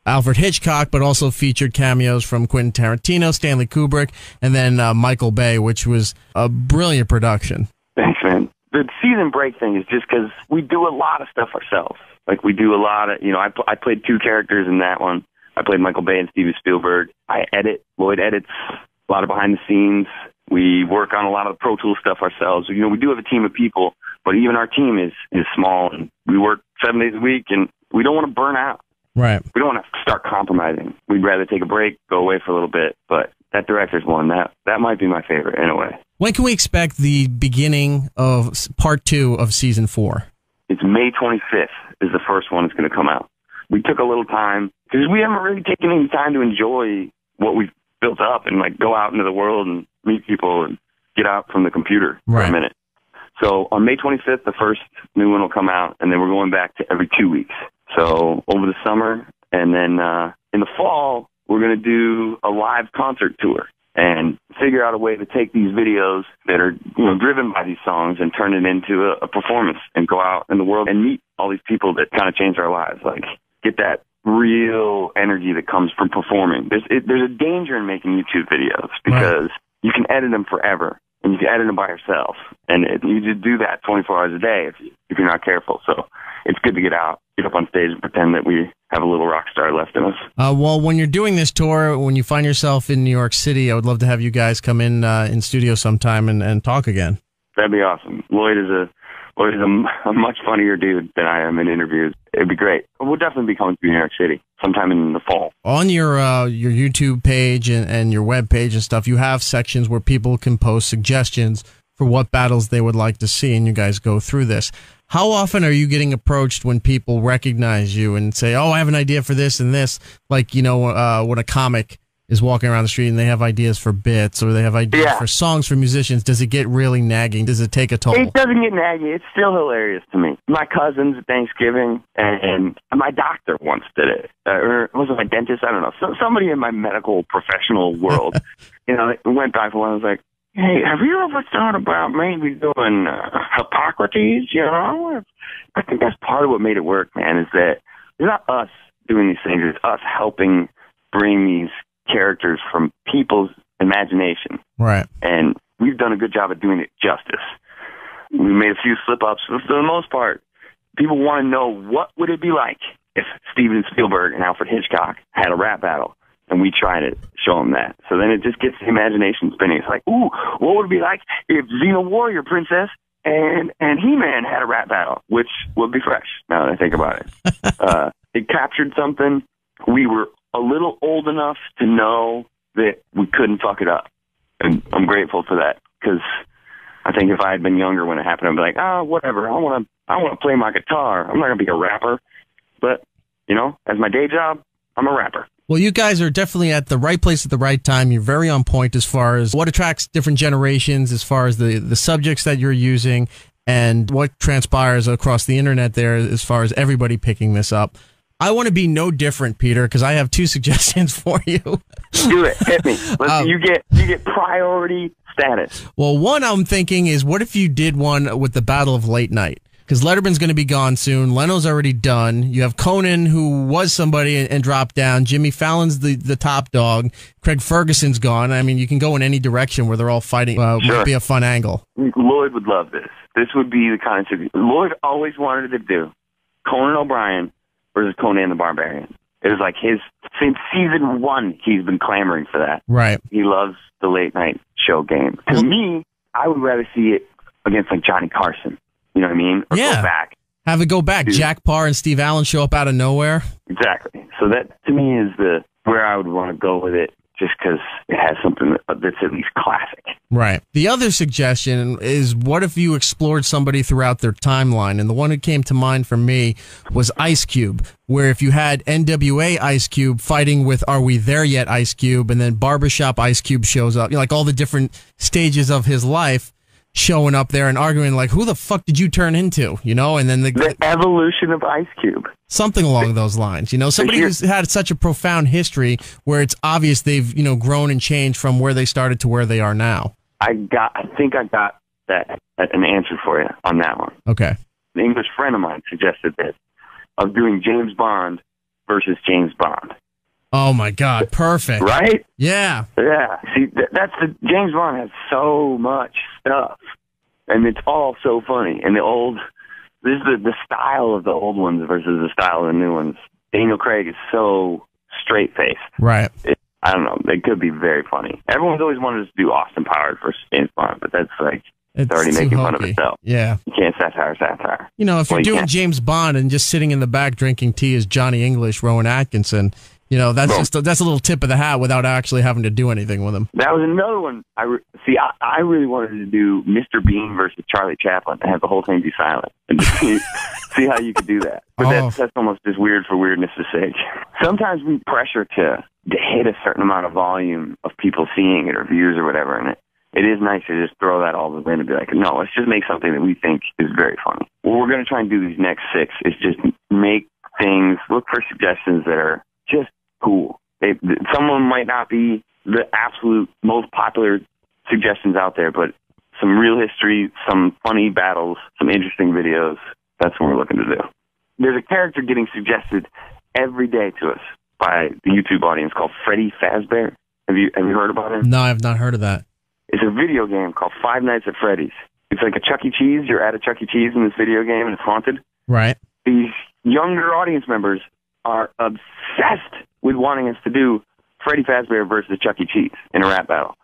Alfred Hitchcock, but also featured cameos from Quentin Tarantino, Stanley Kubrick, and then Michael Bay, which was a brilliant production. Thanks, man. The season break thing is just because we do a lot of stuff ourselves. Like, we do a lot of, I played 2 characters in that one. I played Michael Bay and Steven Spielberg. I edit. Lloyd edits a lot of behind the scenes. We work on a lot of the Pro Tools stuff ourselves. We do have a team of people, but even our team is small, and we work 7 days a week, and we don't want to burn out. Right. We don't want to start compromising. We'd rather take a break, go away for a little bit, but that director's one. That might be my favorite in a way. When can we expect the beginning of part 2 of season 4? It's May 25th is the first one that's going to come out. we took a little time because we haven't really taken any time to enjoy what we've built up and like go out into the world and meet people and get out from the computer for a minute. So on May 25th, the first new one will come out, and then we're going back to every 2 weeks. So over the summer, and then in the fall, we're going to do a live concert tour and figure out a way to take these videos that are, you know, driven by these songs and turn it into a performance and go out in the world and meet all these people that kind of change our lives. Like, get that real energy that comes from performing. There's a danger in making YouTube videos because you can edit them forever. And you can edit them by yourself. And you just do that 24 hours a day if you're not careful. So it's good to get out, get up on stage and pretend that we have a little rock star left in us. Well, when you're doing this tour, when you find yourself in New York City, I would love to have you guys come in studio sometime and talk again. That'd be awesome. Lloyd is a much funnier dude than I am in interviews. It'd be great. We'll definitely be coming to New York City sometime in the fall. On your YouTube page and your web page and stuff, you have sections where people can post suggestions for what battles they would like to see, and you guys go through this. How often are you getting approached when people recognize you and say, oh, I have an idea for this and this? Like, you know, when a comic is walking around the street and they have ideas for bits or they have ideas for songs for musicians. Does it get really nagging? Does it take a toll? It doesn't get nagging. It's still hilarious to me. My cousins at Thanksgiving and my doctor once did it. Or was it my dentist? I don't know. Somebody in my medical professional world, you know, went back for one and was like, hey, have you ever thought about maybe doing Hippocrates? You know, I think that's part of what made it work, man, is that it's not us doing these things. It's us helping bring these characters from people's imagination. Right. And we've done a good job of doing it justice. We made a few slip-ups, but for the most part, people want to know what would it be like if Steven Spielberg and Alfred Hitchcock had a rap battle, and we try to show them that. So then it just gets the imagination spinning. It's like, ooh, what would it be like if Xena Warrior Princess and He-Man had a rap battle, which would be fresh, now that I think about it. It captured something. We were a little old enough to know that we couldn't fuck it up. And I'm grateful for that, because I think if I had been younger when it happened, I'd be like, oh, whatever. I want to play my guitar. I'm not going to be a rapper. But, you know, as my day job, I'm a rapper. Well, you guys are definitely at the right place at the right time. You're very on point as far as what attracts different generations, as far as the subjects that you're using, and what transpires across the internet there as far as everybody picking this up. I want to be no different, Peter, because I have two suggestions for you. Do it. Hit me. You get priority status. Well, one I'm thinking is, what if you did one with the Battle of Late Night? Because Letterman's going to be gone soon. Leno's already done. You have Conan, who was somebody and dropped down. Jimmy Fallon's the top dog. Craig Ferguson's gone. I mean, you can go in any direction where they're all fighting. Sure. Would be a fun angle. Lloyd would love this. This would be the kind of... Lloyd always wanted to do Conan O'Brien versus Conan the Barbarian. It was like since season 1, he's been clamoring for that. Right. He loves the late night show game. To me, I would rather see it against like Johnny Carson. You know what I mean? Or yeah. Go back. Have it go back. Dude. Jack Parr and Steve Allen show up out of nowhere. Exactly. So that, to me, is where I would want to go with it, just because it has something that's at least classic. Right. The other suggestion is, what if you explored somebody throughout their timeline? And the one that came to mind for me was Ice Cube, where if you had NWA Ice Cube fighting with Are We There Yet Ice Cube, and then Barbershop Ice Cube shows up, you know, like all the different stages of his life showing up there and arguing like, who the fuck did you turn into? You know, and then the evolution of Ice Cube. Something along those lines. You know, somebody who's had such a profound history where it's obvious they've, you know, grown and changed from where they started to where they are now. I think I got an answer for you on that one. Okay. An English friend of mine suggested this, of doing James Bond versus James Bond. Oh my God! Perfect. Right? Yeah. Yeah. See, that's James Bond has so much stuff, and it's all so funny. And this is the style of the old ones versus the style of the new ones. Daniel Craig is so straight faced. Right. I don't know. It could be very funny. Everyone's always wanted us to do Austin Powers versus James Bond, but that's like it's already making fun of itself. Yeah. You can't satire. You know, if you're doing James Bond and just sitting in the back drinking tea as Johnny English, Rowan Atkinson, That's a little tip of the hat without actually having to do anything with him. That was another one. I really wanted to do Mr. Bean versus Charlie Chaplin and have the whole thing be silent and just see how you could do that. But that's almost just weird for weirdness' sake. Sometimes we pressure to hit a certain amount of volume of people seeing it or views or whatever, and it is nice to just throw that all in and be like, no, let's just make something that we think is very funny. What we're going to try and do these next 6 is just make things, look for suggestions that are just cool. Someone might not be the absolute most popular suggestions out there, but some real history, some funny battles, some interesting videos. That's what we're looking to do. There's a character getting suggested every day to us by the YouTube audience called Freddy Fazbear. Have you heard about him? No, I have not heard of that. It's a video game called Five Nights at Freddy's. It's like a Chuck E. Cheese. You're at a Chuck E. Cheese in this video game, and it's haunted. Right. These younger audience members are obsessed with wanting us to do Freddy Fazbear versus Chuck E. Cheese in a rap battle.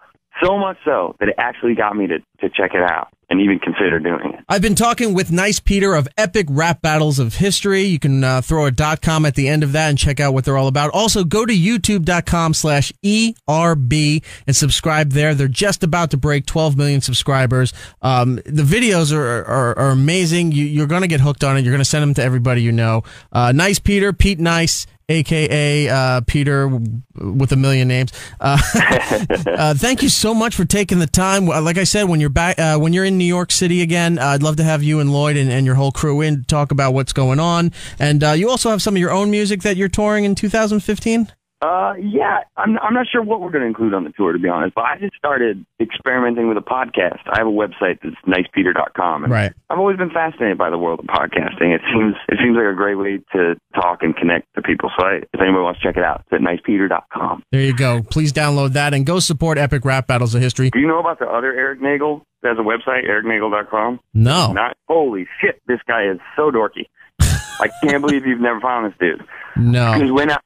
So much so that it actually got me to check it out and even consider doing it. I've been talking with Nice Peter of Epic Rap Battles of History. You can throw a .com at the end of that and check out what they're all about. Also, go to youtube.com/ERB and subscribe there. They're just about to break 12 million subscribers. The videos are amazing. You're going to get hooked on it. You're going to send them to everybody you know. Nice Peter, Pete Nice, a.k.a. Peter with a million names. Thank you so much for taking the time. Like I said, when you're back, when you're in New York City again, I'd love to have you and Lloyd and your whole crew in to talk about what's going on. And you also have some of your own music that you're touring in 2015? Yeah, I'm not sure what we're going to include on the tour, to be honest, but I just started experimenting with a podcast. I have a website that's nicepeter.com. And right. I've always been fascinated by the world of podcasting. It seems like a great way to talk and connect to people. So if anybody wants to check it out, it's at nicepeter.com. There you go. Please download that and go support Epic Rap Battles of History. Do you know about the other Erik Nagel? He has a website, ericnagel.com. No. Holy shit, this guy is so dorky. I can't believe you've never found this dude. No. Because when I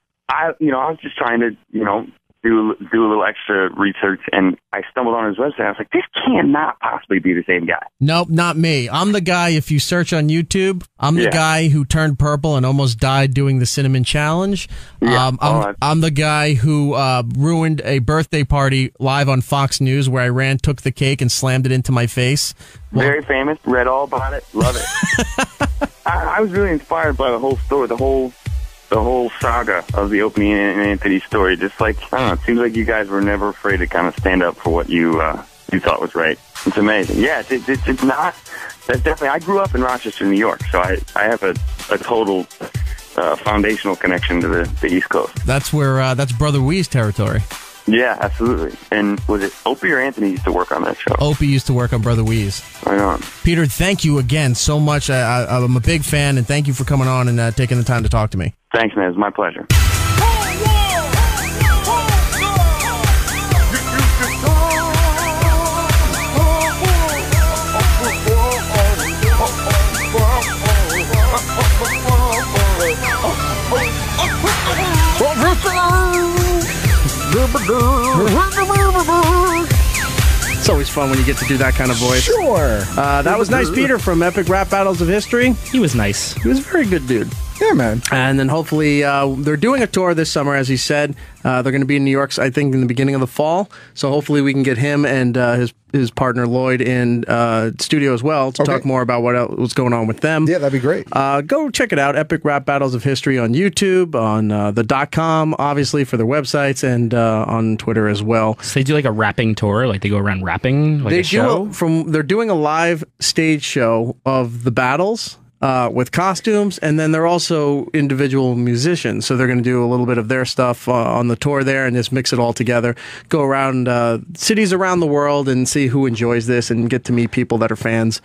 was just trying to, do a little extra research, and I stumbled on his website. I was like, this cannot possibly be the same guy. Nope, not me. I'm the guy, if you search on YouTube, I'm the guy who turned purple and almost died doing the Cinnamon Challenge. Yeah. I'm the guy who ruined a birthday party live on Fox News where I took the cake and slammed it into my face. Very famous. Read all about it. Love it. I was really inspired by the whole story, the whole saga of the Opie and Anthony story. Just like, I don't know, it seems like you guys were never afraid to kind of stand up for what you thought was right. It's amazing. Yeah, it's not, that's definitely, I grew up in Rochester, New York, so I have a total foundational connection to the East Coast. That's where, that's Brother Wee's territory. Yeah, absolutely. And was it Opie or Anthony used to work on that show? Opie used to work on Brother Wee's. Right on. Peter, thank you again so much. I'm a big fan, and thank you for coming on and taking the time to talk to me. Thanks, man. It's my pleasure. It's always fun when you get to do that kind of voice. Sure. That was Nice Peter from Epic Rap Battles of History. He was nice. He was a very good dude. Yeah, man. And then hopefully they're doing a tour this summer, as he said. They're going to be in New York, I think, in the beginning of the fall. So hopefully we can get him and his partner Lloyd in studio as well to talk more about what's going on with them. Yeah, that'd be great. Go check it out. Epic Rap Battles of History on YouTube, on the .com, obviously, for their websites, and on Twitter as well. So they do like a rapping tour? Like they go around rapping? Like they a show? They're doing a live stage show of the battles. With costumes, and then they're also individual musicians, so they're going to do a little bit of their stuff on the tour there and just mix it all together, go around cities around the world and see who enjoys this and get to meet people that are fans,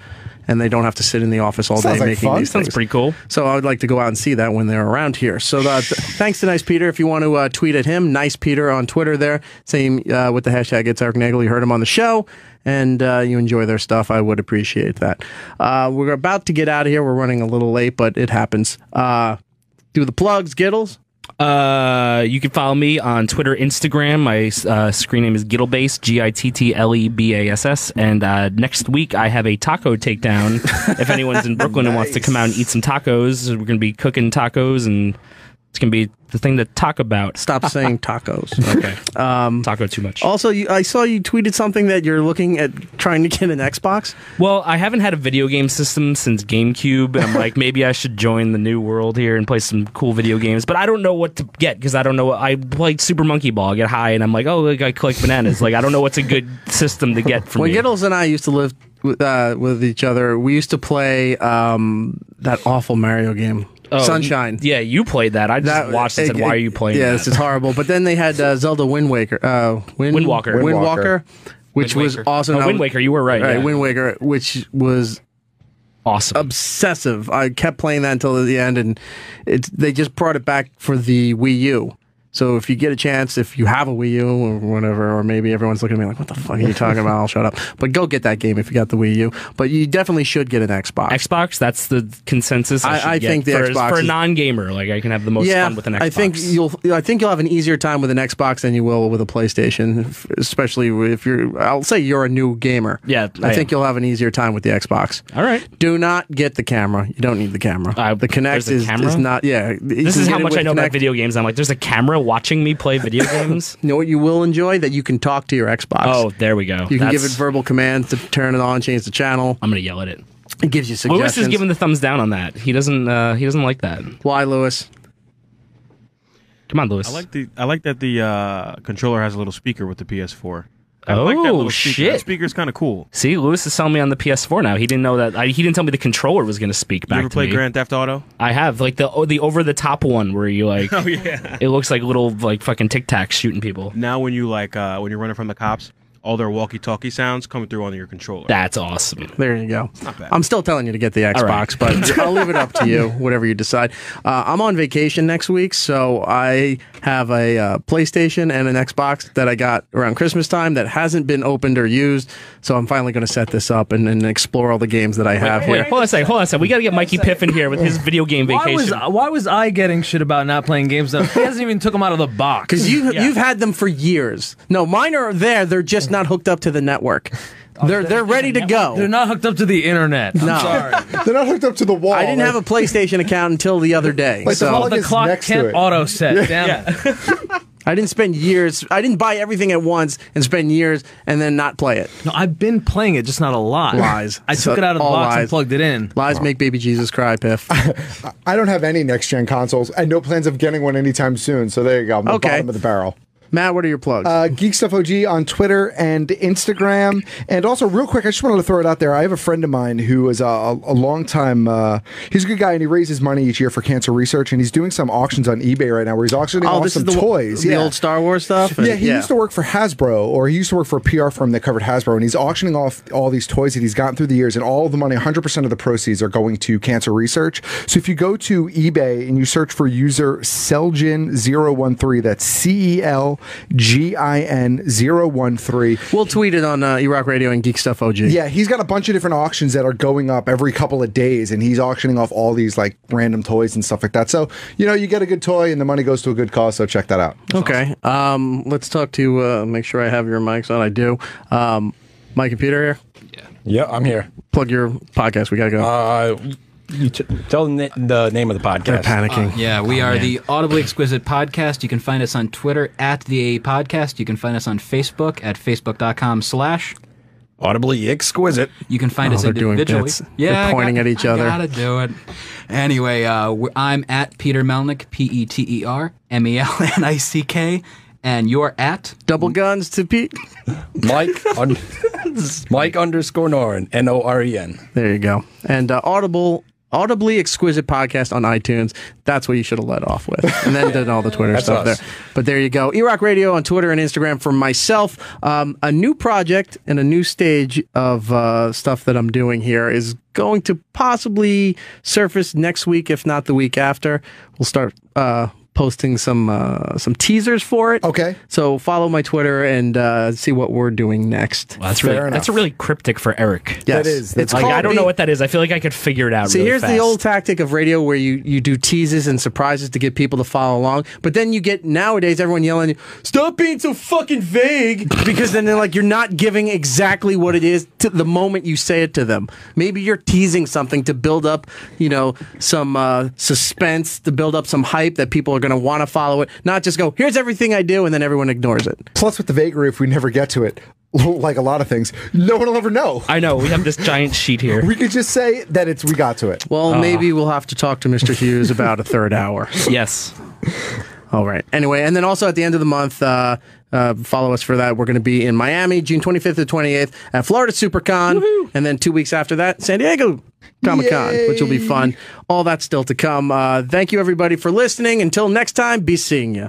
and they don't have to sit in the office all day making these things. Sounds pretty cool. So I would like to go out and see that when they're around here. So thanks to Nice Peter. If you want to tweet at him, Nice Peter on Twitter there, same with the hashtag It's Erik Nagel. You heard him on the show. And you enjoy their stuff, I would appreciate that. We're about to get out of here. We're running a little late, but it happens. Do the plugs, Giddles. You can follow me on Twitter, Instagram. My screen name is Gittlebase, Gittlebass. And next week, I have a taco takedown. If anyone's in Brooklyn and wants to come out and eat some tacos, we're going to be cooking tacos and It's going to be the thing to talk about. Stop saying tacos. Okay. Taco too much. Also, I saw you tweeted something that you're looking at trying to get an Xbox. Well, I haven't had a video game system since GameCube, and I'm like, maybe I should join the new world here and play some cool video games. But I don't know what to get because I don't know. I played Super Monkey Ball, I get high, and I'm like, oh, I collect bananas. Like, I don't know what's a good system to get for When me. Giddles and I used to live with each other, we used to play that awful Mario game. Oh, Sunshine. Yeah, you played that. I just watched it and said, why are you playing that? Yes, it's horrible. But then they had Zelda Wind Waker. Windwalker. Which was awesome. Wind Waker, you were right. Right, Yeah. Wind Waker, which was awesome. Obsessive. I kept playing that until the end, and they just brought it back for the Wii U. So if you get a chance, if you have a Wii U or whatever, or maybe everyone's looking at me like, what the fuck are you talking about? I'll shut up. But go get that game if you got the Wii U. But you definitely should get an Xbox. Xbox, that's the consensus. I think the Xbox for a non-gamer, like I can have the most fun with an Xbox. I think you'll have an easier time with an Xbox than you will with a PlayStation, especially if I'll say you're a new gamer. Yeah, I think you'll have an easier time with the Xbox. All right. Do not get the camera. You don't need the camera. The Kinect is not. Yeah. This is how much I know about video games. I'm like, there's a camera watching me play video games. You know what you will enjoy? That you can talk to your Xbox. Oh, there we go. You can give it verbal commands to turn it on, change the channel. I'm gonna yell at it. It gives you suggestions. Lewis is giving the thumbs down on that. He doesn't like that. Why, Lewis? Come on, Lewis. I like that the controller has a little speaker with the PS4. I Oh, like that little speaker. shit. That speaker's kind of cool. See, Lewis is selling me on the PS4 now. He didn't know that. He didn't tell me the controller was going to speak back You ever to play me. Grand Theft Auto? I have, like the over the top one where you like. Oh yeah. It looks like little like fucking Tic Tacs shooting people. Now when you when you're running from the cops, all their walkie-talkie sounds coming through on your controller. That's awesome. There you go. Not bad. I'm still telling you to get the Xbox, but I'll leave it up to you, whatever you decide. I'm on vacation next week, so I have a PlayStation and an Xbox that I got around Christmas time that hasn't been opened or used, so I'm finally going to set this up and explore all the games that I have here. Hold on a second. We got to get Mikey Piffin here with his video game vacation. Why was I getting shit about not playing games? He hasn't even took them out of the box. Because you've had them for years. No, mine are there. They're just not hooked up to the network. They're ready to go. They're not hooked up to the internet. No. Sorry. They're not hooked up to the wall. I didn't have a PlayStation account until the other day. Like so the clock can't auto set. Damn it. I didn't spend years. I didn't buy everything at once and spend years and then not play it. No, I've been playing it, just not a lot. Lies. I took it out of the All box and lies. plugged it in. Lies make baby Jesus cry, Piff. I don't have any next-gen consoles and no plans of getting one anytime soon, so there you go. I'm the bottom of the barrel. Matt, what are your plugs? Geek Stuff OG on Twitter and Instagram. And also, real quick, I just wanted to throw it out there. I have a friend of mine who is a long time, he's a good guy, and he raises money each year for cancer research, and he's doing some auctions on eBay right now where he's auctioning off some toys. The old Star Wars stuff? Yeah, he used to work for Hasbro, or he used to work for a PR firm that covered Hasbro, and he's auctioning off all these toys that he's gotten through the years, and all the money, 100% of the proceeds are going to cancer research. So if you go to eBay and you search for user Celgin013, that's CELGIN013. We'll tweet it on E-Rock Radio and Geek Stuff OG. Yeah, he's got a bunch of different auctions that are going up every couple of days, and he's auctioning off all these like random toys and stuff like that. So, you get a good toy and the money goes to a good cause, so check that out. Okay. Let's talk to, make sure I have your mics on. I do. My computer here? Yeah, I'm here. Plug your podcast. We got to go. You tell the name of the podcast. They're panicking. We are the Audibly Exquisite Podcast. You can find us on Twitter at the Podcast. You can find us on Facebook at facebook.com/ Audibly Exquisite. You can find us they're doing individually. bits. They're pointing at each other. I gotta do it. Anyway, I'm at Peter Melnick, PeterMelnick, and you're at Double Guns to Pete. Mike _Noren, Noren. There you go. And Audibly Exquisite Podcast on iTunes. That's what you should have led off with. And then did all the Twitter stuff there. But there you go. E-Rock Radio on Twitter and Instagram for myself. A new project and a new stage of stuff that I'm doing here is going to possibly surface next week, if not the week after. We'll start posting some teasers for it. Okay. So follow my Twitter and see what we're doing next. Well, that's really cryptic for Erik. Yes. That is. It's like, called I don't know what that is. I feel like I could figure it out. See, really here's fast. the old tactic of radio where you do teases and surprises to get people to follow along. But then you get nowadays everyone yelling, "Stop being so fucking vague," because then they're like, you're not giving exactly what it is to the moment you say it to them. Maybe you're teasing something to build up, some suspense, to build up some hype that people are going to want to follow it. Not just go, "Here's everything I do," and then everyone ignores it. Plus, with the vagary, if we never get to it, like a lot of things, no one will ever know. I know. We have this giant sheet here. We could just say that we got to it. Well, maybe we'll have to talk to Mr. Hughes about a third hour. Yes. All right. Anyway, and then also at the end of the month, follow us for that. We're going to be in Miami, June 25th to 28th at Florida SuperCon. Woohoo! And then 2 weeks after that, San Diego Comic-Con, which will be fun. All that's still to come. Thank you, everybody, for listening. Until next time, be seeing you.